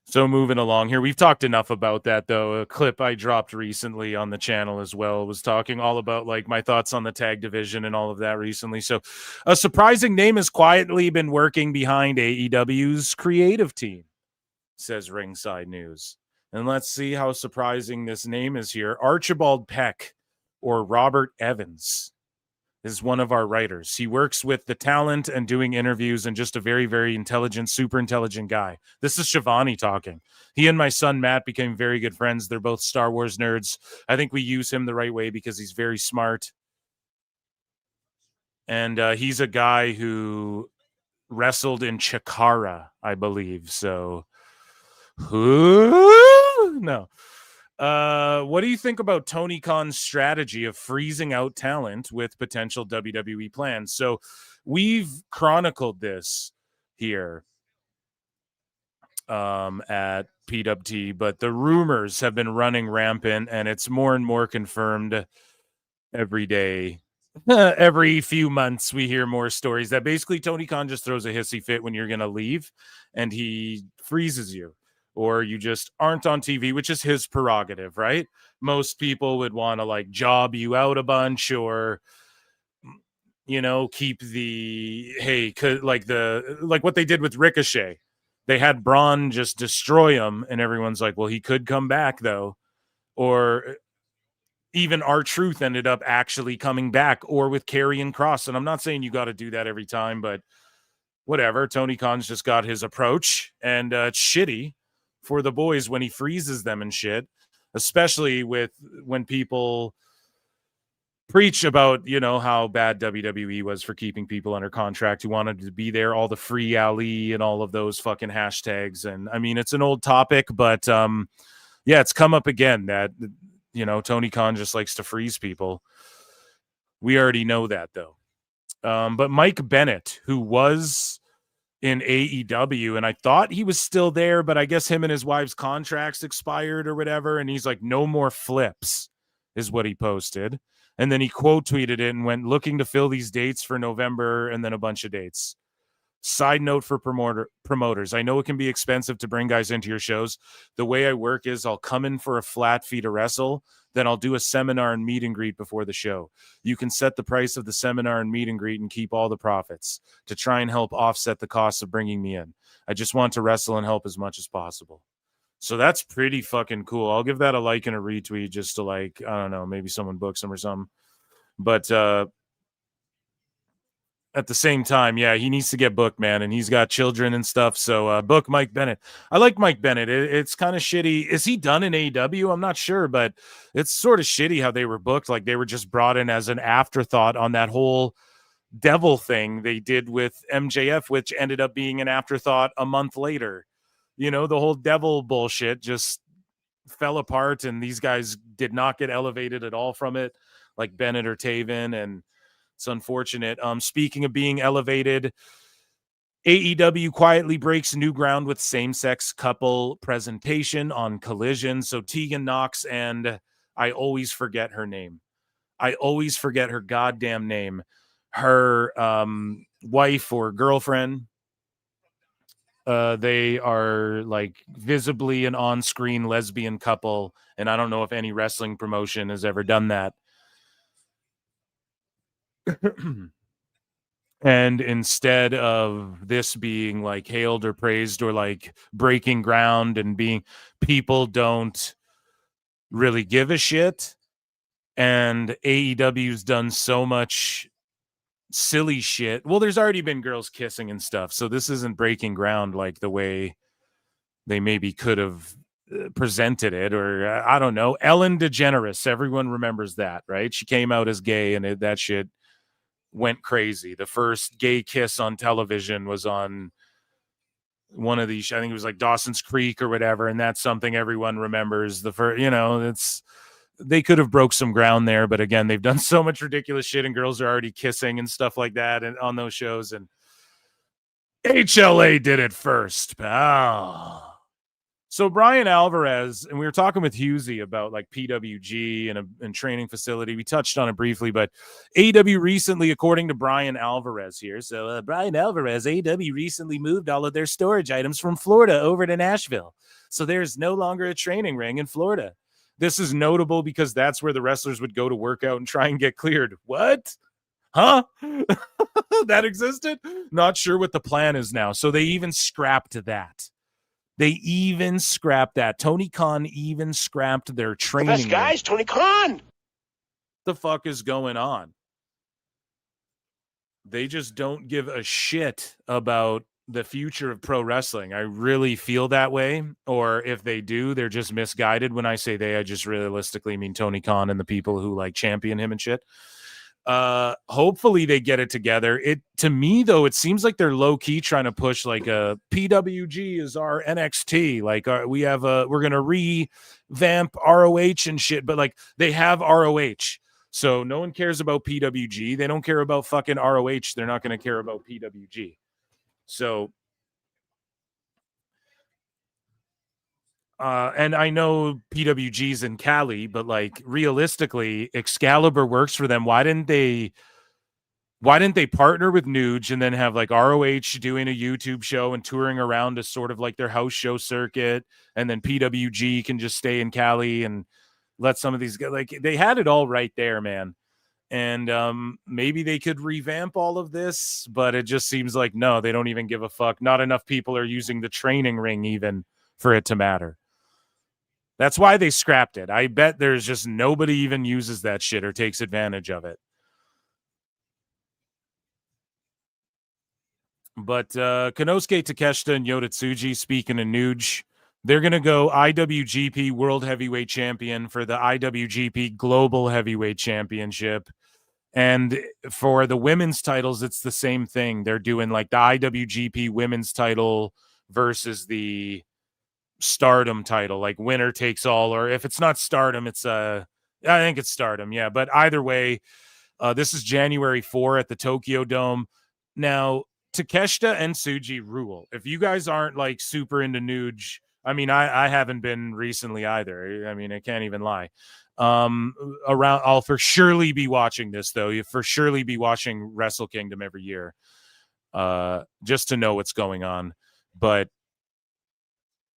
So moving along here, we've talked enough about that, though. A clip I dropped recently on the channel as well was talking all about like my thoughts on the tag division and all of that recently. So a surprising name has quietly been working behind AEW's creative team, says Ringside News. And let's see how surprising this name is here. Archibald Peck, or Robert Evans, is one of our writers. He works with the talent and doing interviews and just a very, very intelligent, super intelligent guy. This is Shivani talking. He and my son, Matt, became very good friends. They're both Star Wars nerds. I think we use him the right way because he's very smart. And he's a guy who wrestled in Chikara, I believe. So, no. What do you think about Tony Khan's strategy of freezing out talent with potential WWE plans? So we've chronicled this here at PWT, but the rumors have been running rampant, and it's more and more confirmed every day. Every few months we hear more stories that basically Tony Khan just throws a hissy fit when you're going to leave, and he freezes you, or you just aren't on TV, which is his prerogative, right? Most people would want to like job you out a bunch, or keep like what they did with Ricochet. They had Braun just destroy him, and everyone's like, well, he could come back though. Or even R-Truth ended up actually coming back, or with Karrion Kross. And I'm not saying you got to do that every time, but whatever. Tony Khan's just got his approach, and it's shitty for the boys when he freezes them and shit, especially when people preach about, how bad WWE was for keeping people under contract who wanted to be there, all the free Ali and all of those fucking hashtags. And I mean, it's an old topic, but yeah, it's come up again that, Tony Khan just likes to freeze people. We already know that though. But Mike Bennett, who was in AEW, and I thought he was still there, but I guess him and his wife's contracts expired or whatever. And he's like, no more flips is what he posted. And then he quote tweeted it and went, looking to fill these dates for November, and then a bunch of dates. Side note for promoters. I know it can be expensive to bring guys into your shows. The way I work is I'll come in for a flat fee to wrestle. Then I'll do a seminar and meet and greet before the show. You can set the price of the seminar and meet and greet and keep all the profits to try and help offset the cost of bringing me in. I just want to wrestle and help as much as possible. So that's pretty fucking cool. I'll give that a like and a retweet just to I don't know, maybe someone books him or something. But at the same time, yeah, he needs to get booked, man. And he's got children and stuff. So book Mike Bennett. I like Mike Bennett. It's kind of shitty. Is he done in AEW? I'm not sure, but it's sort of shitty how they were booked. Like they were just brought in as an afterthought on that whole devil thing they did with MJF, which ended up being an afterthought a month later. The whole devil bullshit just fell apart, and these guys did not get elevated at all from it, like Bennett or Taven, and it's unfortunate. Speaking of being elevated, AEW quietly breaks new ground with same-sex couple presentation on Collision. So Tegan Knox and I always forget her name. I always forget her goddamn name. Her wife or girlfriend. They are like visibly an on-screen lesbian couple, and I don't know if any wrestling promotion has ever done that. And instead of this being like hailed or praised or like breaking ground and being, people don't really give a shit. And AEW's done so much silly shit. Well, there's already been girls kissing and stuff, so this isn't breaking ground like the way they maybe could have presented it, or I don't know. Ellen DeGeneres, everyone remembers that, right? She came out as gay, and that shit went crazy. The first gay kiss on television was on one of these, I think it was like Dawson's Creek or whatever, and that's something everyone remembers. The first, they could have broke some ground there, but again, they've done so much ridiculous shit, and girls are already kissing and stuff like that and on those shows, and HLA did it first, pal. So Brian Alvarez, and we were talking with Husey about like PWG and training facility. We touched on it briefly, but AEW recently, according to Brian Alvarez here. So Brian Alvarez, AEW recently moved all of their storage items from Florida over to Nashville. So there's no longer a training ring in Florida. This is notable because that's where the wrestlers would go to work out and try and get cleared. What? Huh? That existed? Not sure what the plan is now. So they even scrapped that. Tony Khan even scrapped their training. The best guys, Tony Khan. The fuck is going on? They just don't give a shit about the future of pro wrestling. I really feel that way. Or if they do, they're just misguided. When I say they, I just realistically mean Tony Khan and the people who like champion him and shit. Hopefully they get it together. It to me though, it seems like they're low key trying to push like a PWG is our NXT. Like we're gonna revamp ROH and shit, but like they have ROH, so no one cares about PWG. They don't care about fucking ROH. They're not gonna care about PWG. So. And I know PWG's in Cali, but like realistically, Excalibur works for them. Why didn't they partner with Nuge and then have like ROH doing a YouTube show and touring around to sort of like their house show circuit, and then PWG can just stay in Cali and let some of these guys, like they had it all right there, man. And maybe they could revamp all of this, but it just seems like no, they don't even give a fuck. Not enough people are using the training ring even for it to matter. That's why they scrapped it. I bet there's just nobody even uses that shit or takes advantage of it. But Konosuke Takeshita and Yota Tsuji, speaking of Nuge, they're going to go IWGP World Heavyweight Champion for the IWGP Global Heavyweight Championship. And for the women's titles, it's the same thing. They're doing like the IWGP women's title versus the Stardom title, like winner takes all, or if it's not Stardom, it's I think it's Stardom, yeah. But either way, this is January 4 at the Tokyo Dome. Now, Takeshita and Tsuji rule. If you guys aren't like super into Nuge, I mean, I haven't been recently either. I mean, I can't even lie. I'll for surely be watching this though. You for surely be watching Wrestle Kingdom every year, just to know what's going on. But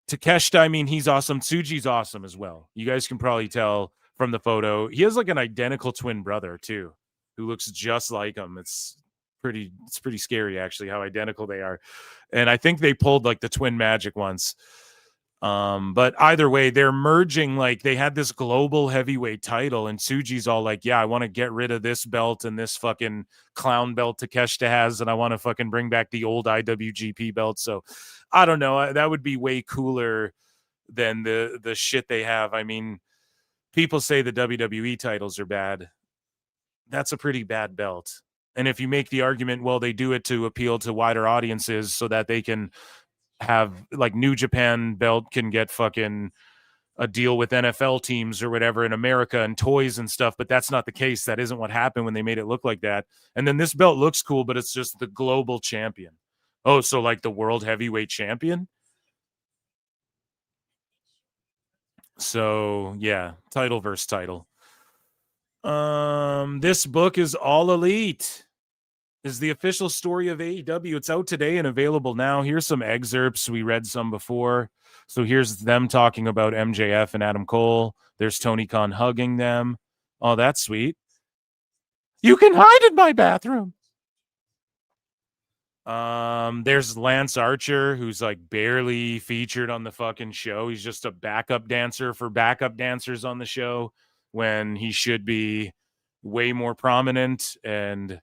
Takeshita, I mean, he's awesome. Tsuji's awesome as well. You guys can probably tell from the photo. He has like an identical twin brother too, who looks just like him. It's pretty scary actually how identical they are. And I think they pulled like the twin magic once. But either way, they're merging. Like they had this global heavyweight title, and Tsuji's all like, yeah, I want to get rid of this belt and this fucking clown belt Takeshita has, and I want to fucking bring back the old IWGP belt. So I don't know. That would be way cooler than the shit they have. I mean, people say the WWE titles are bad. That's a pretty bad belt. And if you make the argument, well, they do it to appeal to wider audiences so that they can have like New Japan belt can get fucking a deal with NFL teams or whatever in America and toys and stuff, but that's not the case. That isn't what happened when they made it look like that. And then this belt looks cool, but it's just the global champion. Oh, so like the world heavyweight champion? So yeah, title versus title. This book is All Elite. Is the official story of AEW. It's out today and available now. Here's some excerpts. We read some before. So here's them talking about MJF and Adam Cole. There's Tony Khan hugging them. Oh, that's sweet. You can hide in my bathroom. There's Lance Archer, who's like barely featured on the fucking show. He's just a backup dancer for backup dancers on the show when he should be way more prominent, and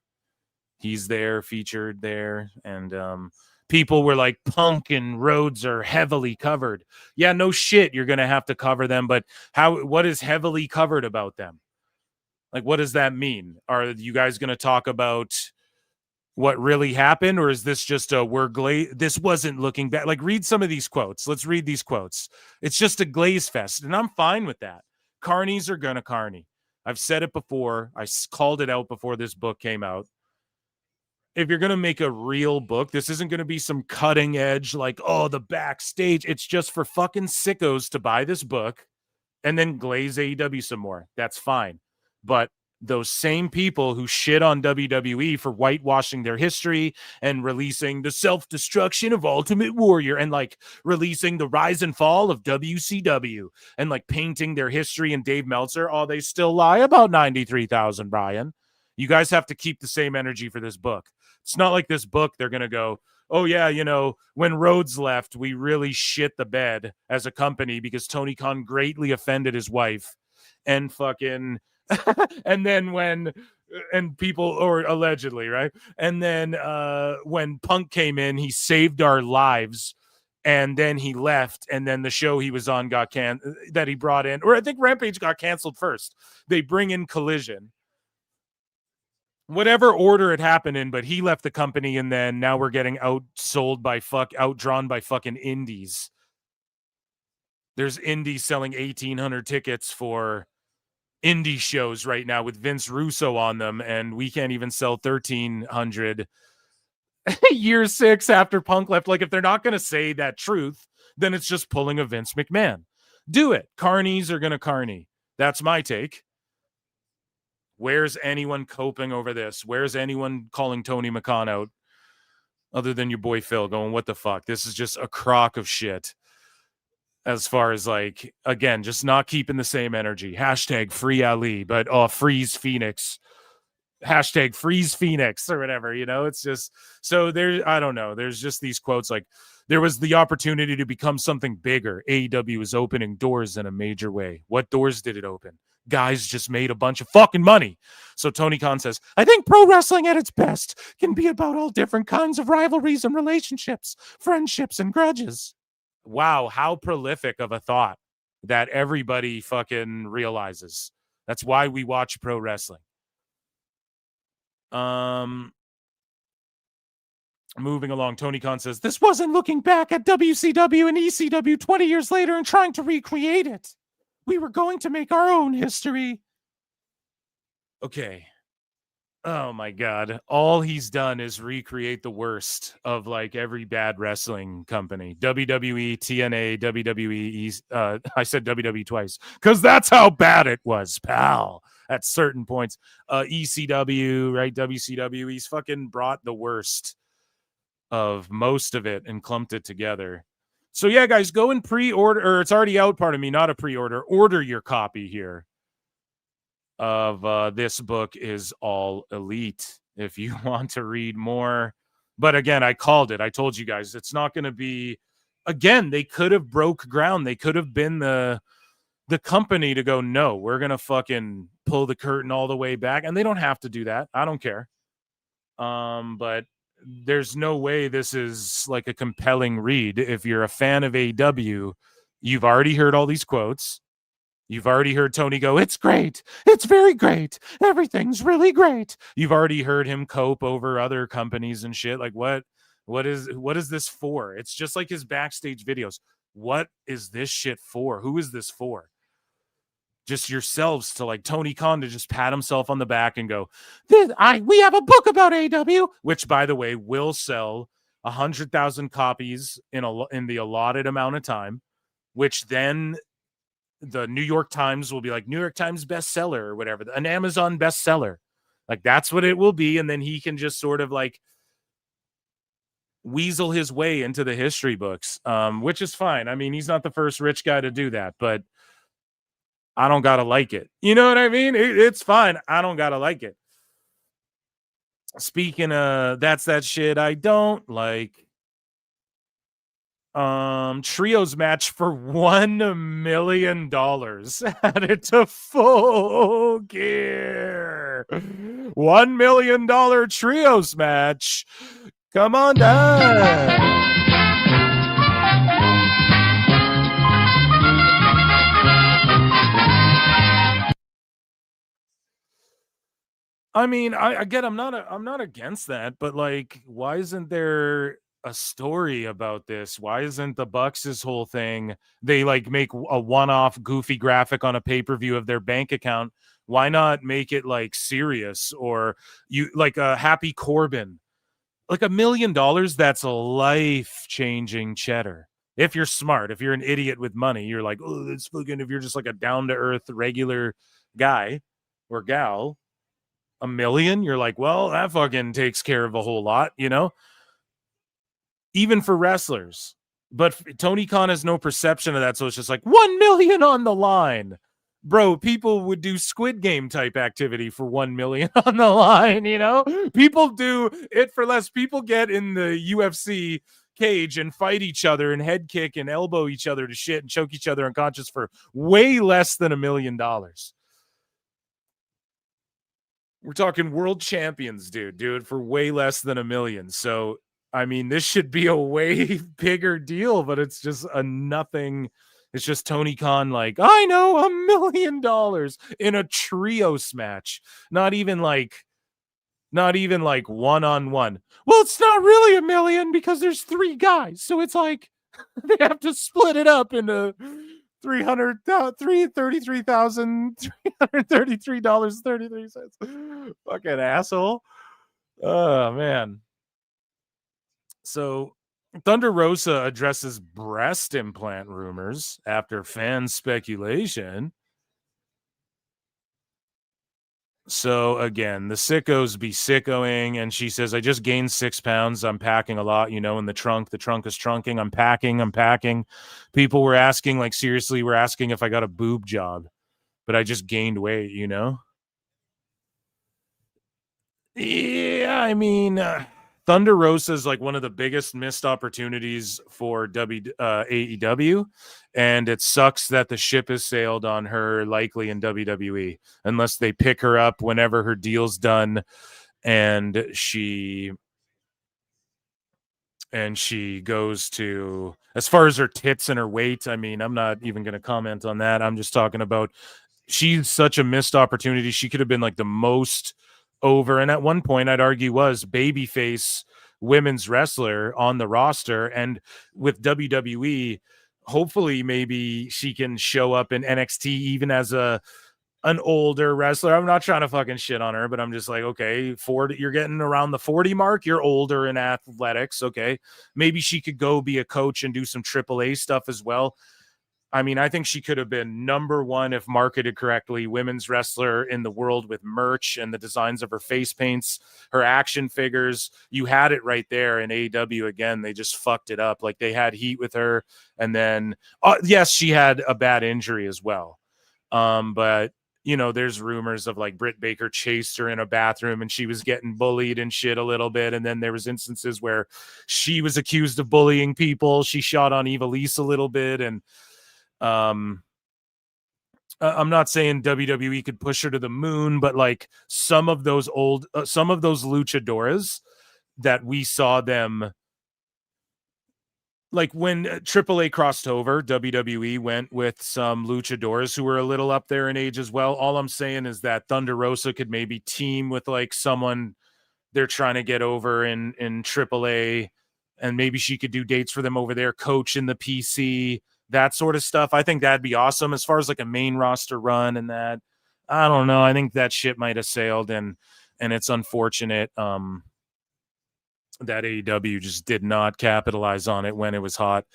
he's there, featured there. And people were like, Punk and Rhodes are heavily covered. Yeah, no shit, you're gonna have to cover them, but what is heavily covered about them? Like, what does that mean? Are you guys gonna talk about what really happened, or is this just a this wasn't looking bad? Like, read some of these quotes. Let's read these quotes. It's just a glaze fest, and I'm fine with that. Carnies are gonna carny. I've said it before. I called it out before this book came out. If you're going to make a real book, this isn't going to be some cutting edge, like, oh, the backstage. It's just for fucking sickos to buy this book and then glaze AEW some more. That's fine. But those same people who shit on WWE for whitewashing their history and releasing the self-destruction of Ultimate Warrior and like releasing the rise and fall of WCW and like painting their history and Dave Meltzer, oh, they still lie about 93,000, Brian. You guys have to keep the same energy for this book. It's not like this book, they're going to go, oh, yeah, you know, when Rhodes left, we really shit the bed as a company because Tony Khan greatly offended his wife and fucking, and then and people, or allegedly, right? And then when Punk came in, he saved our lives. And then he left, and then the show he was on that he brought in, or I think Rampage got canceled first. They bring in Collision. whatever order it happened in, but he left the company, and then now we're getting outdrawn by fucking indies. There's indies selling 1,800 tickets for indie shows right now with Vince Russo on them, and we can't even sell 1,300 year 6 after Punk left. Like, if they're not going to say that truth, then it's just pulling a Vince McMahon. Do it. Carnies are going to carny. That's my take. Where's anyone coping over this? Where's anyone calling Tony Khan out other than your boy Phil going, what the fuck? This is just a crock of shit. As far as, like, again, just not keeping the same energy. Hashtag free Ali, but freeze Phoenix. Hashtag freeze Phoenix or whatever, you know? It's just, so there, I don't know. There's just these quotes like, there was the opportunity to become something bigger. AEW is opening doors in a major way. What doors did it open? Guys just made a bunch of fucking money. So Tony Khan says, I think pro wrestling at its best can be about all different kinds of rivalries and relationships, friendships and grudges. Wow, how prolific of a thought that everybody fucking realizes. That's why we watch pro wrestling. Moving along, Tony Khan says, this wasn't looking back at WCW and ECW 20 years later and trying to recreate it. We were going to make our own history. Okay. Oh my God. All he's done is recreate the worst of, like, every bad wrestling company. WWE, TNA, WWE, I said WWE twice, because that's how bad it was, pal. At certain points. ECW, right? WCW, he's fucking brought the worst of most of it and clumped it together. So yeah, guys, go and pre-order, or it's already out, pardon me, not a pre-order. Order your copy here of this book is All Elite if you want to read more. But again, I called it. I told you guys it's not going to be, again, they could have broke ground. They could have been the company to go, no, we're going to fucking pull the curtain all the way back. And they don't have to do that. I don't care. But there's no way this is like a compelling read. If you're a fan of AEW, you've already heard all these quotes. You've already heard Tony go, it's great. It's very great. Everything's really great. You've already heard him cope over other companies and shit. Like, what is this for? It's just like his backstage videos. What is this shit for? Who is this for? Just yourselves to, like, Tony Khan to just pat himself on the back and go, we have a book about AEW, which, by the way, will sell 100,000 copies in the allotted amount of time, which then the New York Times will be like New York Times bestseller or whatever, an Amazon bestseller. Like, that's what it will be. And then he can just sort of like weasel his way into the history books, which is fine. I mean, he's not the first rich guy to do that, but I don't gotta like it. You know what I mean? It's fine. I don't gotta like it. Speaking of, that's that shit I don't like. Trios match for $1 million. Added to Full Gear. $1 million trios match. Come on down. I mean, I'm not against that, but, like, why isn't there a story about this? Why isn't the Bucks' whole thing, they, like, make a one-off goofy graphic on a pay-per-view of their bank account? Why not make it, like, serious, or you like a Happy Corbin? Like, $1 million, that's a life-changing cheddar. If you're smart, if you're an idiot with money, you're like, oh, that's fucking, if you're just like a down-to-earth regular guy or gal, $1 million, you're like, well, that fucking takes care of a whole lot, you know? Even for wrestlers. But Tony Khan has no perception of that, so it's just like, $1 million on the line. Bro, people would do Squid Game type activity for $1 million on the line, you know? People do it for less. People get in the UFC cage and fight each other and head kick and elbow each other to shit and choke each other unconscious for way less than $1 million. We're talking world champions, dude. Do it for way less than $1 million. So, I mean, this should be a way bigger deal, but it's just a nothing. It's just Tony Khan like, I know, $1 million in a trios match. Not even like Not even like one-on-one. Well, it's not really $1 million because there's 3 guys. So it's like they have to split it up into $33,333.33. Fucking asshole. Oh, man. So Thunder Rosa addresses breast implant rumors after fan speculation. So again, the sickos be sickoing, and she says, I just gained 6 pounds. I'm packing a lot, in the trunk. The trunk is trunking. I'm packing. People were asking, like, seriously, were asking if I got a boob job, but I just gained weight, Yeah, I mean, Thunder Rosa is like one of the biggest missed opportunities for AEW, and it sucks that the ship has sailed on her likely in WWE, unless they pick her up whenever her deal's done, and she goes to, as far as her tits and her weight, I mean, I'm not even going to comment on that. I'm just talking about she's such a missed opportunity. She could have been like the most over, and at one point I'd argue was babyface women's wrestler on the roster, and with WWE, hopefully maybe she can show up in NXT even as an older wrestler. I'm not trying to fucking shit on her, but I'm just like, okay, 40, you're getting around the 40 mark, you're older in athletics, okay, maybe she could go be a coach and do some AAA stuff as well. I mean, I think she could have been number one, if marketed correctly, women's wrestler in the world with merch and the designs of her face paints, her action figures. You had it right there in AEW. Again, they just fucked it up. Like, they had heat with her. And then, yes, she had a bad injury as well. But, there's rumors of like Britt Baker chased her in a bathroom and she was getting bullied and shit a little bit. And then there was instances where she was accused of bullying people. She shot on Ivelisse a little bit. And, I'm not saying WWE could push her to the moon, but like some of those luchadoras that we saw them, like when AAA crossed over, WWE went with some luchadoras who were a little up there in age as well. All I'm saying is that Thunder Rosa could maybe team with like someone they're trying to get over in AAA, and maybe she could do dates for them over there, coach in the PC, that sort of stuff. I think that'd be awesome. As far as like a main roster run and that, I don't know. I think that shit might have sailed, and it's unfortunate that AEW just did not capitalize on it when it was hot.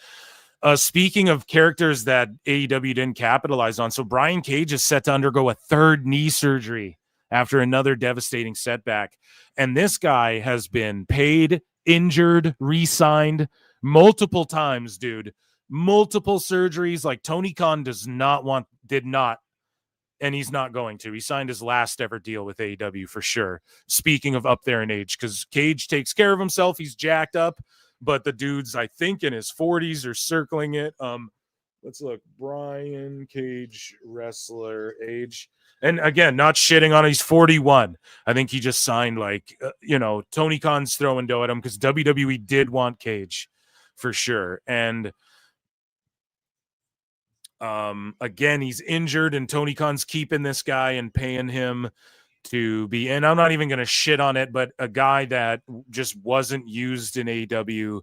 Speaking of characters that AEW didn't capitalize on, so Brian Cage is set to undergo a 3rd knee surgery after another devastating setback. And this guy has been paid, injured, re-signed multiple times, dude. Multiple surgeries. Like, Tony Khan did not, and he's not going to. He signed his last ever deal with AEW for sure. Speaking of up there in age, because Cage takes care of himself. He's jacked up, but the dude's, I think, in his 40s or circling it. Let's look. Brian Cage, wrestler, age. And again, not shitting on him. He's 41. I think he just signed Tony Khan's throwing dough at him because WWE did want Cage for sure. And again, he's injured, and Tony Khan's keeping this guy and paying him to be, and I'm not even going to shit on it, but a guy that just wasn't used in AEW.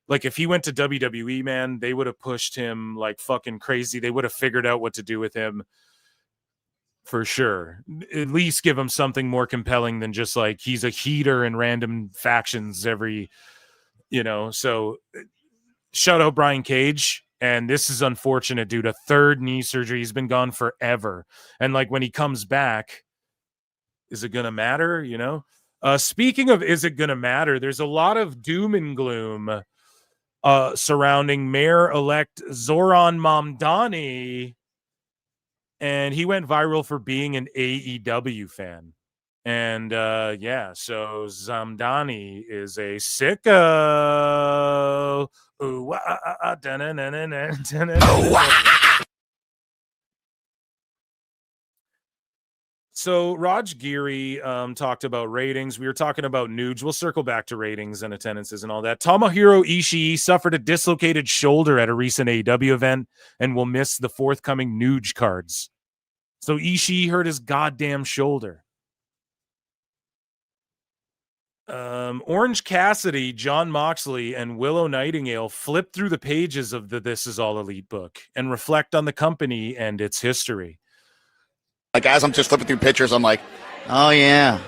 Like, if he went to WWE, man, they would have pushed him like fucking crazy. They would have figured out what to do with him for sure. At least give him something more compelling than just like he's a heater in random factions every, so shout out Brian Cage. And this is unfortunate, dude. A 3rd knee surgery. He's been gone forever. And like, when he comes back, is it going to matter? Speaking of, is it going to matter? There's a lot of doom and gloom surrounding Mayor-elect Zoran Mamdani. And he went viral for being an AEW fan. And so Zamdani is a sicko. Ooh, So Raj Giri talked about ratings. We were talking about Nuge. We'll circle back to ratings and attendances and all that. Tomohiro Ishii suffered a dislocated shoulder at a recent AEW event and will miss the forthcoming Nuge cards. So Ishii hurt his goddamn shoulder. Orange Cassidy, John Moxley, and Willow Nightingale flip through the pages of the This Is All Elite book and reflect on the company and its history. Like, as I'm just flipping through pictures, I'm like, oh yeah,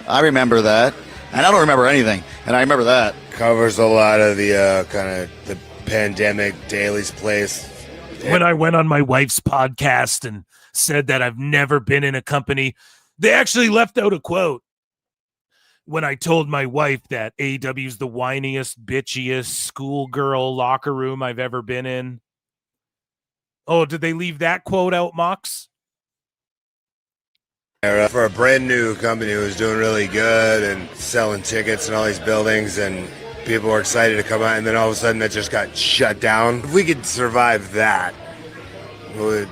I remember that. And I don't remember anything, and I remember that. Covers a lot of the kind of the pandemic, Daly's Place. When I went on my wife's podcast and said that I've never been in a company, they actually left out a quote. When I told my wife that AEW is the whiniest, bitchiest schoolgirl locker room I've ever been in. Oh, did they leave that quote out, Mox? For a brand new company who was doing really good and selling tickets in all these buildings, and people were excited to come out, and then all of a sudden that just got shut down. If we could survive that, we'd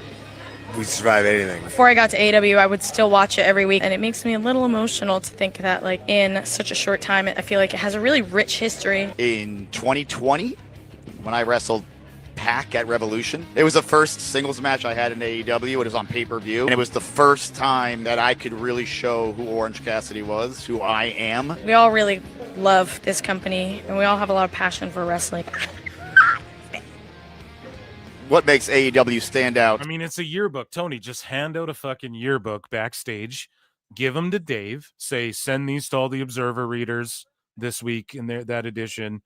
survive anything. Before I got to AEW, I would still watch it every week, and it makes me a little emotional to think that, like, in such a short time, I feel like it has a really rich history. In 2020, when I wrestled Pac at Revolution, it was the first singles match I had in AEW. It was on pay-per-view, and it was the first time that I could really show who Orange Cassidy was, who I am. We all really love this company, and we all have a lot of passion for wrestling. What makes AEW stand out? I mean, it's a yearbook. Tony, just hand out a fucking yearbook backstage, give them to Dave, say, send these to all the Observer readers this week in that edition,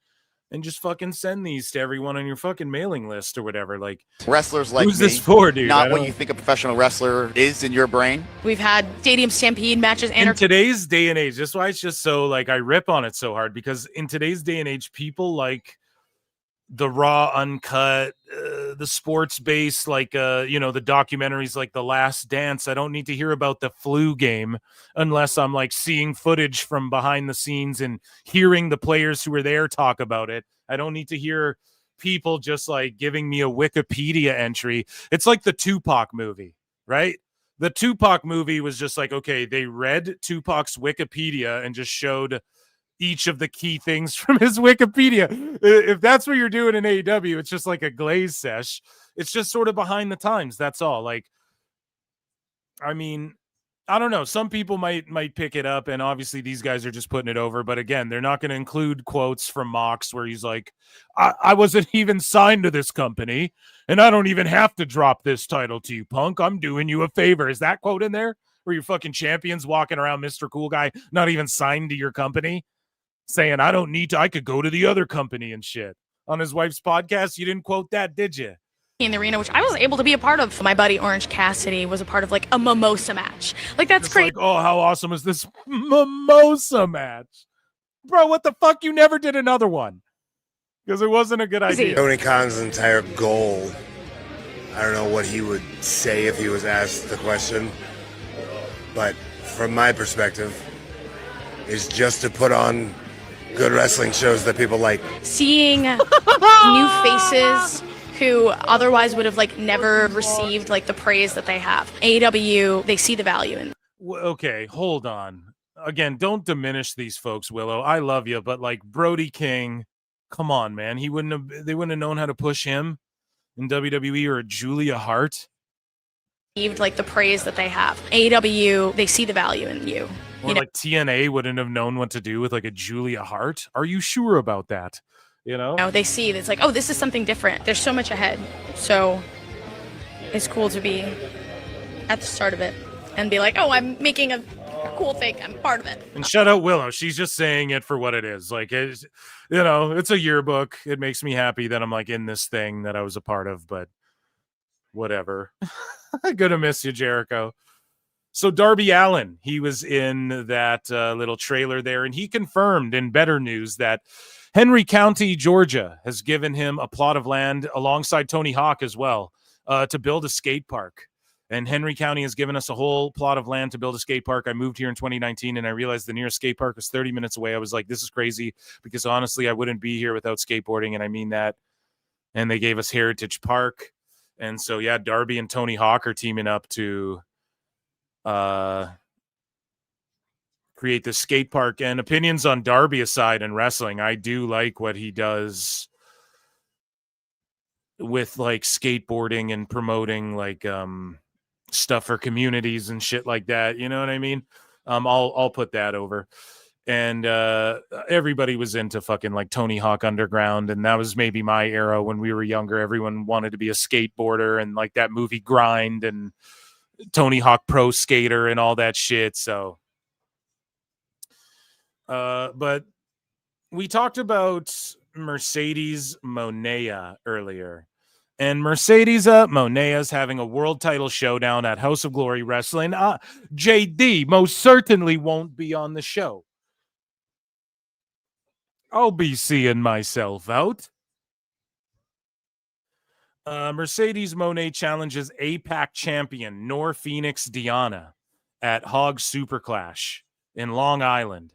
and just fucking send these to everyone on your fucking mailing list or whatever. Like, wrestlers like who's me, this for, dude? not what you think a professional wrestler is in your brain. We've had Stadium Stampede matches. In today's day and age, that's why it's just so, like, I rip on it so hard, because in today's day and age, people like the raw, uncut, the sports based, like, the documentaries like The Last Dance. I don't need to hear about the flu game unless I'm like seeing footage from behind the scenes and hearing the players who were there talk about it. I don't need to hear people just like giving me a Wikipedia entry. It's like the Tupac movie, right? The Tupac movie was just like, okay, they read Tupac's Wikipedia and just showed each of the key things from his Wikipedia. If that's what you're doing in AEW, it's just like a glaze sesh. It's just sort of behind the times. That's all. Like, I mean, I don't know. Some people might pick it up, and obviously these guys are just putting it over. But again, they're not going to include quotes from Mox where he's like, I wasn't even signed to this company, and I don't even have to drop this title to you, punk. I'm doing you a favor. Is that quote in there? Where your fucking champions walking around, Mr. Cool Guy, not even signed to your company, saying, I don't need to, I could go to the other company and shit. On his wife's podcast, you didn't quote that, did you? In the arena, which I was able to be a part of. My buddy Orange Cassidy was a part of like a mimosa match. Like, that's It's great. like, oh, how awesome is this mimosa match? Bro, what the fuck? You never did another one. Because it wasn't a good idea. Tony Khan's entire goal, I don't know what he would say if he was asked the question, but from my perspective, is just to put on good wrestling shows that people like. Seeing new faces who otherwise would have like never received like the praise that they have. AEW, they see the value in. Okay, hold on. Again, don't diminish these folks, Willow. I love you, but like Brody King, come on, man. They wouldn't have known how to push him in WWE, or Julia Hart. Like the praise that they have. AEW, they see the value in you. Or like TNA wouldn't have known what to do with like a Julia Hart. Are you sure about that? You know, they see it's like, oh, this is something different. There's so much ahead. So it's cool to be at the start of it and be like, oh, I'm making a cool thing. I'm part of it. And shout out Willow. She's just saying it for what it is. Like, it's, it's a yearbook. It makes me happy that I'm like in this thing that I was a part of, but whatever. I'm gonna miss you, Jericho. So Darby Allin, he was in that little trailer there, and he confirmed in better news that Henry County, Georgia, has given him a plot of land alongside Tony Hawk as well to build a skate park. And Henry County has given us a whole plot of land to build a skate park. I moved here in 2019, and I realized the nearest skate park was 30 minutes away. I was like, this is crazy, because honestly, I wouldn't be here without skateboarding, and I mean that. And they gave us Heritage Park. And so, yeah, Darby and Tony Hawk are teaming up to create the skate park. And opinions on Darby aside in wrestling, I do like what he does with like skateboarding and promoting like stuff for communities and shit like that. You know what I mean? I'll put that over. And everybody was into fucking like Tony Hawk Underground, and that was maybe my era when we were younger. Everyone wanted to be a skateboarder, and like that movie Grind and Tony Hawk Pro Skater and all that shit. So but we talked about Mercedes Monea earlier. And Mercedes Monea is having a world title showdown at House of Glory Wrestling. JD most certainly won't be on the show. I'll be seeing myself out. Mercedes Moné challenges APAC champion Nor Phoenix Diana at Hog Super Clash in Long Island.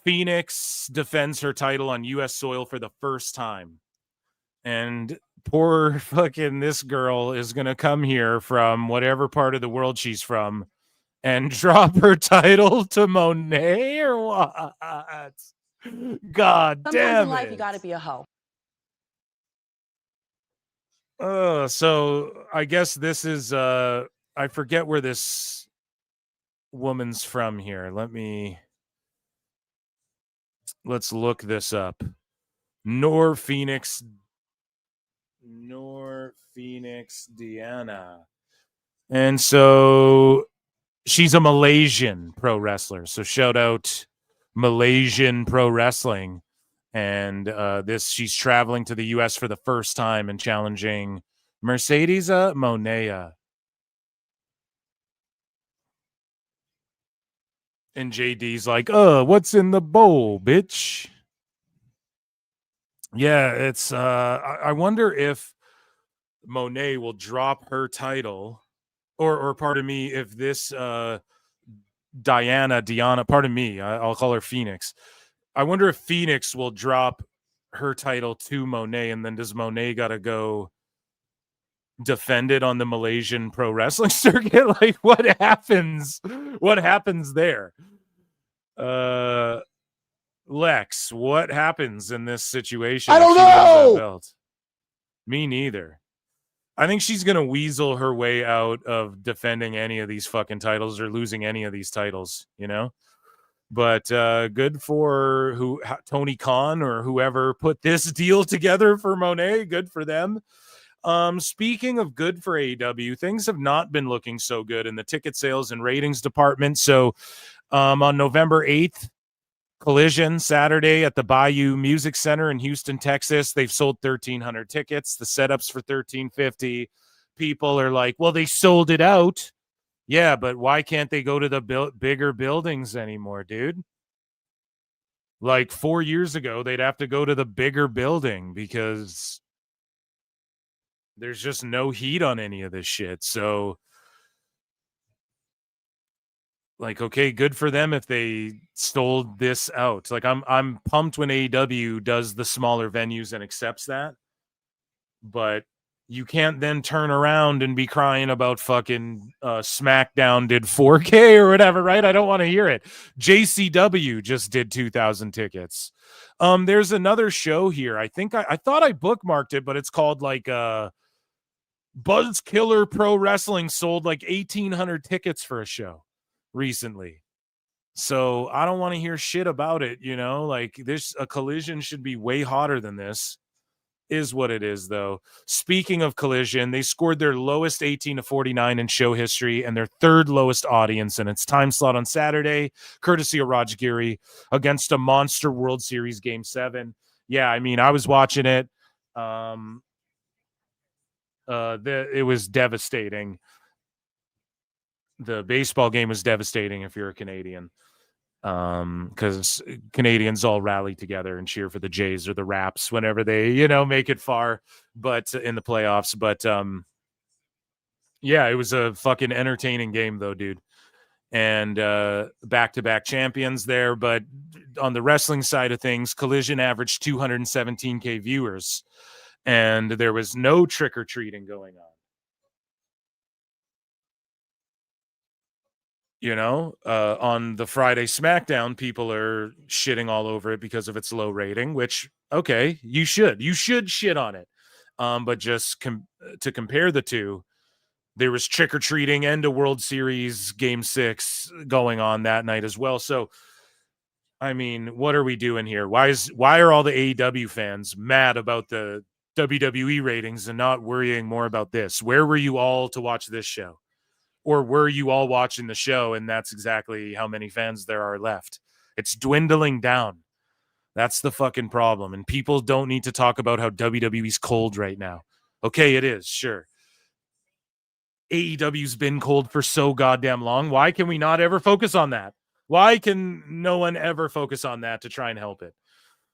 Phoenix defends her title on U.S. soil for the first time. And poor fucking this girl is going to come here from whatever part of the world she's from and drop her title to Monet or what? God Sometimes damn in life, it. you gotta be a hoe. So I guess this is I forget where this woman's from here. Let's look this up. Nor Phoenix Diana. And so she's a Malaysian pro wrestler. So shout out Malaysian Pro Wrestling. And she's traveling to the US for the first time and challenging Mercedes Monea. And JD's like, what's in the bowl, bitch? Yeah, it's I wonder if Monet will drop her title, or pardon me, if this Diana, pardon me, I'll call her Phoenix. I wonder if Phoenix will drop her title to Monet, and then does Monet gotta go defend it on the Malaysian pro wrestling circuit? Like, what happens? What happens there? Lex, what happens in this situation? I don't if she wins that know. belt? Me neither. I think she's gonna weasel her way out of defending any of these fucking titles or losing any of these titles, you know. But good for Tony Khan or whoever put this deal together for Monet. Good for them. Speaking of good for AEW, things have not been looking so good in the ticket sales and ratings department. So on November 8th, Collision Saturday at the Bayou Music Center in Houston, Texas. They've sold 1,300 tickets. The setups for 1,350. People are like, well, they sold it out. Yeah, but why can't they go to the bigger buildings anymore, dude? Like 4 years ago, they'd have to go to the bigger building because there's just no heat on any of this shit. So, like, okay, good for them if they sold this out. Like, I'm pumped when AEW does the smaller venues and accepts that. But you can't then turn around and be crying about fucking SmackDown did 4K or whatever, right? I don't want to hear it. JCW just did 2,000 tickets. There's another show here. I think I thought I bookmarked it, but it's called like Buzz Killer Pro Wrestling sold like 1,800 tickets for a show recently. So I don't want to hear shit about it, you know? Like a Collision should be way hotter than this. Is what it is, though. Speaking of Collision, they scored their lowest 18-49 in show history and their third lowest audience in its time slot on Saturday, courtesy of Raj Giri, against a monster World Series Game 7. Yeah, I mean, I was watching it. It was devastating. The baseball game was devastating if you're a Canadian. Because Canadians all rally together and cheer for the Jays or the Raps whenever they, make it far, but in the playoffs. But yeah, it was a fucking entertaining game though, dude. And back-to-back champions there. But on the wrestling side of things, Collision averaged 217K viewers, and there was no trick-or-treating going on. On the Friday SmackDown, people are shitting all over it because of its low rating, which, okay, you should shit on it. But just to compare the two, there was trick-or-treating and a World Series Game 6 going on that night as well. So I mean, what are we doing here? Why are all the AEW fans mad about the WWE ratings and not worrying more about this? Where were you all to watch this show? Or were you all watching the show and that's exactly how many fans there are left? It's dwindling down. That's the fucking problem. And people don't need to talk about how WWE's cold right now. Okay, it is, sure. AEW's been cold for so goddamn long. Why can we not ever focus on that? Why can no one ever focus on that to try and help it?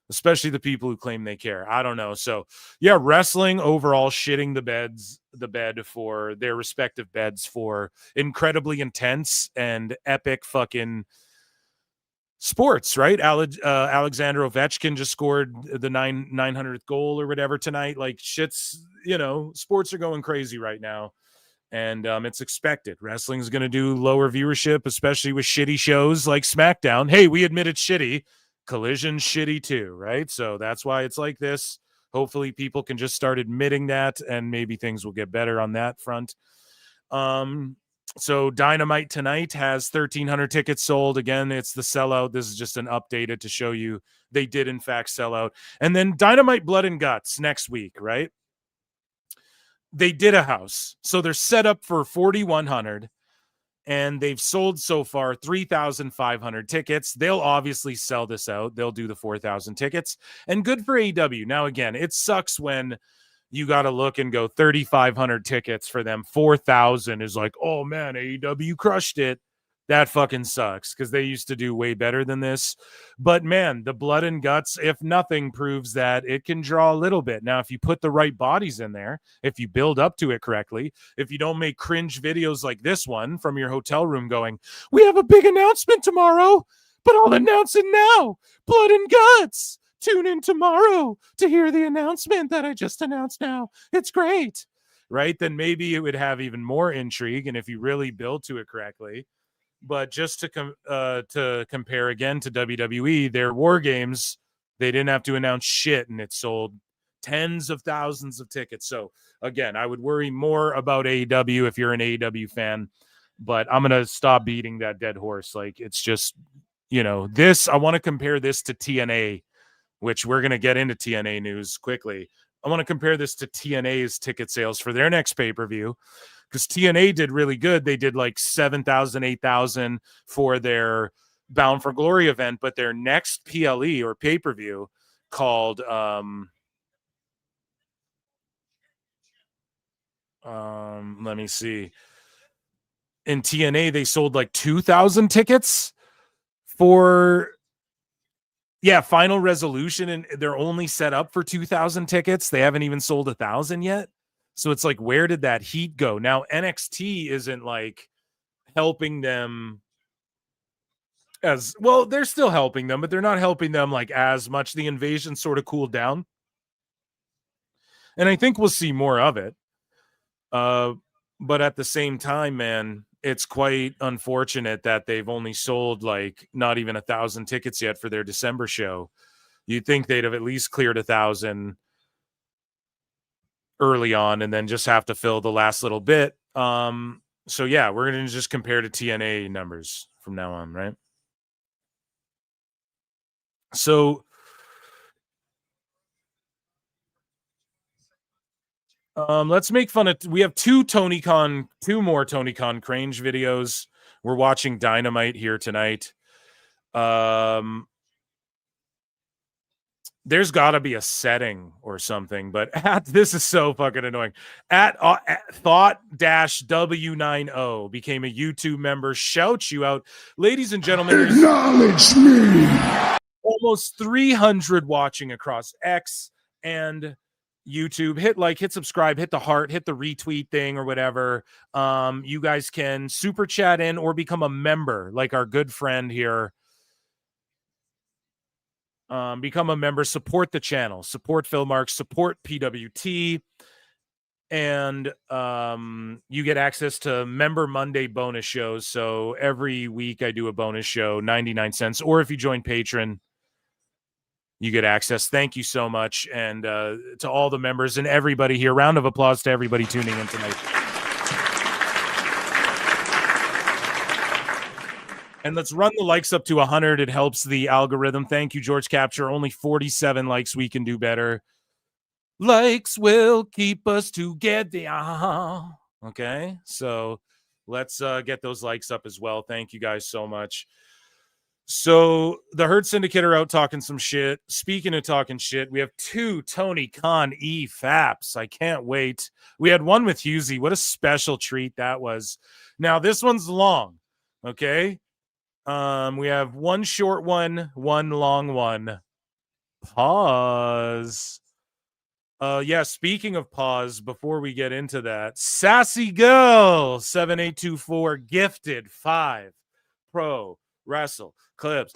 Especially the people who claim they care. I don't know. So yeah, wrestling overall shitting the bed for their respective beds for incredibly intense and epic fucking sports, right? Alexander Ovechkin just scored the 900th goal or whatever tonight. Like shit's, sports are going crazy right now. And it's expected. Wrestling is going to do lower viewership, especially with shitty shows like SmackDown. Hey, we admit it's shitty. Collision's shitty too, right? So that's why it's like this. Hopefully people can just start admitting that and maybe things will get better on that front. So Dynamite tonight has 1,300 tickets sold. Again, it's the sellout. This is just an updated to show you they did in fact sell out. And then Dynamite Blood and Guts next week, right? They did a house. So they're set up for 4,100 and they've sold so far 3,500 tickets. They'll obviously sell this out. They'll do the 4,000 tickets and good for AEW. Now, again, it sucks when you got to look and go 3,500 tickets for them. 4,000 is like, oh man, AEW crushed it. That fucking sucks because they used to do way better than this. But man, the Blood and Guts, if nothing, proves that it can draw a little bit. Now, if you put the right bodies in there, if you build up to it correctly, if you don't make cringe videos like this one from your hotel room going, we have a big announcement tomorrow, but I'll announce it now. Blood and Guts. Tune in tomorrow to hear the announcement that I just announced now. It's great. Right? Then maybe it would have even more intrigue. And if you really build to it correctly. But just to compare again to WWE, their War Games, they didn't have to announce shit, and it sold tens of thousands of tickets. So, again, I would worry more about AEW if you're an AEW fan, but I'm going to stop beating that dead horse. Like, it's just, this, I want to compare this to TNA, which we're going to get into TNA news quickly. I want to compare this to TNA's ticket sales for their next pay-per-view. Because TNA did really good. They did like 7,000, 8,000 for their Bound for Glory event, but their next PLE or pay-per-view called let me see. In TNA, they sold like 2,000 tickets for Final Resolution, and they're only set up for 2,000 tickets. They haven't even sold 1,000 yet. So it's like, where did that heat go? Now, NXT isn't like helping them as well. They're still helping them, but they're not helping them like as much. The invasion sort of cooled down. And I think we'll see more of it. But at the same time, man, it's quite unfortunate that they've only sold like not even 1,000 tickets yet for their December show. You'd think they'd have at least cleared 1,000 early on and then just have to fill the last little bit. So yeah, we're going to just compare to TNA numbers from now on, right? So let's make fun of, we have two more Tony Khan Crange videos. We're watching Dynamite here tonight. There's got to be a setting or something, but this is so fucking annoying. At Thought-W90 became a YouTube member. Shout you out. Ladies and gentlemen, acknowledge me. Almost 300 watching across X and YouTube. Hit like, hit subscribe, hit the heart, hit the retweet thing or whatever. You guys can super chat in or become a member like our good friend here. Become a member, support the channel, support Phil Marks, support PWT, and you get access to Member Monday bonus shows. So every week I do a bonus show, 99 cents, or if you join Patreon, you get access. Thank you so much. And to all the members and everybody here, round of applause to everybody tuning in tonight. And let's run the likes up to 100. It helps the algorithm. Thank you, George Capture. Only 47 likes. We can do better. Likes will keep us together. Okay, so let's get those likes up as well. Thank you guys so much. So the Herd Syndicate are out talking some shit. Speaking of talking shit, we have 2 Tony Khan E-Faps. I can't wait. We had one with Husey. What a special treat that was. Now this one's long. Okay. We have one short one, one long one. Pause. Yeah, speaking of pause, before we get into that, Sassy Girl 7824 gifted 5 Pro Wrestle Clips.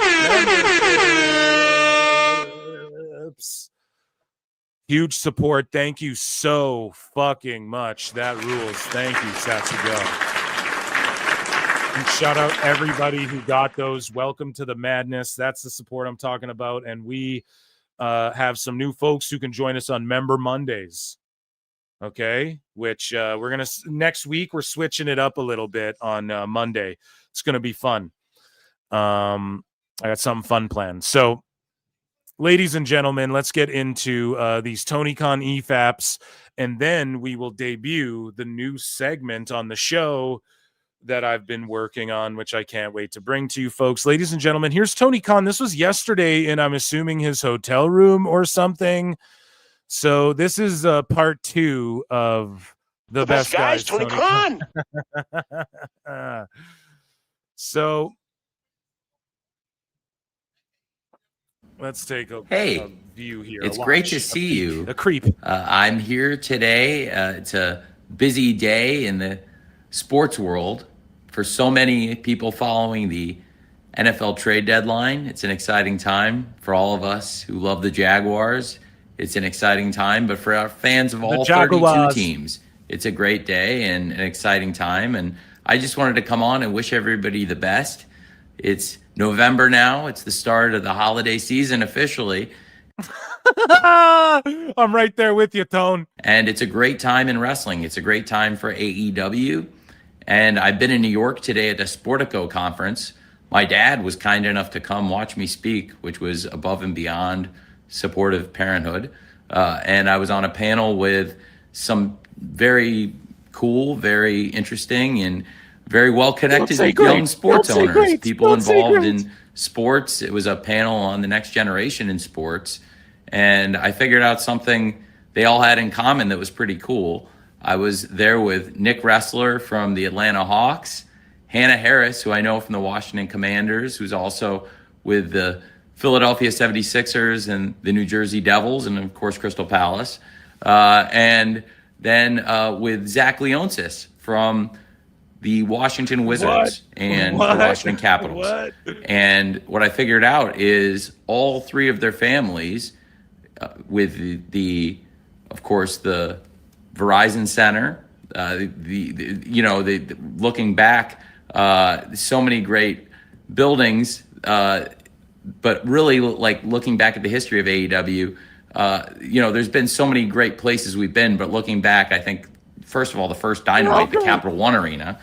Huge support. Thank you so fucking much. That rules. Thank you, Sassy Girl. And shout out everybody who got those. Welcome to the madness. That's the support I'm talking about. And we have some new folks who can join us on Member Mondays. Okay, which we're gonna next week. We're switching it up a little bit on Monday. It's gonna be fun. I got some fun planned. So, ladies and gentlemen, let's get into these Tony Khan E-Faps, and then we will debut the new segment on the show that I've been working on, which I can't wait to bring to you folks. Ladies and gentlemen, here's Tony Khan. This was yesterday, and I'm assuming his hotel room or something. So this is part 2 of the best guys, Tony Khan. So let's take a view here. It's great to see you. A creep. I'm here today. It's a busy day in the sports world for so many people following the NFL trade deadline. It's an exciting time for all of us who love the Jaguars. It's an exciting time, but for our fans of all 32 teams, it's a great day and an exciting time. And I just wanted to come on and wish everybody the best. It's November now. It's the start of the holiday season officially. I'm right there with you, Tone. And it's a great time in wrestling. It's a great time for AEW. And I've been in New York today at the Sportico conference. My dad was kind enough to come watch me speak, which was above and beyond supportive parenthood. And I was on a panel with some very cool, very interesting, and very well-connected young sports owners, people involved in sports. It was a panel on the next generation in sports. And I figured out something they all had in common that was pretty cool. I was there with Nick Wrestler from the Atlanta Hawks, Hannah Harris, who I know from the Washington Commanders, who's also with the Philadelphia 76ers and the New Jersey Devils, and of course, Crystal Palace. And then with Zach Leonsis from the Washington Wizards and the Washington Capitals. And what I figured out is all 3 of their families with the of course, the Verizon Center, looking back, so many great buildings, but really like looking back at the history of AEW, there's been so many great places we've been, but looking back, I think, first of all, the first Dynamite, the Capital One Arena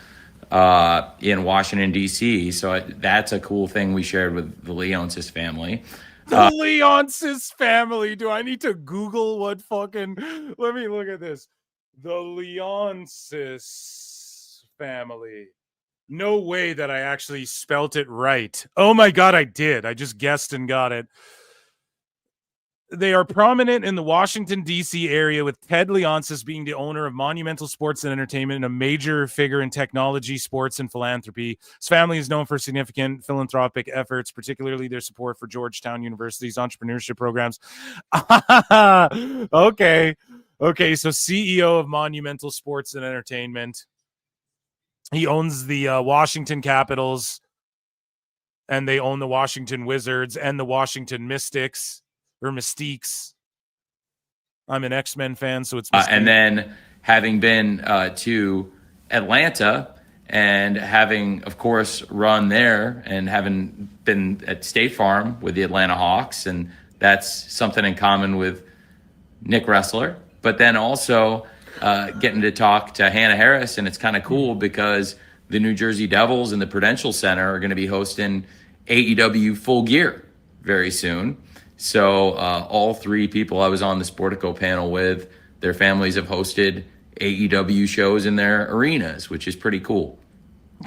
in Washington, D.C. So that's a cool thing we shared with the Leonsis family. The Leonsis family. Do I need to Google what fucking... Let me look at this. The Leonsis family. No way that I actually spelt it right. Oh my God, I did. I just guessed and got it. They are prominent in the Washington, D.C. area, with Ted Leonsis being the owner of Monumental Sports and Entertainment and a major figure in technology, sports, and philanthropy. His family is known for significant philanthropic efforts, particularly their support for Georgetown University's entrepreneurship programs. Okay, so CEO of Monumental Sports and Entertainment. He owns the Washington Capitals, and they own the Washington Wizards and the Washington Mystics. Or Mystiques. I'm an X-Men fan, so it's and then having been to Atlanta and having, of course, run there and having been at State Farm with the Atlanta Hawks, and that's something in common with Nick Wrestler. But then also getting to talk to Hannah Harris, and it's kind of cool because the New Jersey Devils and the Prudential Center are going to be hosting AEW Full Gear very soon. So all three people I was on the Sportico panel with, their families have hosted AEW shows in their arenas, which is pretty cool.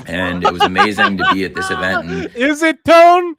And it was amazing to be at this event. And is it, Tone?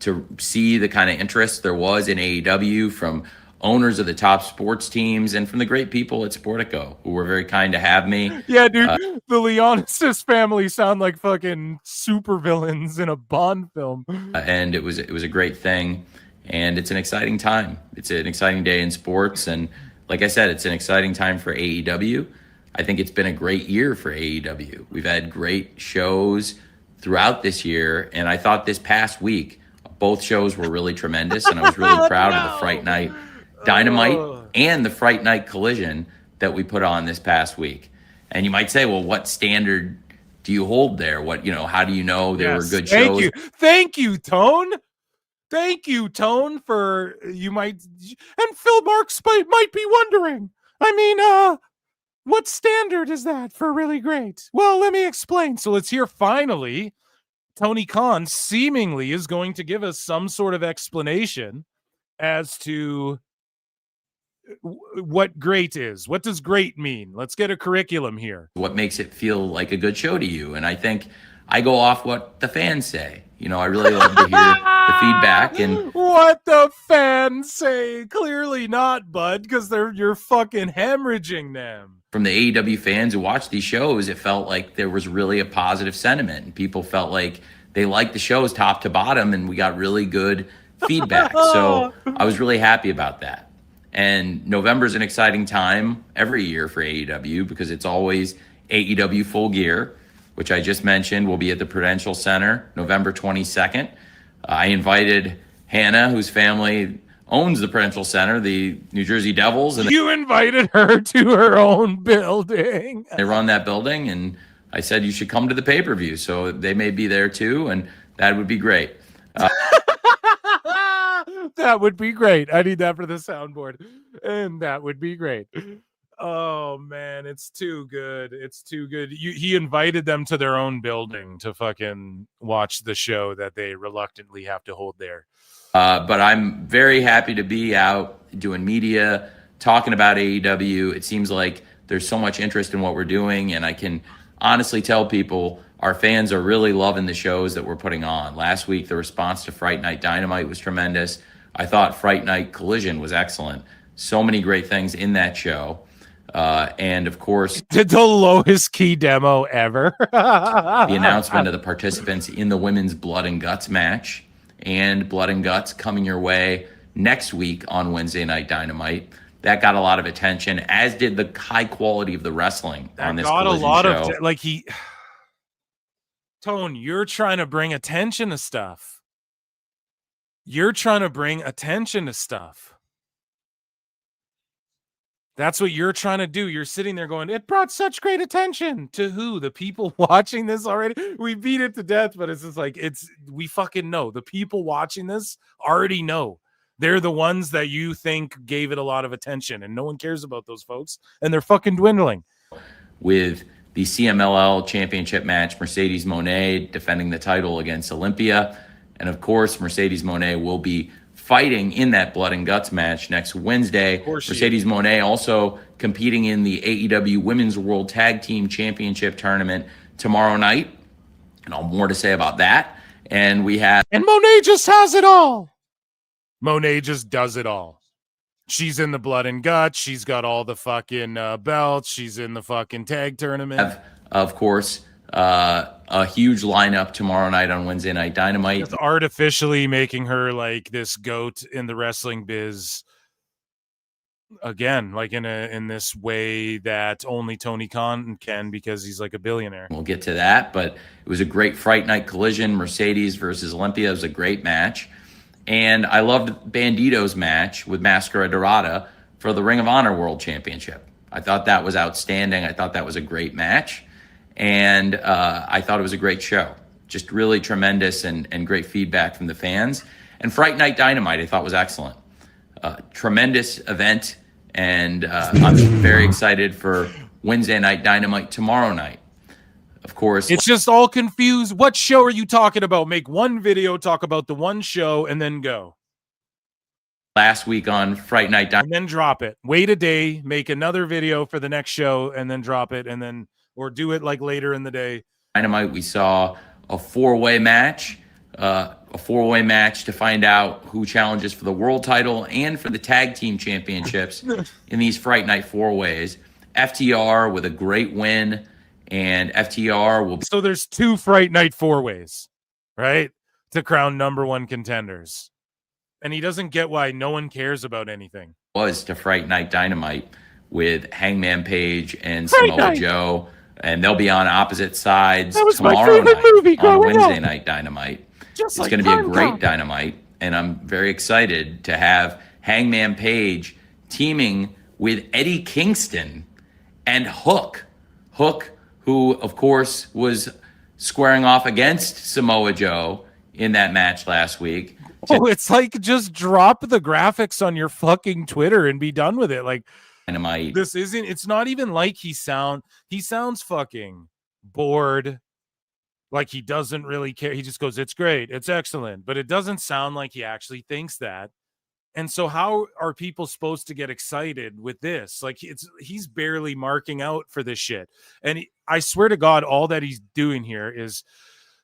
to see the kind of interest there was in AEW from owners of the top sports teams and from the great people at Sportico who were very kind to have me. Yeah, dude, the Leonis family sound like fucking supervillains in a Bond film. And it was a great thing, and it's an exciting time. It's an exciting day in sports, and like I said, it's an exciting time for AEW. I think it's been a great year for AEW. We've had great shows throughout this year, and I thought this past week both shows were really tremendous, and I was really proud of the Fright Night Dynamite and the Fright Night Collision that we put on this past week. And you might say, well, what standard do you hold there? How do you know they were good shows? Thank you, Tone. Thank you, Tone, for you might, and Phil Marks might be wondering. I mean, what standard is that for really great? Well, let me explain. So let's hear finally, Tony Khan seemingly is going to give us some sort of explanation as to what great is. What does great mean? Let's get a curriculum here. What makes it feel like a good show to you? And I think I go off what the fans say. I really love to hear the feedback. And what the fans say? Clearly not, bud, because you're fucking hemorrhaging them. From the AEW fans who watched these shows, it felt like there was really a positive sentiment, and people felt like they liked the shows top to bottom, and we got really good feedback. So I was really happy about that. And November is an exciting time every year for AEW because it's always AEW Full Gear, which I just mentioned will be at the Prudential Center November 22nd. I invited Hannah, whose family owns the Prudential Center, the New Jersey Devils. And you invited her to her own building. They run that building, and I said you should come to the pay-per-view. So they may be there too, and that would be great. That would be great. I need that for the soundboard. And that would be great. Oh, man, it's too good. It's too good. He invited them to their own building to fucking watch the show that they reluctantly have to hold there. But I'm very happy to be out doing media, talking about AEW. It seems like there's so much interest in what we're doing, and I can honestly tell people our fans are really loving the shows that we're putting on. Last week, the response to Fright Night Dynamite was tremendous. I thought Fright Night Collision was excellent. So many great things in that show. And of course, the lowest key demo ever. The announcement of the participants in the women's Blood and Guts match, and Blood and Guts coming your way next week on Wednesday Night Dynamite. That got a lot of attention, as did the high quality of the wrestling on this Collision show. Tone, you're trying to bring attention to stuff. You're trying to bring attention to stuff. That's what you're trying to do. You're sitting there going, it brought such great attention to who? The people watching this already? We beat it to death, but it's just like, we fucking know. The people watching this already know. They're the ones that you think gave it a lot of attention, and no one cares about those folks, and they're fucking dwindling. With the CMLL championship match, Mercedes Moné defending the title against Olympia. And of course, Mercedes Moné will be fighting in that Blood and Guts match next Wednesday. Mercedes Moné also competing in the AEW Women's World Tag Team Championship Tournament tomorrow night. And I'll have more to say about that. And Moné just has it all. Moné just does it all. She's in the Blood and Guts. She's got all the fucking belts. She's in the fucking tag tournament. Of course, a huge lineup tomorrow night on Wednesday Night Dynamite. Just artificially making her like this goat in the wrestling biz again, like in this way that only Tony Khan can, because he's like a billionaire. We'll get to that, but it was a great Fright Night Collision. Mercedes versus Olympia. It was a great match. And I loved Bandito's match with Mascara Dorada for the Ring of Honor World Championship. I thought that was outstanding. I thought that was a great match. And I thought it was a great show. Just really tremendous and great feedback from the fans. And Fright Night Dynamite I thought was excellent. Tremendous event. And I'm very excited for Wednesday Night Dynamite tomorrow night. of course, It's just all confused. What show are you talking about? Make one video, talk about the one show, and then go. last week on Fright Night And then drop it. Wait a day, make another video for the next show, and then drop it, and then or do it like later in the day. Dynamite, we saw a four-way match to find out who challenges for the world title and for the tag team championships in these Fright Night four-ways. FTR with a great win, and FTR will be So there's 2 Fright Night four-ways, right? To crown number 1 contenders. And he doesn't get why no one cares about anything. was to Fright Night Dynamite with Hangman Page and Fright Samoa Night. Joe, and they'll be on opposite sides That was my tomorrow favorite night movie on growing Wednesday up. Night Dynamite. Just It's like going to be a Time great Cop. Dynamite, and I'm very excited to have Hangman Page teaming with Eddie Kingston and Hook. Hook, who, of course, was squaring off against Samoa Joe in that match last week. Oh, it's like just drop the graphics on your fucking Twitter and be done with it. Like Dynamite. this isn't. It's not even like he sounds fucking bored. Like he doesn't really care. He just goes, "It's great, it's excellent," but it doesn't sound like he actually thinks that. And so, how are people supposed to get excited with this? Like he's barely marking out for this shit. And I swear to God, all that he's doing here is,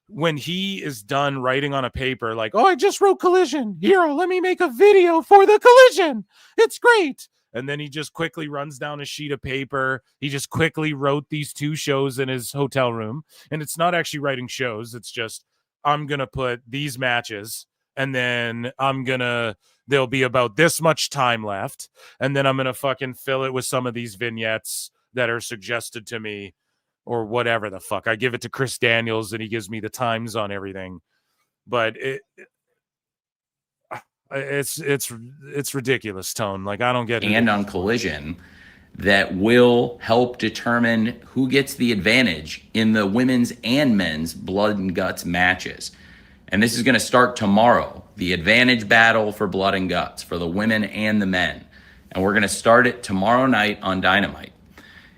when he is done writing on a paper, like, "Oh, I just wrote Collision. Here, let me make a video for the Collision. It's great." And then he just quickly runs down a sheet of paper. He just quickly wrote these 2 shows in his hotel room. And it's not actually writing shows. It's just, I'm going to put these matches, and then there'll be about this much time left. And then I'm going to fucking fill it with some of these vignettes that are suggested to me, or whatever the fuck. I give it to Chris Daniels and he gives me the times on everything. But it's ridiculous, Tone. Like, I don't get it. And on Collision that will help determine who gets the advantage in the women's and men's blood and guts matches. And this is going to start tomorrow, the advantage battle for blood and guts for the women and the men. And we're going to start it tomorrow night on Dynamite.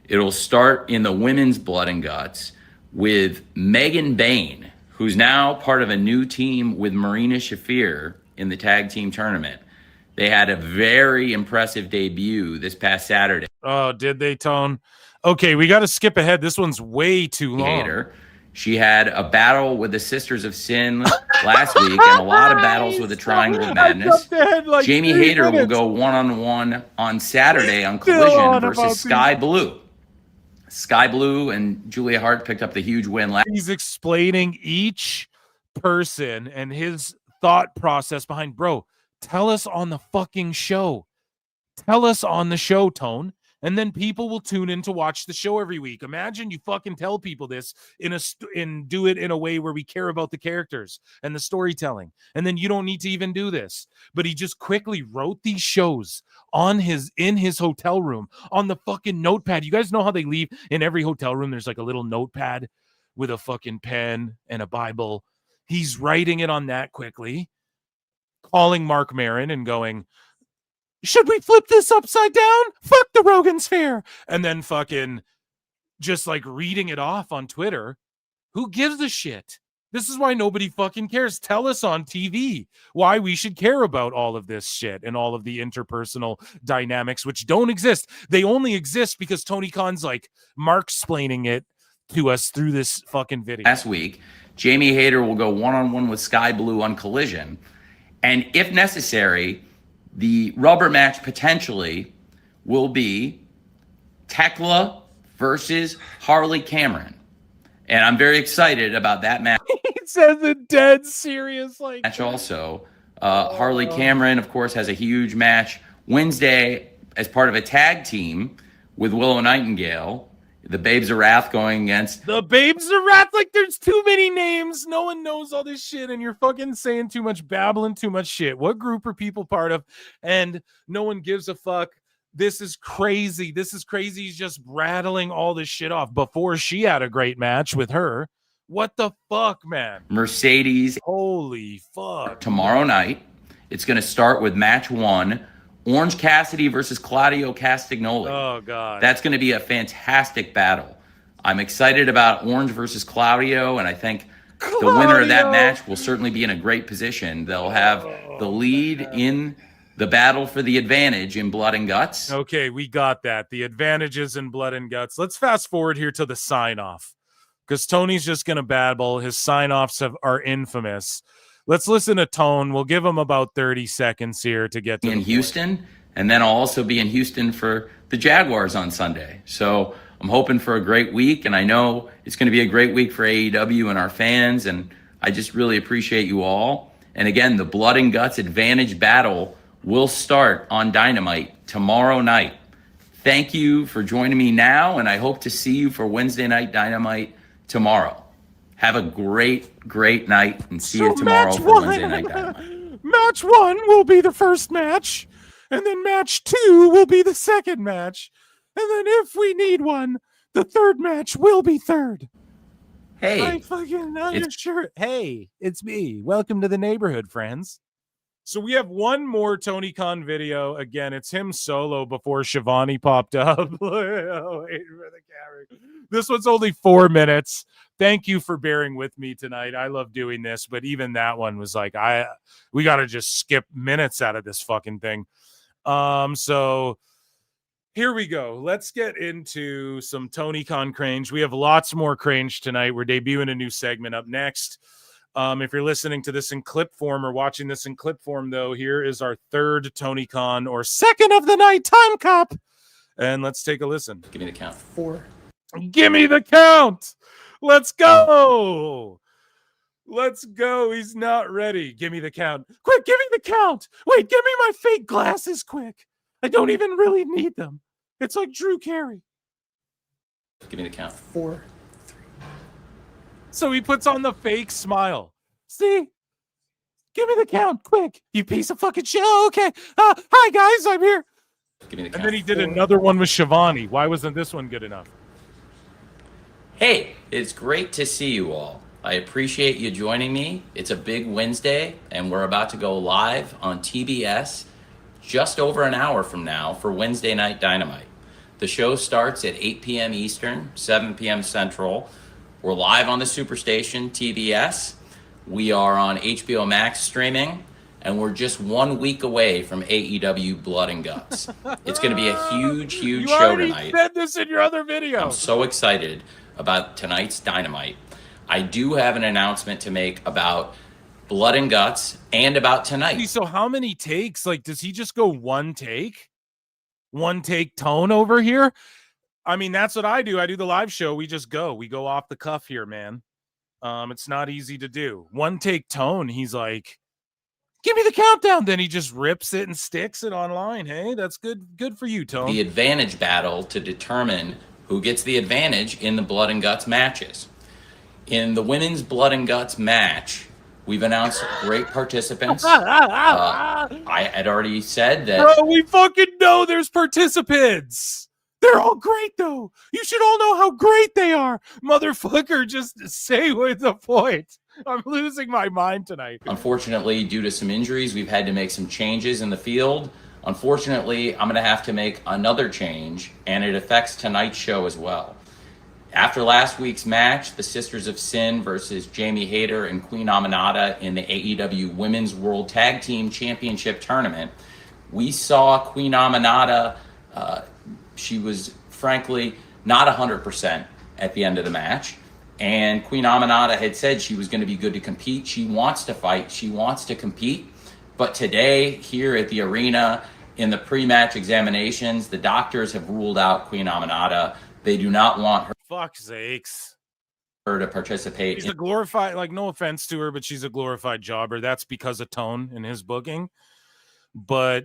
It'll start in the women's blood and guts with Megan Bain, who's now part of a new team with Marina Shafir in the tag team tournament. They had a very impressive debut this past Saturday. Oh, did they, Tone? Okay, we got to skip ahead. This one's way too long. She had a battle with the Sisters of Sin last week and a lot of battles with the Triangle of Madness. Jamie Hayter will go one-on-one on Saturday on Collision versus Sky Blue. Sky Blue and Julia Hart picked up the huge win last. He's explaining each person and his thought process behind, bro, tell us on the fucking show. Tell us on the show, Tone. And then people will tune in to watch the show every week. Imagine you fucking tell people this and do it in a way where we care about the characters and the storytelling. And then you don't need to even do this. But he just quickly wrote these shows in his hotel room on the fucking notepad. You guys know how they leave in every hotel room? There's like a little notepad with a fucking pen and a Bible. He's writing it on that quickly, calling Mark Maron and going, "Should we flip this upside down? Fuck the Rogan Sphere." And then fucking just like reading it off on Twitter. Who gives a shit? This is why nobody fucking cares. Tell us on TV why we should care about all of this shit and all of the interpersonal dynamics, which don't exist. They only exist because Tony Khan's like Mark-splaining it to us through this fucking video. Last week, Jamie Hayter will go one-on-one with Sky Blue on Collision. And if necessary, the rubber match potentially will be Tekla versus Harley Cameron. And I'm very excited about that match. He says it dead serious. Like, match also. Harley Cameron, of course, has a huge match Wednesday as part of a tag team with Willow Nightingale. The Babes of Wrath going against the Babes of Wrath. Like, there's too many names. No one knows all this shit, and you're fucking saying too much, babbling too much shit. What group are people part of? And no one gives a fuck. This is crazy. This is crazy. He's just rattling all this shit off before she had a great match with her. What the fuck, man? Mercedes. Holy fuck. Tomorrow night, it's going to start with match 1. Orange Cassidy versus Claudio Castagnoli. Oh, God. That's going to be a fantastic battle. I'm excited about Orange versus Claudio, and I think the winner of that match will certainly be in a great position. They'll have the lead in the battle for the advantage in Blood and Guts. Okay, we got that. The advantages in Blood and Guts. Let's fast forward here to the sign-off, because Tony's just going to babble. His sign-offs are infamous. Let's listen to Tone. We'll give him about 30 seconds here to get to in Houston, and then I'll also be in Houston for the Jaguars on Sunday. So I'm hoping for a great week, and I know it's going to be a great week for AEW and our fans, and I just really appreciate you all. And again, the Blood and Guts Advantage Battle will start on Dynamite tomorrow night. Thank you for joining me now, and I hope to see you for Wednesday Night Dynamite tomorrow. Have a great, great night, and see you tomorrow for Wednesday Night Dynamite. Match 1 will be the first match, and then match 2 will be the second match. And then if we need one, the third match will be third. Hey. I'm sure. Hey, it's me. Welcome to the neighborhood, friends. So we have one more Tony Khan video. Again, it's him solo before Shivani popped up. Waiting for the camera. This one's only 4 minutes. Thank you for bearing with me tonight. I love doing this, but even that one was like, we got to just skip minutes out of this fucking thing. So here we go. Let's get into some Tony Khan cringe. We have lots more cringe tonight. We're debuting a new segment up next. If you're listening to this in clip form or watching this in clip form, though, here is our third Tony Khan or second of the night time cop. And let's take a listen. Give me the count. 4. Give me the count. Let's go. Let's go. He's not ready. Give me the count. Quick, give me the count. Wait, give me my fake glasses quick. I don't even really need them. It's like Drew Carey. Give me the count. 4, 3. So he puts on the fake smile. See? Give me the count, quick. You piece of fucking shit. Oh, okay. Hi, guys. I'm here. Give me the count. And then he did another one with Shivani. Why wasn't this one good enough? Hey, it's great to see you all. I appreciate you joining me. It's a big Wednesday, and we're about to go live on TBS just over an hour from now for Wednesday Night Dynamite. The show starts at 8 p.m. Eastern, 7 p.m. Central. We're live on the Superstation, TBS. We are on HBO Max streaming, and we're just 1 week away from AEW Blood and Guts. It's going to be a huge, huge show tonight. You said this in your other video. I'm so excited about tonight's Dynamite. I do have an announcement to make about Blood and Guts and about tonight. So how many takes? Like, does he just go one take? One take Tone over here? I mean, that's what I do. I do the live show. We just go. We go off the cuff here, man. It's not easy to do. One take Tone. He's like, give me the countdown. Then he just rips it and sticks it online. Hey, that's good. Good for you, Tone. The advantage battle to determine who gets the advantage in the Blood and Guts matches. In the women's Blood and Guts match, we've announced great participants. I had already said that. Bro, we fucking know there's participants. They're all great, though. You should all know how great they are. Motherfucker, just say with the point. I'm losing my mind tonight. Unfortunately, due to some injuries, we've had to make some changes in the field. Unfortunately, I'm going to have to make another change, and it affects tonight's show as well. After last week's match, the Sisters of Sin versus Jamie Hayter and Queen Aminata in the AEW Women's World Tag Team Championship Tournament, we saw Queen Aminata. She was, frankly, not 100% at the end of the match. And Queen Aminata had said she was going to be good to compete. She wants to fight. She wants to compete. But today, here at the arena, in the pre-match examinations, the doctors have ruled out Queen Aminata. They do not want her. Fuck's sakes. Her to participate. She's a glorified, like, no offense to her, but she's a glorified jobber. That's because of Tone and his booking. But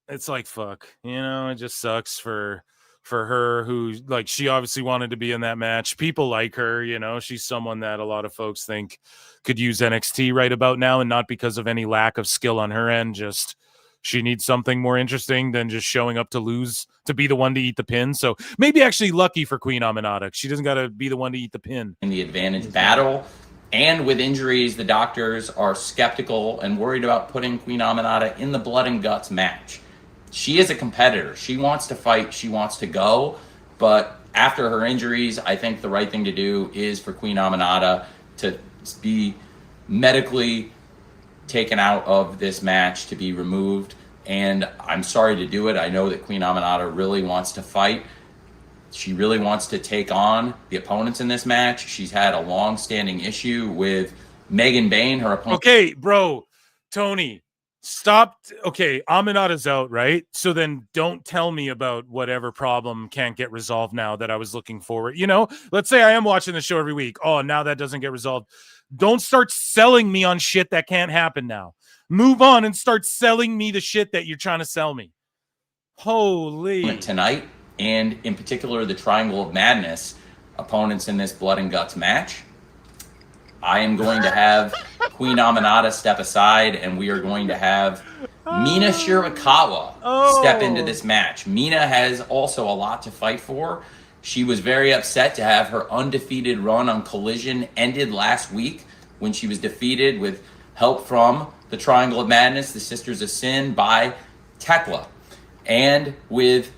it's like, fuck, you know, it just sucks for her, who, like, she obviously wanted to be in that match. People like her, you know, she's someone that a lot of folks think could use NXT right about now, and not because of any lack of skill on her end, just she needs something more interesting than just showing up to lose, to be the one to eat the pin. So maybe actually lucky for Queen Aminata. She doesn't got to be the one to eat the pin. In the advantage battle, and with injuries, the doctors are skeptical and worried about putting Queen Aminata in the Blood and Guts match. She is a competitor. She wants to fight. She wants to go. But after her injuries, I think the right thing to do is for Queen Aminata to be medically taken out of this match, to be removed. And I'm sorry to do it. I know that Queen Aminata really wants to fight. She really wants to take on the opponents in this match. She's had a long-standing issue with Megan Bain, her opponent. Okay, bro, Tony, stop. Okay, Aminata's out, right? So then don't tell me about whatever problem can't get resolved now that I was looking forward. You know, let's say I am watching the show every week. Oh, now that doesn't get resolved. Don't start selling me on shit that can't happen now. Move on and start selling me the shit that you're trying to sell me. Holy. Tonight, and in particular, the Triangle of Madness opponents in this Blood and Guts match. I am going to have Queen Aminata step aside, and we are going to have Mina Shirakawa step into this match. Mina has also a lot to fight for. She was very upset to have her undefeated run on Collision ended last week when she was defeated with help from the Triangle of Madness, the Sisters of Sin, by Tekla. And with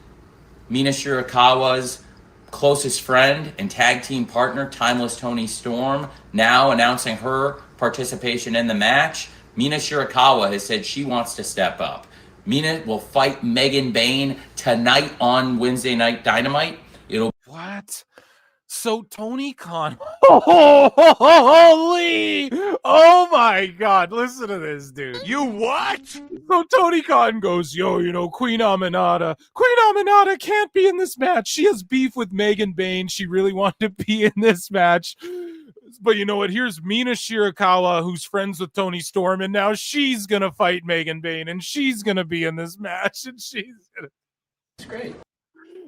Mina Shirakawa's closest friend and tag team partner, Timeless Toni Storm, now announcing her participation in the match, Mina Shirakawa has said she wants to step up. Mina will fight Megan Bain tonight on Wednesday Night Dynamite. What? So Tony Khan, holy, oh my God, listen to this, dude. You what? So Tony Khan goes, yo, you know, Queen Aminata can't be in this match. She has beef with Megan Bain. She really wanted to be in this match. But you know what? Here's Mina Shirakawa, who's friends with Toni Storm, and now she's going to fight Megan Bain, and she's going to be in this match, and she's going to... It's great.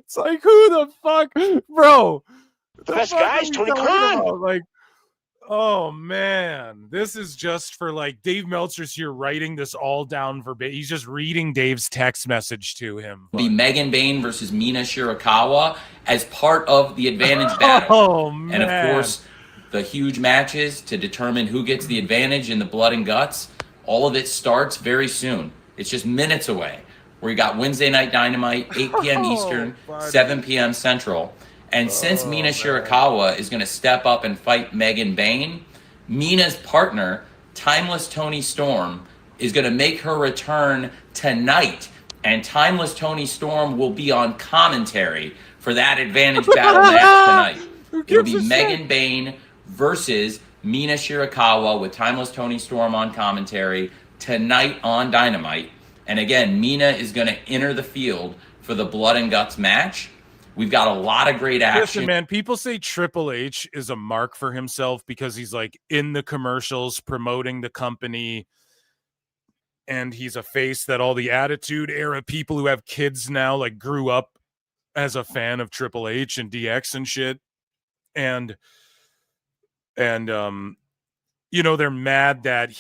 It's like, who the fuck? Bro. The best guys, Tony Khan. Like, oh man, this is just for like Dave Meltzer's here writing this all down verbatim. He's just reading Dave's text message to him. Be Megan Bain versus Mina Shirakawa as part of the advantage battle. Oh man. And of course, the huge matches to determine who gets the advantage in the Blood and Guts. All of it starts very soon. It's just minutes away. We got Wednesday Night Dynamite, 8 p.m. Eastern, 7 p.m. Central. And since Mina Shirakawa is going to step up and fight Megan Bain, Mina's partner, Timeless Toni Storm, is going to make her return tonight. And Timeless Toni Storm will be on commentary for that advantage battle match tonight. It'll be Megan Bain versus Mina Shirakawa with Timeless Toni Storm on commentary tonight on Dynamite. And again, Mina is going to enter the field for the Blood and Guts match. We've got a lot of great action. Listen, man, people say Triple H is a mark for himself because he's like in the commercials promoting the company. And he's a face that all the Attitude Era people who have kids now like grew up as a fan of Triple H and DX and shit. And you know, they're mad that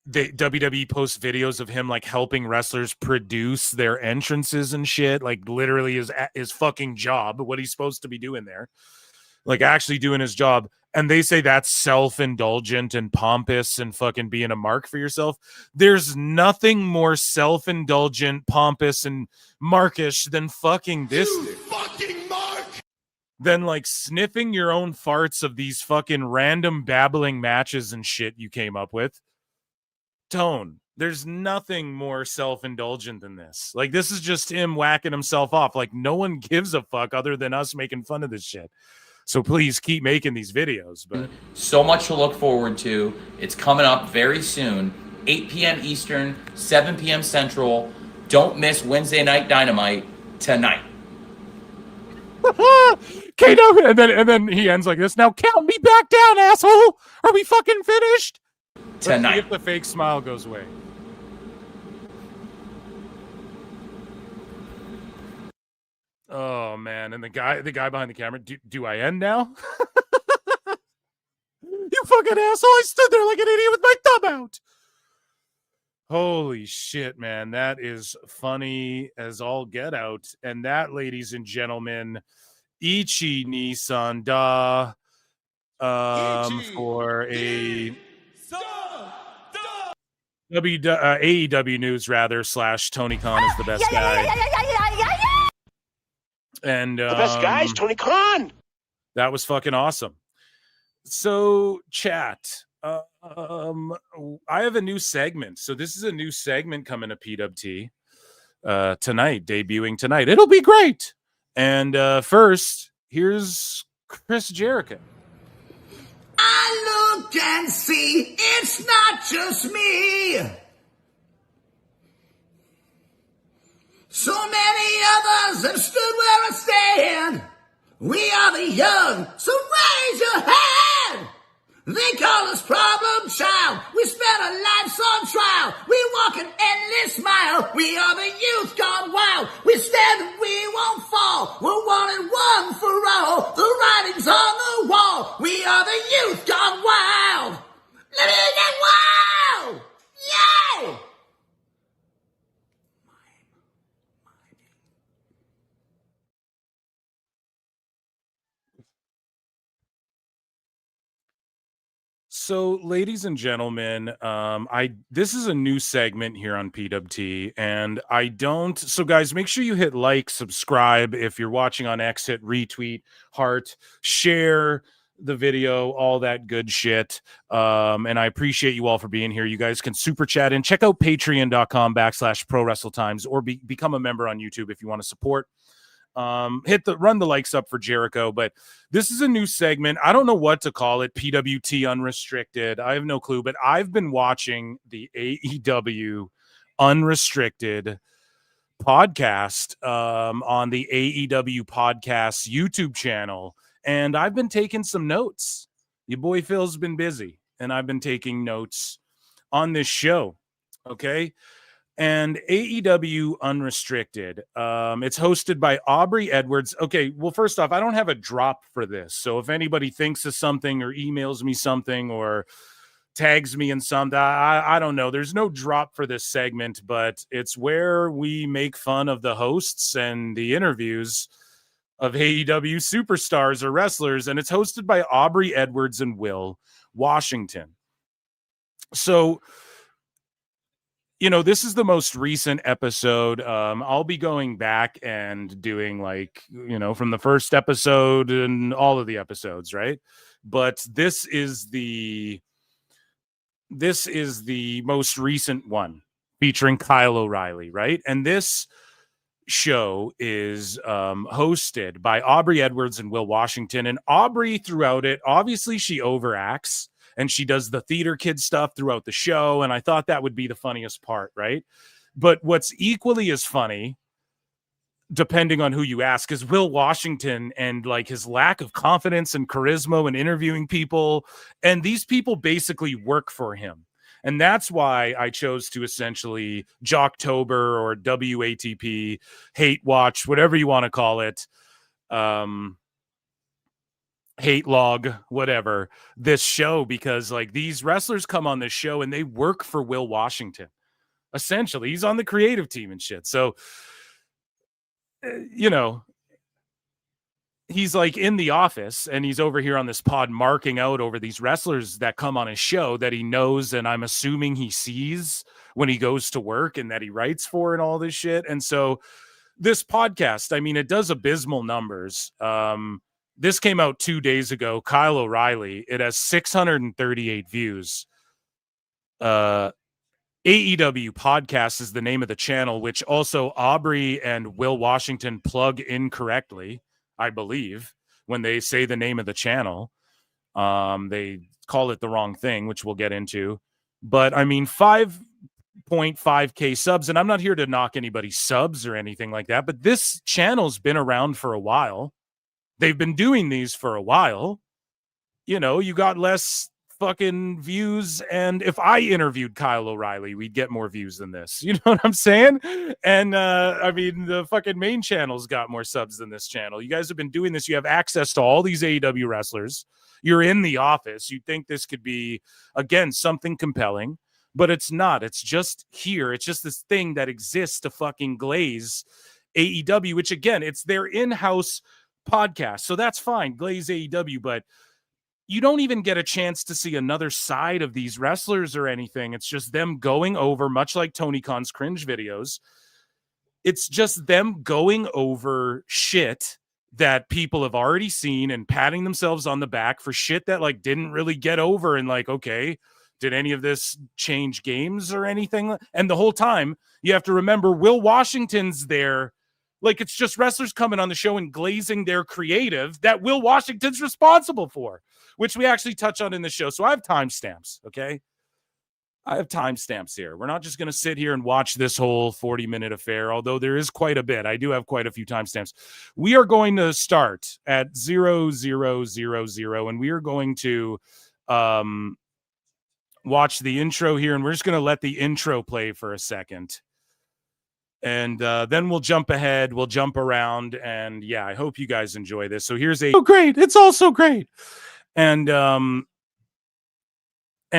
WWE posts videos of him like helping wrestlers produce their entrances and shit, like literally his fucking job, what he's supposed to be doing there, like actually doing his job. And they say that's self-indulgent and pompous and fucking being a mark for yourself. There's nothing more self-indulgent, pompous, and markish than fucking this dude. Fucking Mark! Than like sniffing your own farts of these fucking random babbling matches and shit you came up with. Tone, there's nothing more self-indulgent than this. Like, this is just him whacking himself off. Like, no one gives a fuck other than us making fun of this shit. So please keep making these videos. But so much to look forward to. It's coming up very soon. 8 p.m. Eastern, 7 p.m. Central. Don't miss Wednesday Night Dynamite tonight. KW, and then he ends like this. Now count me back down, asshole. Are we fucking finished? Tonight. Let's see if the fake smile goes away. Oh man, and the guy behind the camera. Do I end now? You fucking asshole! I stood there like an idiot with my thumb out. Holy shit, man! That is funny as all get out. And that, ladies and gentlemen, Ichi Nissan Da for a AEW news rather / Tony Khan is the best guy. And The best guys, Tony Khan. That was fucking awesome. So, chat. I have a new segment. So this is a new segment coming to PWT tonight, debuting tonight. It'll be great. And first, here's Chris Jericho. I look and see it's not just me. So many others have stood where I stand. We are the young, so raise your hand. They call us problem child. We spent our lives on trial. We walk an endless mile. We are the youth gone wild. We stand and we won't fall. We're one and one for all. The writing's on the wall. We are the youth gone wild. Let me get wild. Yay! So, ladies and gentlemen, this is a new segment here on PWT, and I don't. So, guys, make sure you hit like, subscribe. If you're watching on X, hit retweet, heart, share the video, all that good shit. And I appreciate you all for being here. You guys can super chat in. Check out patreon.com/prowrestletimes or become a member on YouTube if you want to support. Run the likes up for Jericho, but this is a new segment. I don't know what to call it. PWT Unrestricted. I have no clue, but I've been watching the AEW Unrestricted podcast on the AEW Podcast YouTube channel, and I've been taking some notes. Your boy Phil's been busy, and I've been taking notes on this show. Okay. And AEW Unrestricted, it's hosted by Aubrey Edwards. Okay, well, first off, I don't have a drop for this. So if anybody thinks of something or emails me something or tags me in something, I don't know. There's no drop for this segment, but it's where we make fun of the hosts and the interviews of AEW superstars or wrestlers. And it's hosted by Aubrey Edwards and Will Washington. So, you know, this is the most recent episode. I'll be going back and doing from the first episode and all of the episodes, right? But this is the most recent one featuring Kyle O'Reilly, right? And this show is hosted by Aubrey Edwards and Will Washington. And Aubrey, throughout it, obviously she overacts. And she does the theater kid stuff throughout the show. And I thought that would be the funniest part, right? But what's equally as funny, depending on who you ask, is Will Washington and his lack of confidence and charisma when interviewing people. And these people basically work for him. And that's why I chose to essentially Jocktober or WATP, Hate Watch, whatever you want to call it. Hate log, whatever, this show, because these wrestlers come on this show and they work for Will Washington. Essentially, he's on the creative team and shit. So, he's in the office and he's over here on this pod marking out over these wrestlers that come on his show that he knows, and I'm assuming he sees when he goes to work and that he writes for and all this shit. And so this podcast, I mean, it does abysmal numbers. This came out 2 days ago. Kyle O'Reilly. It has 638 views. AEW Podcast is the name of the channel, which also Aubrey and Will Washington plug incorrectly, I believe, when they say the name of the channel. They call it the wrong thing, which we'll get into. But, I mean, 5.5K subs, and I'm not here to knock anybody's subs or anything like that, but this channel's been around for a while. They've been doing these for a while. You got less fucking views. And if I interviewed Kyle O'Reilly, we'd get more views than this. You know what I'm saying? And I mean, the fucking main channel's got more subs than this channel. You guys have been doing this. You have access to all these AEW wrestlers. You're in the office. You'd think this could be, again, something compelling, but it's not. It's just here. It's just this thing that exists to fucking glaze AEW, which, again, it's their in-house podcast, so that's fine, glaze AEW, but you don't even get a chance to see another side of these wrestlers or anything. It's just them going over, much like Tony Khan's cringe videos, It's just them going over shit that people have already seen and patting themselves on the back for shit that like didn't really get over, and like, okay, did any of this change games or anything? And the whole time you have to remember Will Washington's there. Like, it's just wrestlers coming on the show and glazing their creative that Will Washington's responsible for, which we actually touch on in the show. So I have timestamps, okay? I have timestamps here. We're not just going to sit here and watch this whole 40-minute affair, although there is quite a bit. I do have quite a few timestamps. We are going to start at 0000, and we are going to watch the intro here, and we're just going to let the intro play for a second. And then we'll jump ahead, we'll jump around, and yeah, I hope you guys enjoy this. So here's oh great, it's all so great. And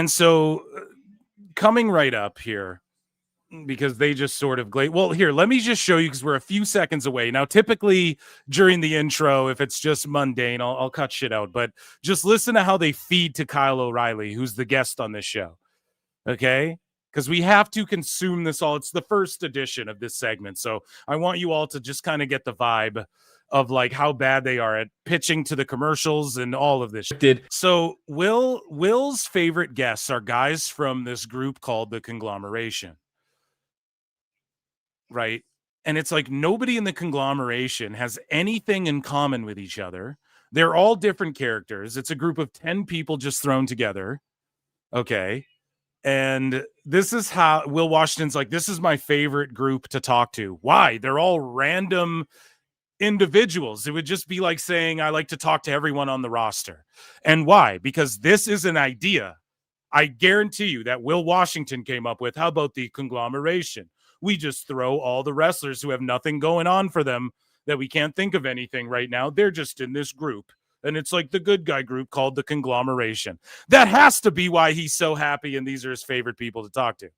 so coming right up here, because they just sort of well, here, let me just show you, because we're a few seconds away. Now, typically during the intro, if it's just mundane, I'll cut shit out, but just listen to how they feed to Kyle O'Reilly, who's the guest on this show. Okay? Because we have to consume this all. It's the first edition of this segment. So I want you all to just kind of get the vibe of like how bad they are at pitching to the commercials and all of this. So Will's favorite guests are guys from this group called the Conglomeration. Right? And it's like nobody in the Conglomeration has anything in common with each other. They're all different characters. It's a group of 10 people just thrown together. Okay. And this is how Will Washington's like, this is my favorite group to talk to. Why? They're all random individuals. It would just be like saying, I like to talk to everyone on the roster. And why? Because this is an idea I guarantee you that Will Washington came up with. How about the Conglomeration? We just throw all the wrestlers who have nothing going on for them, that we can't think of anything right now. They're just in this group. And it's like the good guy group called the Conglomeration. That has to be why he's so happy and these are his favorite people to talk to.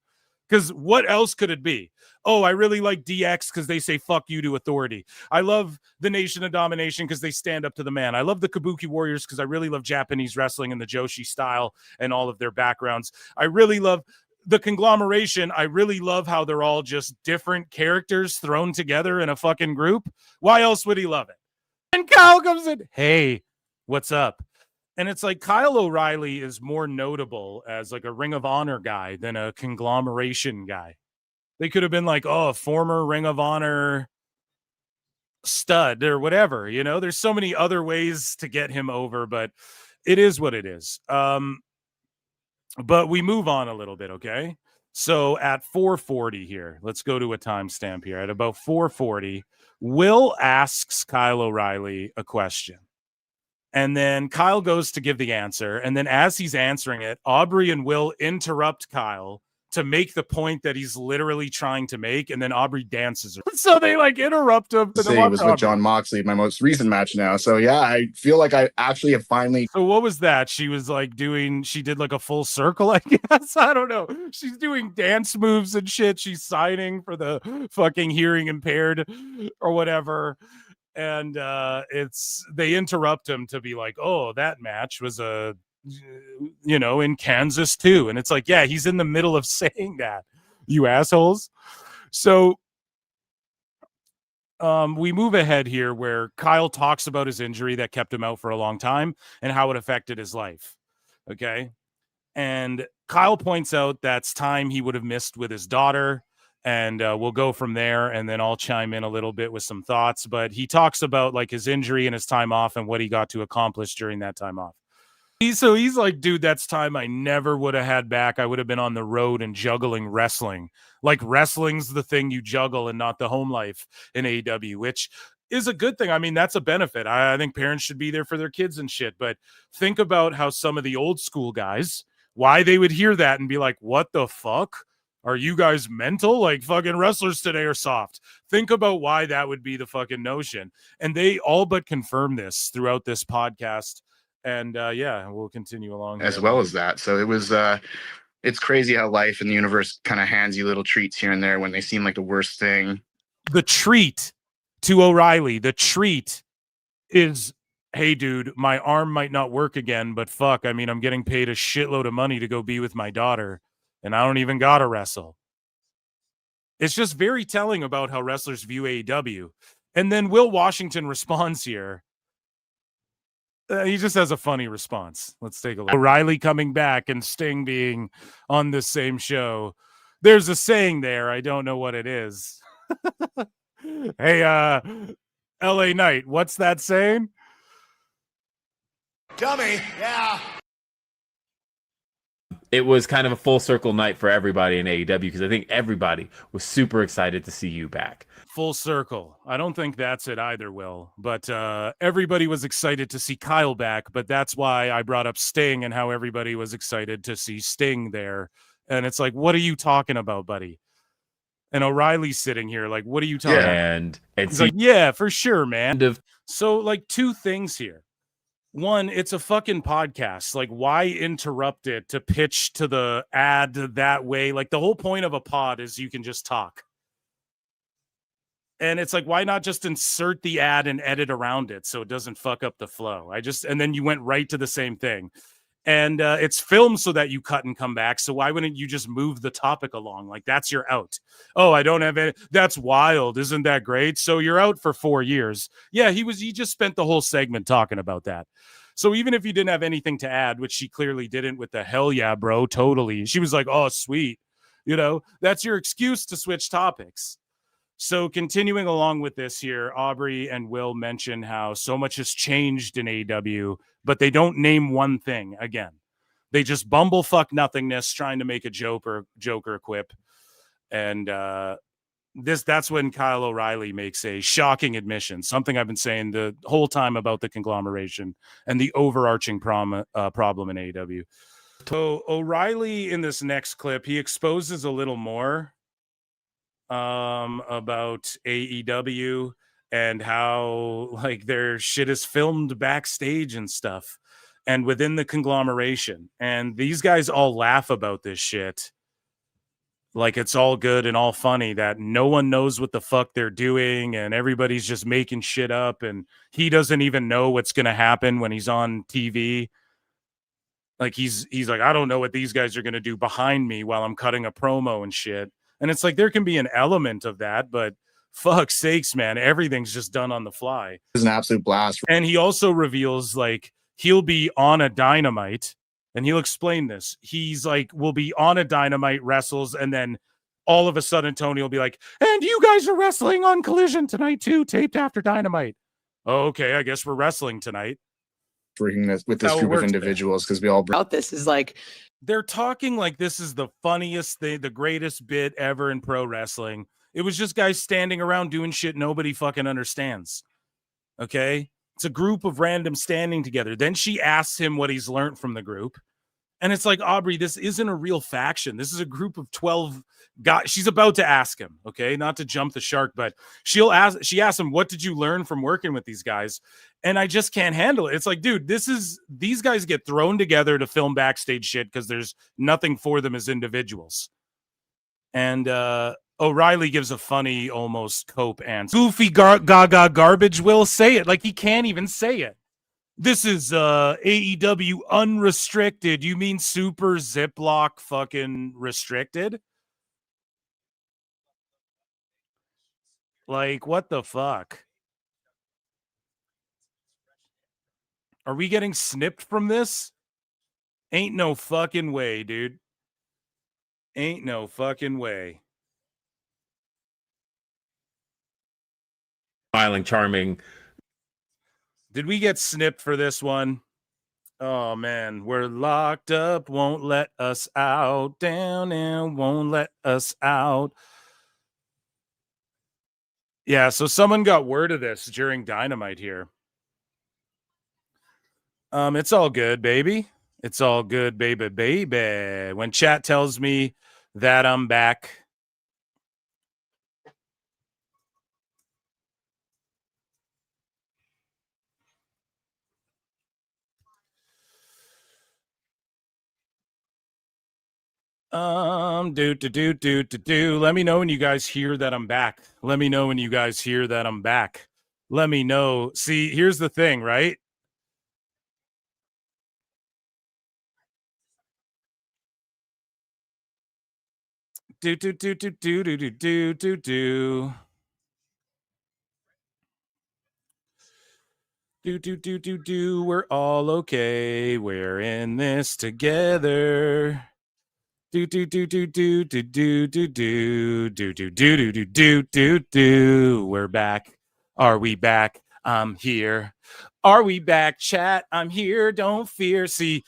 Because what else could it be? Oh, I really like DX because they say fuck you to authority. I love the Nation of Domination because they stand up to the man. I love the Kabuki Warriors because I really love Japanese wrestling and the Joshi style and all of their backgrounds. I really love the Conglomeration. I really love how they're all just different characters thrown together in a fucking group. Why else would he love it? And Kyle comes in, hey, what's up? And it's like Kyle O'Reilly is more notable as like a Ring of Honor guy than a Conglomeration guy. They could have been like, oh, a former Ring of Honor stud or whatever. You know, there's so many other ways to get him over, but it is what it is. But we move on a little bit, okay? So at 4:40 here, let's go to a timestamp here. At about 4:40, Will asks Kyle O'Reilly a question. And then Kyle goes to give the answer. And then as he's answering it, Aubrey and Will interrupt Kyle to make the point that he's literally trying to make. And then Aubrey dances her. So they like interrupt him. It was with John Moxley, my most recent match now. So yeah, I feel like I actually have finally. So what was that? She was like she did like a full circle, I guess. I don't know. She's doing dance moves and shit. She's signing for the fucking hearing impaired or whatever. And they interrupt him to be like, oh, that match was in Kansas too. And it's like, yeah, he's in the middle of saying that, you assholes. So we move ahead here where Kyle talks about his injury that kept him out for a long time and how it affected his life. Okay. And Kyle points out that's time he would have missed with his daughter. And we'll go from there, and then I'll chime in a little bit with some thoughts. But he talks about like his injury and his time off and what he got to accomplish during that time off. He's like, dude, that's time I never would have had back. I would have been on the road and juggling wrestling. Like wrestling's the thing you juggle and not the home life in AEW, which is a good thing. I mean, that's a benefit. I think parents should be there for their kids and shit. But think about how some of the old school guys, why they would hear that and be like, what the fuck? Are you guys mental? Like fucking wrestlers today are soft. Think about why that would be the fucking notion. And they all but confirm this throughout this podcast. And yeah, we'll continue along. As well as that. So it was, it's crazy how life and the universe kind of hands you little treats here and there when they seem like the worst thing. The treat to O'Reilly, the treat is, hey, dude, my arm might not work again, but fuck, I mean, I'm getting paid a shitload of money to go be with my daughter. And I don't even gotta wrestle. It's just very telling about how wrestlers view AEW. And then Will Washington responds here. He just has a funny response. Let's take a look. O'Reilly coming back and Sting being on the same show. There's a saying there. I don't know what it is. Hey, LA Knight, what's that saying? Dummy, yeah. It was kind of a full circle night for everybody in AEW because I think everybody was super excited to see you back. Full circle. I don't think that's it either, Will. But everybody was excited to see Kyle back, but that's why I brought up Sting and how everybody was excited to see Sting there. And it's like, what are you talking about, buddy? And O'Reilly's sitting here like, what are you talking about? And He's like, yeah, for sure, man. So like two things here. One, it's a fucking podcast. Like, why interrupt it to pitch to the ad that way? Like, the whole point of a pod is you can just talk. And it's like, why not just insert the ad and edit around it so it doesn't fuck up the flow? And then you went right to the same thing. And it's filmed so that you cut and come back. So why wouldn't you just move the topic along? Like, that's your out. Oh, I don't have any. That's wild. Isn't that great? So you're out for 4 years. Yeah, he just spent the whole segment talking about that. So even if you didn't have anything to add, which she clearly didn't with the hell yeah, bro, totally. She was like, oh, sweet. You know, that's your excuse to switch topics. So continuing along with this here, Aubrey and Will mention how so much has changed in AEW, but they don't name one thing again. They just bumblefuck nothingness trying to make a Joker quip. And that's when Kyle O'Reilly makes a shocking admission, something I've been saying the whole time about the conglomeration and the overarching problem in AEW. So O'Reilly in this next clip, he exposes a little more about AEW and how like their shit is filmed backstage and stuff and within the conglomeration. And these guys all laugh about this shit. Like it's all good and all funny that no one knows what the fuck they're doing and everybody's just making shit up and he doesn't even know what's going to happen when he's on TV. Like he's like, I don't know what these guys are going to do behind me while I'm cutting a promo and shit. And it's like, there can be an element of that, but fuck sakes, man, everything's just done on the fly. It was an absolute blast. And he also reveals like he'll be on a Dynamite and he'll explain this. He's like, we'll be on a Dynamite, wrestles. And then all of a sudden Tony will be like, and you guys are wrestling on Collision tonight too, taped after Dynamite. Oh, okay. I guess we're wrestling tonight. Bringing this with this group of individuals because we all about this is like they're talking like this is the funniest thing, the greatest bit ever in pro wrestling. It was just guys standing around doing shit nobody fucking understands. Okay? It's a group of random standing together. Then she asks him what he's learned from the group. And it's like, Aubrey, this isn't a real faction. This is a group of 12 guys. She's about to ask him, okay? Not to jump the shark, but she asks him, what did you learn from working with these guys? And I just can't handle it. It's like, dude, these guys get thrown together to film backstage shit because there's nothing for them as individuals. And O'Reilly gives a funny, almost cope answer. Goofy gaga garbage will say it. Like he can't even say it. This is AEW Unrestricted. You mean super Ziploc fucking restricted? Like, what the fuck? Are we getting snipped from this? Ain't no fucking way, dude. Ain't no fucking way. Smiling, charming. Did we get snipped for this one? Oh, man. We're locked up, won't let us out. Down and won't let us out. Yeah, so someone got word of this during Dynamite here. It's all good, baby. It's all good, baby, baby. When chat tells me that I'm back. Do. Let me know when you guys hear that I'm back. Let me know when you guys hear that I'm back. Let me know. See, here's the thing, right? Do do do do do do do do do do. Do do do do do. We're all okay. We're in this together. Do do do do do do do do do do do do do do do do. We're back. Are we back? I'm here. Are we back, chat? I'm here. Don't fear. See,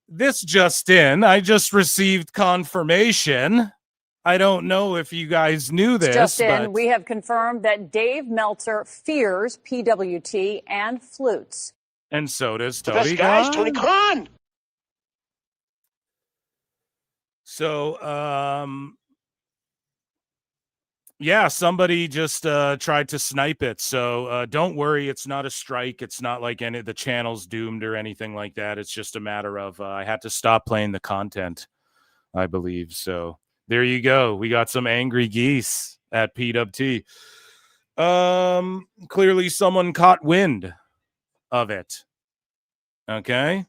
this just in. I just received confirmation. I don't know if you guys knew this. Just in, but we have confirmed that Dave Meltzer fears PWT and flutes. And so does The Tony best guys, Khan. Tony Khan. So, yeah, somebody just tried to snipe it. So don't worry, it's not a strike. It's not like any of the channel's doomed or anything like that. It's just a matter of I had to stop playing the content, I believe. So there you go. We got some angry geese at PWT. Clearly someone caught wind of it. Okay.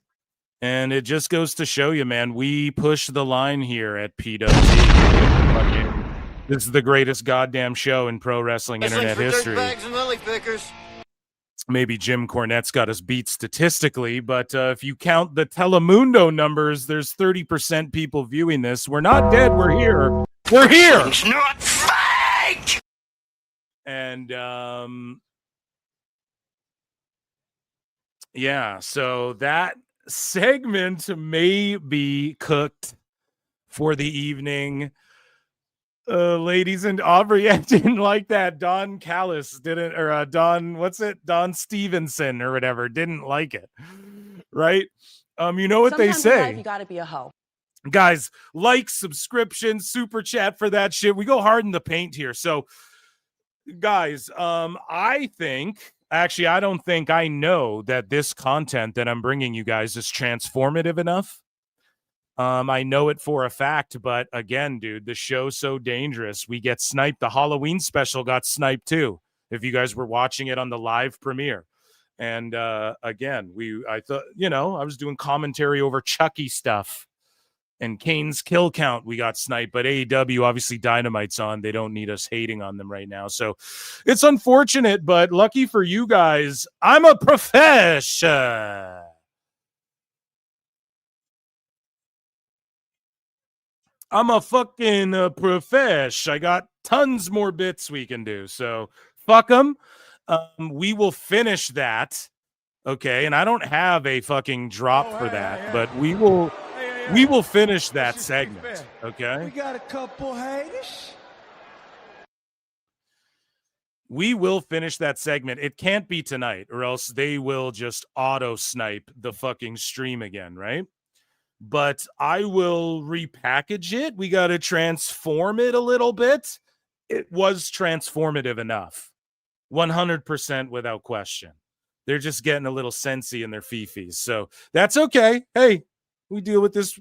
And it just goes to show you, man, we push the line here at PWT. This is the greatest goddamn show in pro wrestling internet history. Maybe Jim Cornette's got us beat statistically, but if you count the Telemundo numbers, there's 30% people viewing this. We're not dead. We're here. We're here. It's not fake. And yeah, so that segment may be cooked for the evening. Ladies and Aubrey, I didn't like that. Don Callis didn't, or Don, what's it? Don Stevenson or whatever, didn't like it. Right? You know what Sometimes they in say. life, you gotta be a hoe. Guys, like, subscription, super chat for that shit. We go hard in the paint here. So, guys, I think, actually, I don't think I know that this content that I'm bringing you guys is transformative enough. I know it for a fact, but again, dude, the show's so dangerous. We get sniped. The Halloween special got sniped too, if you guys were watching it on the live premiere. And again, I thought, I was doing commentary over Chucky stuff and Kane's kill count. We got sniped, but AEW, obviously Dynamite's on. They don't need us hating on them right now. So it's unfortunate, but lucky for you guys, I'm a professional. I'm a fucking profesh. I got tons more bits we can do. So fuck them. We will finish that. Okay. And I don't have a fucking drop for that, but we will finish that segment. Okay. We got a couple haters. We will finish that segment. It can't be tonight, or else they will just auto snipe the fucking stream again, right? But I will repackage it. We got to transform it a little bit. It was transformative enough. 100% without question. They're just getting a little sensey in their fifis. So that's okay. Hey, we deal with this.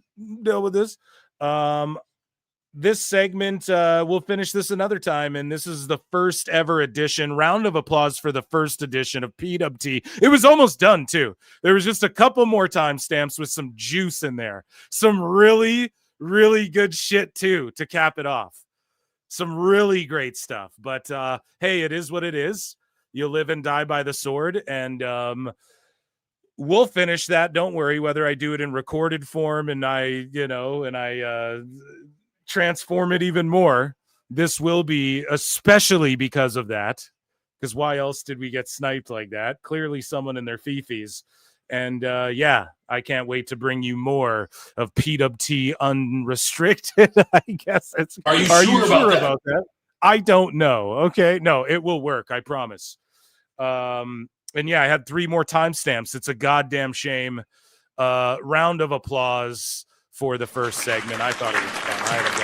This segment, we'll finish this another time. And this is the first ever edition. Round of applause for the first edition of PWT. It was almost done, too. There was just a couple more timestamps with some juice in there. Some really, really good shit, too, to cap it off. Some really great stuff. But, hey, it is what it is. You live and die by the sword. And we'll finish that. Don't worry, whether I do it in recorded form and I transform it even more. This will be especially because of that, because why else did we get sniped like that? Clearly someone in their fifis. And yeah, I can't wait to bring you more of PWT Unrestricted. I guess it's Are you sure about that? I don't know. Okay, no, it will work, I promise. And yeah, I had 3 more timestamps. It's a goddamn shame. Round of applause for the first segment. I thought it was fun. I had a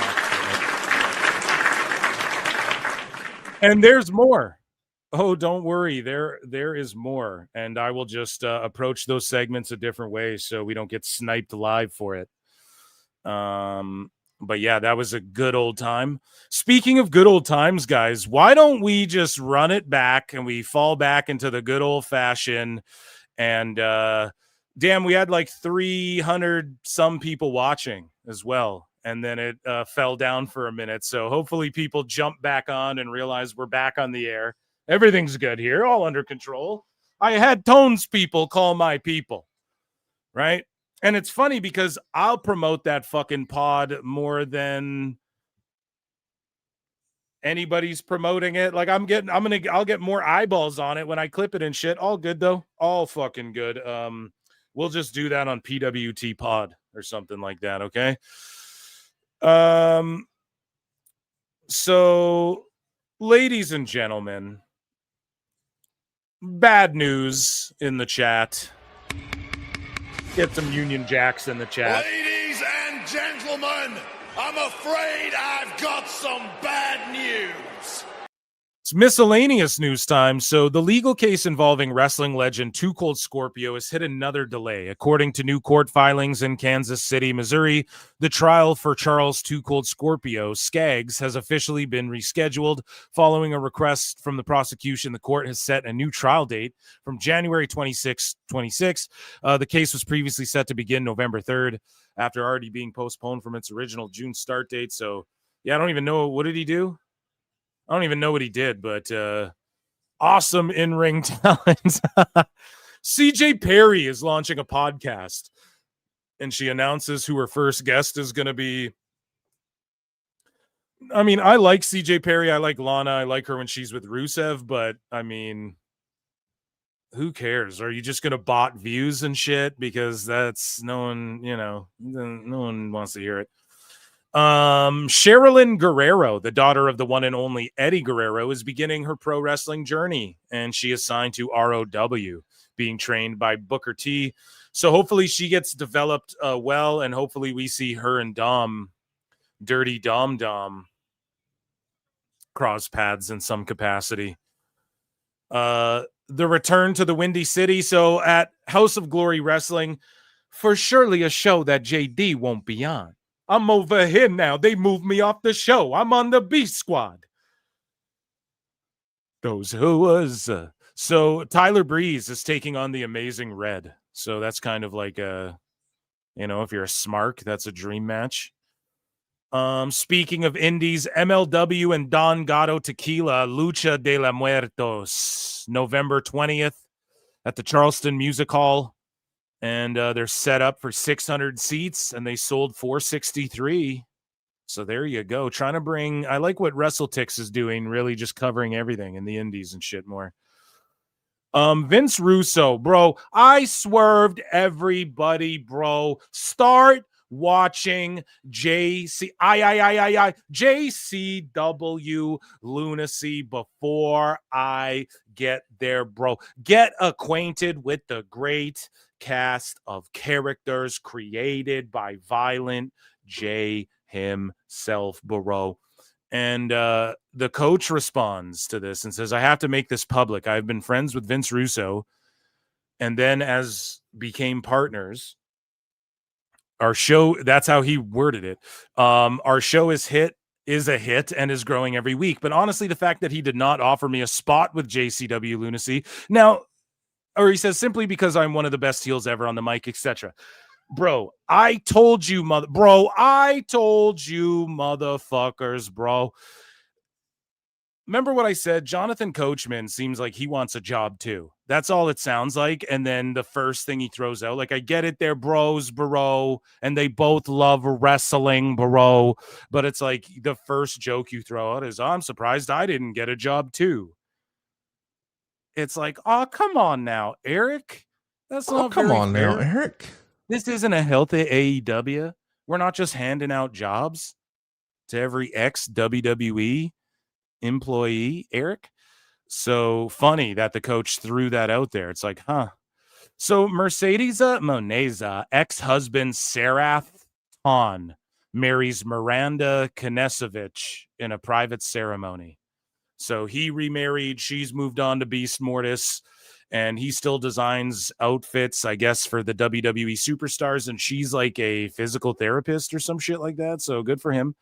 blast. And there's more. Oh, don't worry. There is more. And I will just approach those segments a different way so we don't get sniped live for it. But yeah, that was a good old time. Speaking of good old times, guys, why don't we just run it back and we fall back into the good old fashioned and damn, we had like 300 some people watching as well. and then it fell down for a minute. So hopefully people jump back on and realize we're back on the air. Everything's good here, all under control. I had Tones people call my people, right? And it's funny because I'll promote that fucking pod more than anybody's promoting it. Like I'll get more eyeballs on it when I clip it and shit. All good though. All fucking good. We'll just do that on PWT pod or something like that, okay? So ladies and gentlemen, bad news in the chat. Get some Union Jacks in the chat. Ladies and gentlemen, I'm afraid I've got some bad news. It's miscellaneous news time. So the legal case involving wrestling legend Too Cold Scorpio has hit another delay. According to new court filings in Kansas City, Missouri, the trial for Charles Too Cold Scorpio Skaggs has officially been rescheduled. Following a request from the prosecution, the court has set a new trial date from January 26. The case was previously set to begin November 3rd after already being postponed from its original June start date. So, yeah, I don't even know. What did he do? I don't even know what he did, but awesome in-ring talent. CJ Perry is launching a podcast, and she announces who her first guest is going to be. I mean, I like CJ Perry. I like Lana. I like her when she's with Rusev, but I mean, who cares? Are you just going to bot views and shit? Because that's no one wants to hear it. Sherilyn Guerrero, the daughter of the one and only Eddie Guerrero, is beginning her pro wrestling journey, and she is signed to ROW, being trained by Booker T. So hopefully she gets developed well, and hopefully we see her and Dom, Dirty Dom, cross paths in some capacity. The return to the Windy City. So at House of Glory Wrestling, for surely a show that JD won't be on. I'm over here now. They moved me off the show. I'm on the B Squad. Those whoas. So Tyler Breeze is taking on the Amazing Red. So that's kind of like if you're a Smark, that's a dream match. Speaking of indies, MLW and Don Gato Tequila, Lucha de la Muertos, November 20th at the Charleston Music Hall. And they're set up for 600 seats, and they sold 463. So there you go. Trying to bring, I like what WrestleTix is doing, really just covering everything in the indies and shit more. Vince Russo, bro, I swerved everybody, bro. Start watching JCW Lunacy before I get there, bro. Get acquainted with the great cast of characters created by Violent J himself, bro. And the coach responds to this and says, I have to make this public. I've been friends with Vince Russo, and then as became partners, our show, that's how he worded it. Our show is a hit and is growing every week. But honestly, the fact that he did not offer me a spot with JCW Lunacy now, or he says simply because I'm one of the best heels ever on the mic, etc. Bro, I told you, motherfuckers, bro. Remember what I said? Jonathan Coachman seems like he wants a job too. That's all it sounds like. And then the first thing he throws out, like, I get it, they're bros, bro, and they both love wrestling, bro. But it's like the first joke you throw out is, I'm surprised I didn't get a job too. It's like, oh, come on now, Eric. That's not come very on fair. now, Eric. This isn't a healthy AEW. We're not just handing out jobs to every ex-WWE employee, Eric. So funny that the coach threw that out there. It's like, huh. So Mercedes Moneza, ex-husband Serath Khan, marries Miranda Knesevich in a private ceremony. So he remarried. She's moved on to Beast Mortis, and he still designs outfits, I guess, for the WWE superstars. And she's like a physical therapist or some shit like that. So good for him.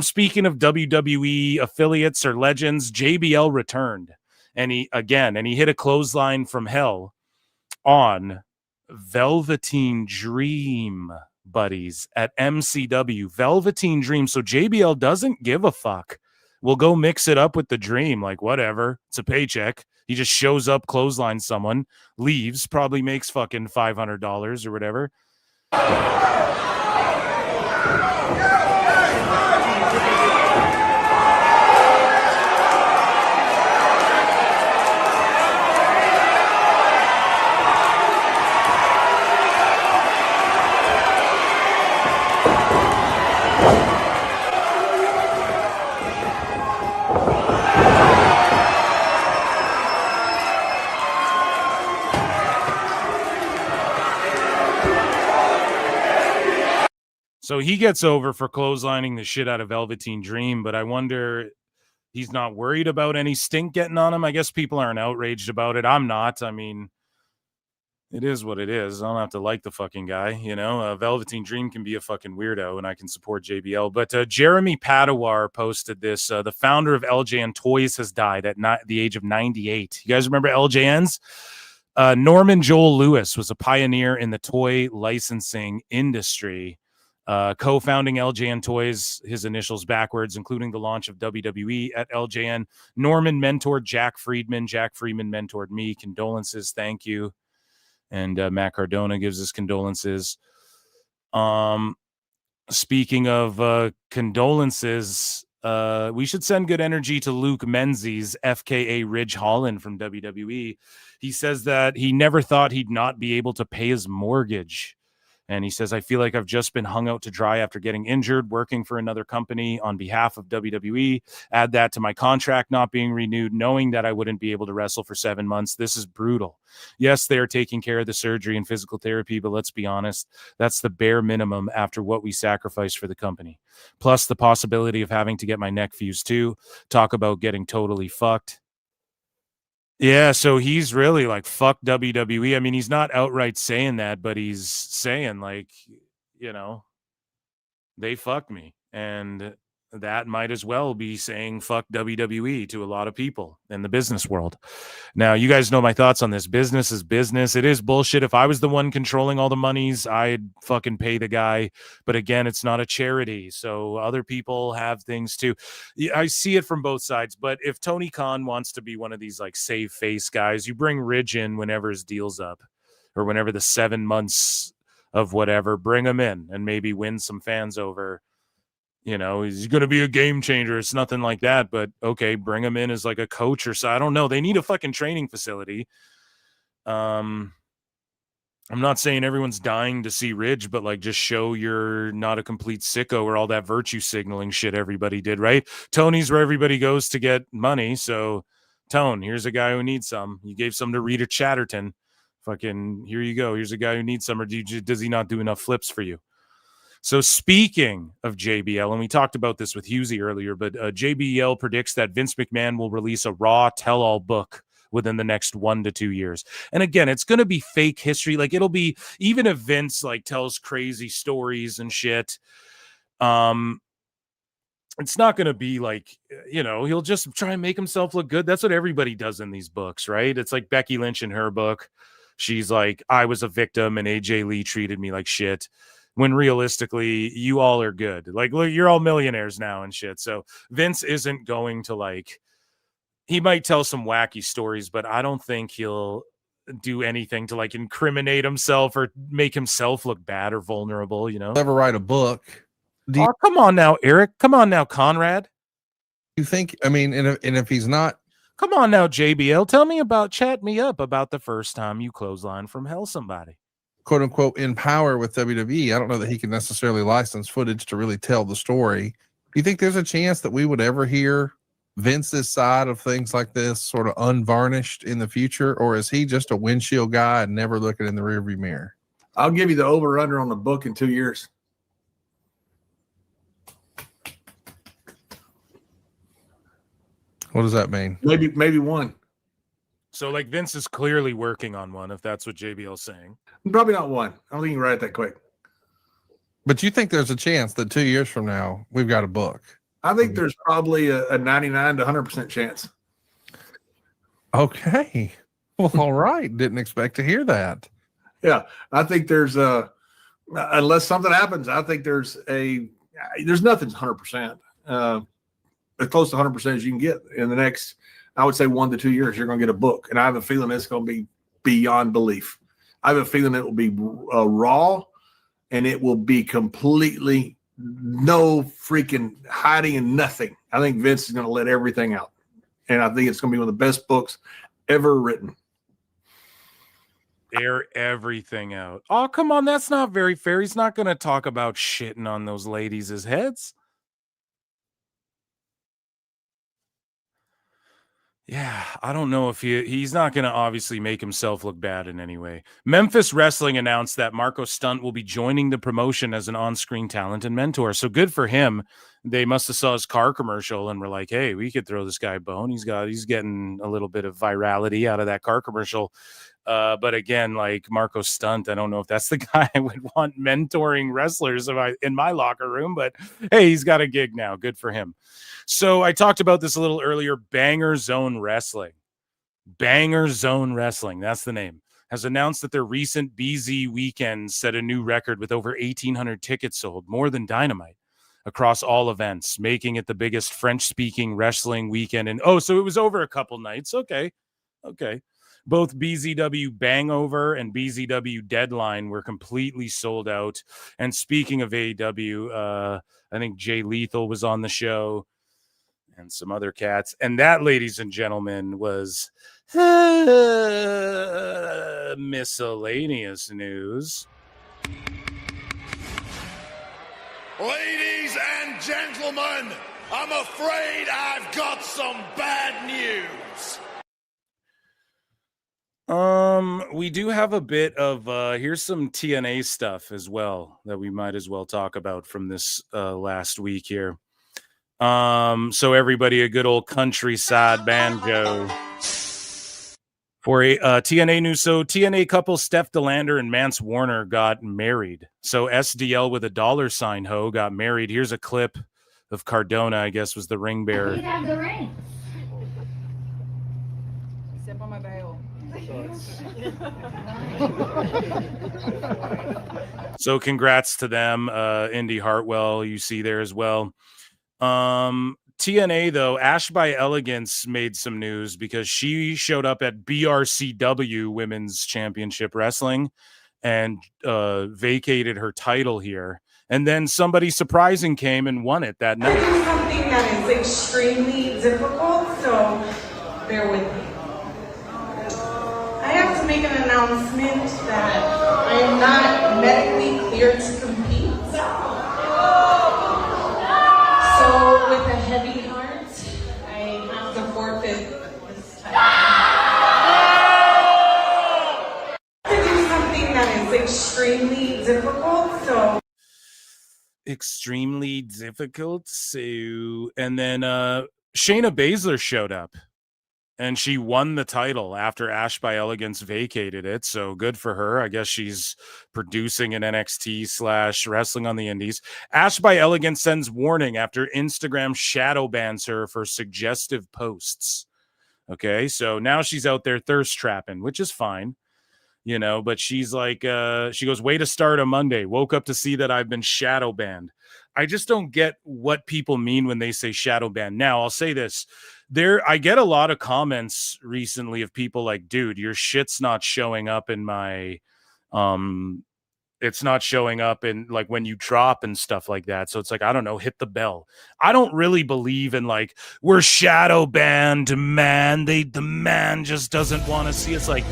Speaking of WWE affiliates or legends, JBL returned, and he hit a clothesline from hell on Velveteen Dream, buddies at MCW, Velveteen Dream. So JBL doesn't give a fuck. We'll go mix it up with the Dream. Like, whatever. It's a paycheck. He just shows up, clotheslines someone, leaves, probably makes fucking $500 or whatever. So he gets over for clotheslining the shit out of Velveteen Dream, but I wonder, he's not worried about any stink getting on him. I guess people aren't outraged about it. I'm not. I mean, it is what it is. I don't have to like the fucking guy, you know. Velveteen Dream can be a fucking weirdo, and I can support JBL. But Jeremy Padawar posted this. The founder of LJN Toys has died at the age of 98. You guys remember LJNs? Norman Joel Lewis was a pioneer in the toy licensing industry. Co-founding LJN Toys, his initials backwards, including the launch of WWE at LJN. Norman mentored Jack Friedman. Jack Friedman mentored me. Condolences. Thank you. And Matt Cardona gives his condolences. Speaking of condolences, we should send good energy to Luke Menzies, FKA Ridge Holland from WWE. He says that he never thought he'd not be able to pay his mortgage. And he says, I feel like I've just been hung out to dry after getting injured, working for another company on behalf of WWE. Add that to my contract not being renewed, knowing that I wouldn't be able to wrestle for 7 months. This is brutal. Yes, they are taking care of the surgery and physical therapy, but let's be honest, that's the bare minimum after what we sacrificed for the company. Plus the possibility of having to get my neck fused too. Talk about getting totally fucked. Yeah, so he's really like, fuck WWE. I mean, he's not outright saying that, but he's saying like, you know, they fucked me. And that might as well be saying fuck WWE to a lot of people in the business world. Now, you guys know my thoughts on this. Business is business. It is bullshit. If I was the one controlling all the monies, I'd fucking pay the guy. But again, it's not a charity. So other people have things too. I see it from both sides. But if Tony Khan wants to be one of these like save face guys, you bring Ridge in whenever his deal's up or whenever the 7 months of whatever, bring him in and maybe win some fans over. You know, he's going to be a game changer. It's nothing like that, but okay, bring him in as like a coach or so. I don't know. They need a fucking training facility. I'm not saying everyone's dying to see Ridge, but like just show you're not a complete sicko or all that virtue signaling shit everybody did, right? Tony's where everybody goes to get money. So Tone, here's a guy who needs some. You gave some to Rita Chatterton. Fucking here you go. Here's a guy who needs some, or does he not do enough flips for you? So speaking of JBL, and we talked about this with Husey earlier, but JBL predicts that Vince McMahon will release a Raw tell-all book within the next 1 to 2 years. And again, it's going to be fake history. Like it'll be, even if Vince like tells crazy stories and shit, it's not going to be like, you know, he'll just try and make himself look good. That's what everybody does in these books, right? It's like Becky Lynch in her book. She's like, I was a victim and AJ Lee treated me like shit. When realistically, you all are good. Like, look, you're all millionaires now and shit. So Vince isn't going to like, he might tell some wacky stories, but I don't think he'll do anything to like incriminate himself or make himself look bad or vulnerable, you know? Ever write a book? Oh, come on now, Eric. Come on now, Conrad. You think, I mean, and if he's not. Come on now, JBL. Chat me up about the first time you clothesline from hell somebody. Quote unquote in power with WWE. I don't know that he can necessarily license footage to really tell the story. Do you think there's a chance that we would ever hear Vince's side of things like this sort of unvarnished in the future? Or is he just a windshield guy and never looking in the rearview mirror? I'll give you the over under on the book in 2 years. What does that mean? Maybe one. So like Vince is clearly working on one, if that's what JBL's saying. Probably not one. I don't think you can write it that quick. But you think there's a chance that 2 years from now we've got a book? I think there's probably a 99 to 100% chance. Okay. Well, all right. Didn't expect to hear that. Yeah. I think there's unless something happens, I think there's nothing's 100%. As close to 100% as you can get in the next, I would say 1 to 2 years, you're going to get a book. And I have a feeling it's going to be beyond belief. I have a feeling it will be raw, and it will be completely no freaking hiding and nothing. I think Vince is going to let everything out. And I think it's going to be one of the best books ever written. Air everything out. Oh, come on. That's not very fair. He's not going to talk about shitting on those ladies' heads. Yeah, I don't know if he's not going to obviously make himself look bad in any way. Memphis Wrestling announced that Marco Stunt will be joining the promotion as an on-screen talent and mentor. So good for him. They must have saw his car commercial and were like, hey, we could throw this guy a bone. He's getting a little bit of virality out of that car commercial. But again, like Marco Stunt, I don't know if that's the guy I would want mentoring wrestlers in my locker room, but hey, he's got a gig now. Good for him. So I talked about this a little earlier. Banger Zone Wrestling. Banger Zone Wrestling, that's the name, has announced that their recent BZ weekend set a new record with over 1,800 tickets sold, more than Dynamite, across all events, making it the biggest French-speaking wrestling weekend. And so it was over a couple nights. Okay. Both BZW Bangover and BZW Deadline were completely sold out. And speaking of AEW, I think Jay Lethal was on the show and some other cats. And that, ladies and gentlemen, was miscellaneous news. Ladies and gentlemen, I'm afraid I've got some bad news. We do have a bit of here's some TNA stuff as well that we might as well talk about from this last week here. So everybody, a good old countryside banjo for a TNA news. So TNA couple Steph DeLander and Mance Warner got married. So SDL with a $ ho got married. Here's a clip of Cardona, I guess, was the ring bearer. We have the ring. Sip on my barrel. So congrats to them. Indy Hartwell, you see there as well. TNA, though, Ash by Elegance made some news because she showed up at BRCW Women's Championship Wrestling and vacated her title here. And then somebody surprising came and won it that night. Something that is extremely difficult, so bear with me. I have to make an announcement that I am not medically cleared to compete. So with a heavy heart, I have to forfeit this title. I have to do something that is extremely difficult, so extremely difficult. So, and then Shayna Baszler showed up and she won the title after Ash by Elegance vacated it. So good for her. I guess she's producing an NXT / wrestling on the indies. Ash by Elegance sends warning after Instagram shadow bans her for suggestive posts. Okay, so now she's out there thirst trapping, which is fine. You know, but she's like, she goes, way to start a Monday. Woke up to see that I've been shadow banned. I just don't get what people mean when they say shadow banned. Now, I'll say this. I get a lot of comments recently of people like, dude, your shit's not showing up in my, it's not showing up in like when you drop and stuff like that. So it's like, I don't know, hit the bell. I don't really believe in like, we're shadow banned, man. The man just doesn't want to see. It's like,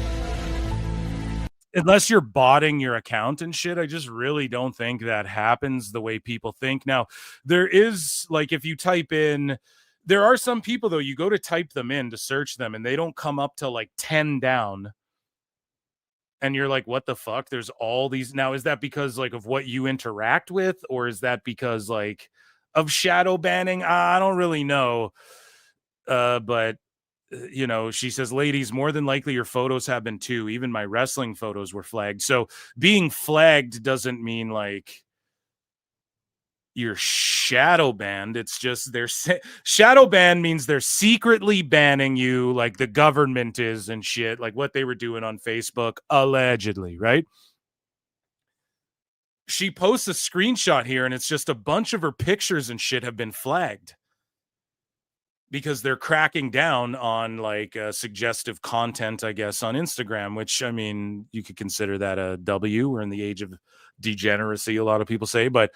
unless you're botting your account and shit, I just really don't think that happens the way people think. Now, there is, like, if you type in, there are some people, though, you go to type them in to search them, and they don't come up to, like, 10 down. And you're like, what the fuck? There's all these. Now, is that because, like, of what you interact with? Or is that because, like, of shadow banning? I don't really know. But you know, she says, ladies, more than likely your photos have been too. Even my wrestling photos were flagged. So being flagged doesn't mean like you're shadow banned. It's just shadow ban means they're secretly banning you like the government is and shit, like what they were doing on Facebook, allegedly, right? she posts a screenshot here, and it's just a bunch of her pictures and shit have been flagged because they're cracking down on like suggestive content, I guess, on Instagram, which, I mean, you could consider that a W. We're in the age of degeneracy, a lot of people say, but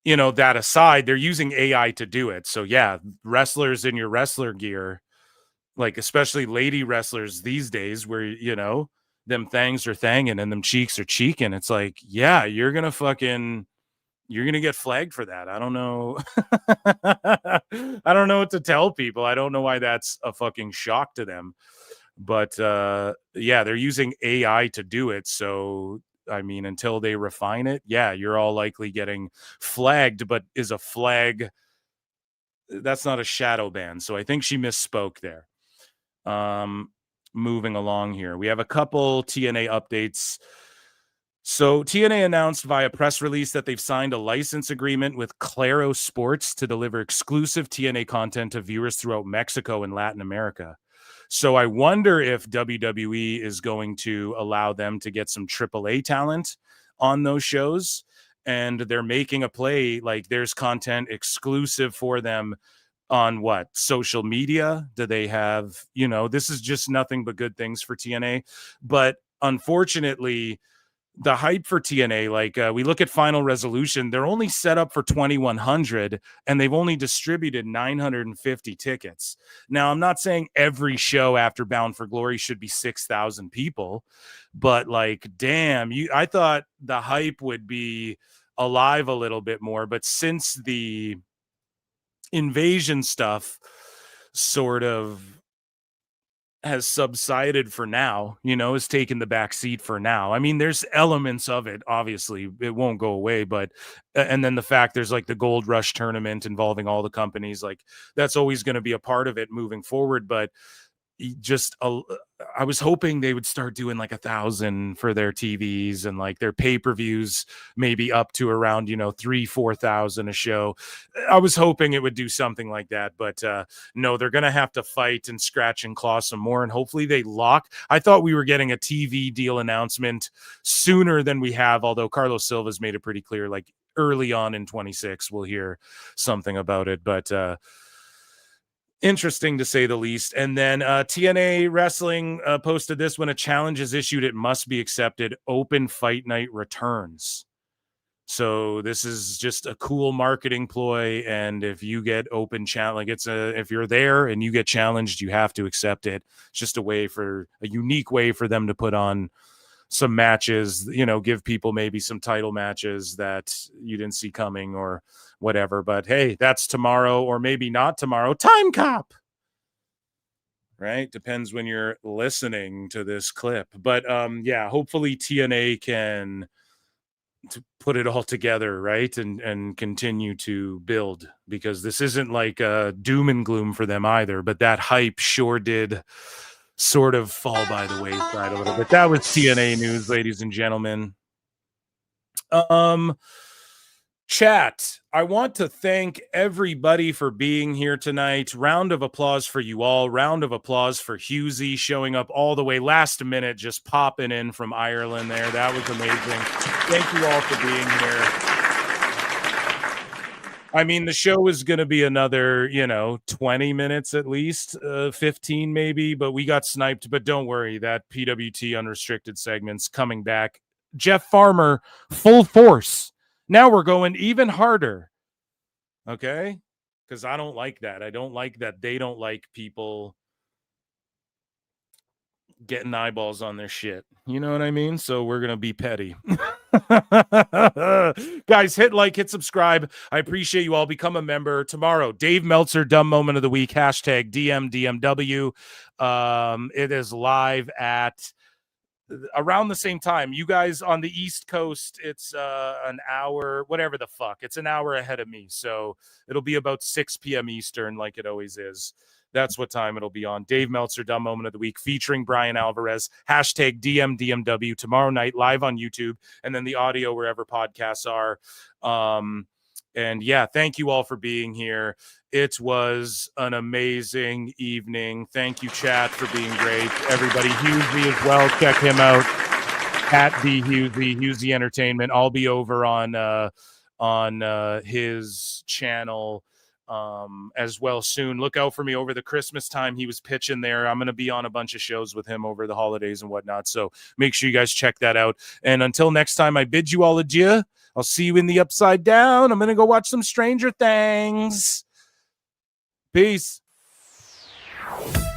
you know, that aside, they're using AI to do it. So yeah, wrestlers in your wrestler gear, like especially lady wrestlers these days where, you know, them thangs are thanging and them cheeks are cheeking. It's like, yeah, you're going to get flagged for that. I don't know. I don't know what to tell people. I don't know why that's a fucking shock to them. But yeah, they're using AI to do it. So, I mean, until they refine it, yeah, you're all likely getting flagged. But is a flag, that's not a shadow ban. So I think she misspoke there. Moving along here, we have a couple TNA updates. So TNA announced via press release that they've signed a license agreement with Claro Sports to deliver exclusive TNA content to viewers throughout Mexico and Latin America. So I wonder if WWE is going to allow them to get some AAA talent on those shows. And they're making a play, like there's content exclusive for them on what social media. Do they have, you know, this is just nothing but good things for TNA. But unfortunately, the hype for TNA, like we look at Final Resolution, they're only set up for 2,100 and they've only distributed 950 tickets. Now, I'm not saying every show after Bound for Glory should be 6,000 people, but like, damn, I thought the hype would be alive a little bit more. But since the invasion stuff sort of has subsided for now, you know, has taken the back seat for now. I mean, there's elements of it, obviously it won't go away, but and then the fact there's like the Gold Rush tournament involving all the companies, like that's always going to be a part of it moving forward. But just I was hoping they would start doing like 1,000 for their TVs and like their pay-per-views, maybe up to around, you know, 3,000-4,000 a show. I was hoping it would do something like that, but no, they're going to have to fight and scratch and claw some more. And hopefully they lock. I thought we were getting a TV deal announcement sooner than we have, although Carlos Silva's made it pretty clear, like early on in 26, we'll hear something about it. But interesting to say the least. And then TNA Wrestling posted this: when a challenge is issued, it must be accepted. Open Fight Night returns. So this is just a cool marketing ploy. And if you get open challenge, like if you're there and you get challenged, you have to accept it. It's just a unique way for them to put on some matches, you know, give people maybe some title matches that you didn't see coming or whatever. But hey, that's tomorrow or maybe not tomorrow. Time Cop, right? Depends when you're listening to this clip. But yeah, hopefully TNA can put it all together, right? And continue to build, because this isn't like doom and gloom for them either. But that hype sure did sort of fall by the wayside a little bit. That was TNA news, ladies and gentlemen. Chat, I want to thank everybody for being here tonight. Round of applause for you all. Round of applause for Husey showing up all the way last minute, just popping in from Ireland there. That was amazing. Thank you all for being here. I mean, the show is going to be another, 20 minutes at least, 15 maybe, but we got sniped. But don't worry, that PWT Unrestricted segment's coming back. Jeff Farmer, full force. Now we're going even harder. Okay? Because I don't like that. I don't like that they don't like people getting eyeballs on their shit. You know what I mean? So we're going to be petty. Guys, hit like, hit subscribe. I appreciate you all. Become a member. Tomorrow, Dave Meltzer, Dumb Moment of the Week, hashtag DMDMW. It is live at around the same time. You guys on the East Coast, it's an hour, whatever the fuck. It's an hour ahead of me. So it'll be about 6 p.m. Eastern, like it always is. That's what time it'll be on. Dave Meltzer, Dumb Moment of the Week, featuring Brian Alvarez, hashtag DMDMW, tomorrow night, live on YouTube, and then the audio wherever podcasts are. And yeah, thank you all for being here. It was an amazing evening. Thank you, chat, for being great. Everybody, Husey as well. Check him out. at the Husey Entertainment. I'll be over on his channel as well soon. Look out for me over the Christmas time. He was pitching there. I'm going to be on a bunch of shows with him over the holidays and whatnot. So make sure you guys check that out. And until next time, I bid you all adieu. I'll see you in the Upside Down. I'm going to go watch some Stranger Things. Peace.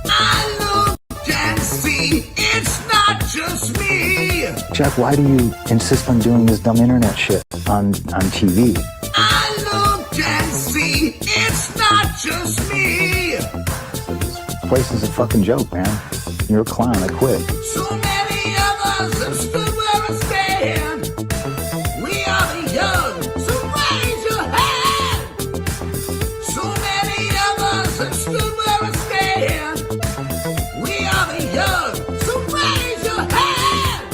I look and see it's not just me. Jeff, why do you insist on doing this dumb internet shit on TV? I look and see it's not just me. This place is a fucking joke, man. You're a clown. I quit. So many others have stood where I stand. We are the young, so raise your hand. So many others have stood where I stand. We are the young, so raise your hand.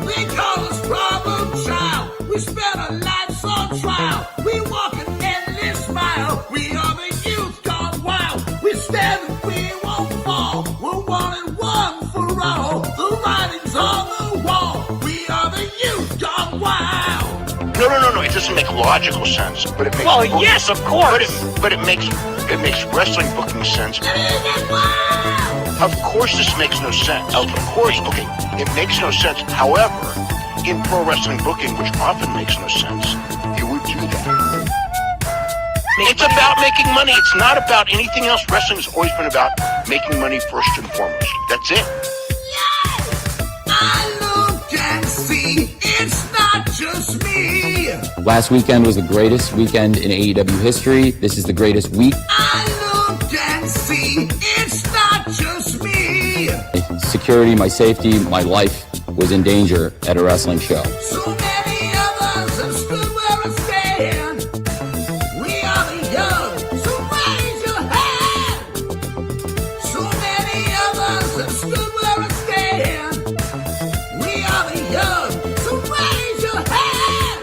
They call us problem child. We spend our lives on trial. We walk an endless mile. We are the youth gone wild. We stand and we won't fall. We're one and one for all. The writing's on the wall. We are the youth gone wild. No. It doesn't make logical sense, but it makes. Well, yes, of course. But it makes wrestling booking sense. Of course, this makes no sense. Of course, okay, it makes no sense. However, in pro wrestling booking, which often makes no sense, you would do that. It's about making money. It's not about anything else. Wrestling has always been about making money first and foremost. That's it. I look and see it's not just me. Last weekend was the greatest weekend in AEW history. This is the greatest week. I look and see it's not just me. My security, my safety, my life was in danger at a wrestling show. So many others have stood where I stand. We are the young, so raise your hand. So many others have stood where I stand. We are the young, so raise your hand.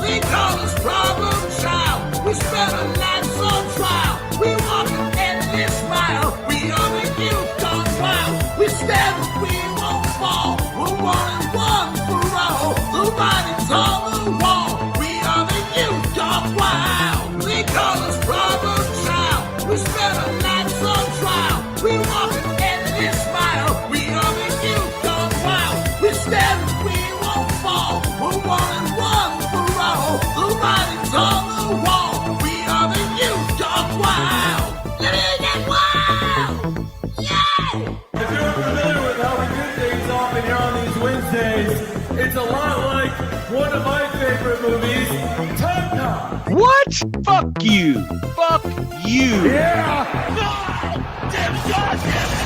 They call us problem child. We spend our lives on trial. We walk an endless mile. We are the youth gone wild. We stand and we won't fall. We're one and one for all. The writing's on the wall. We are the youth gone wild. They call us problem child. We spend our lives on trial. We walk an endless mile. We are the youth gone wild. We stand and we won't fall. We're one and one for all. The writing's on the wall. We are the youth gone wild. Get wild. Yeah. If you're familiar with how we do things often here on these Wednesdays, it's a lot like one of my favorite movies, Time Cop. What? Fuck you. Fuck you. Yeah. Damn,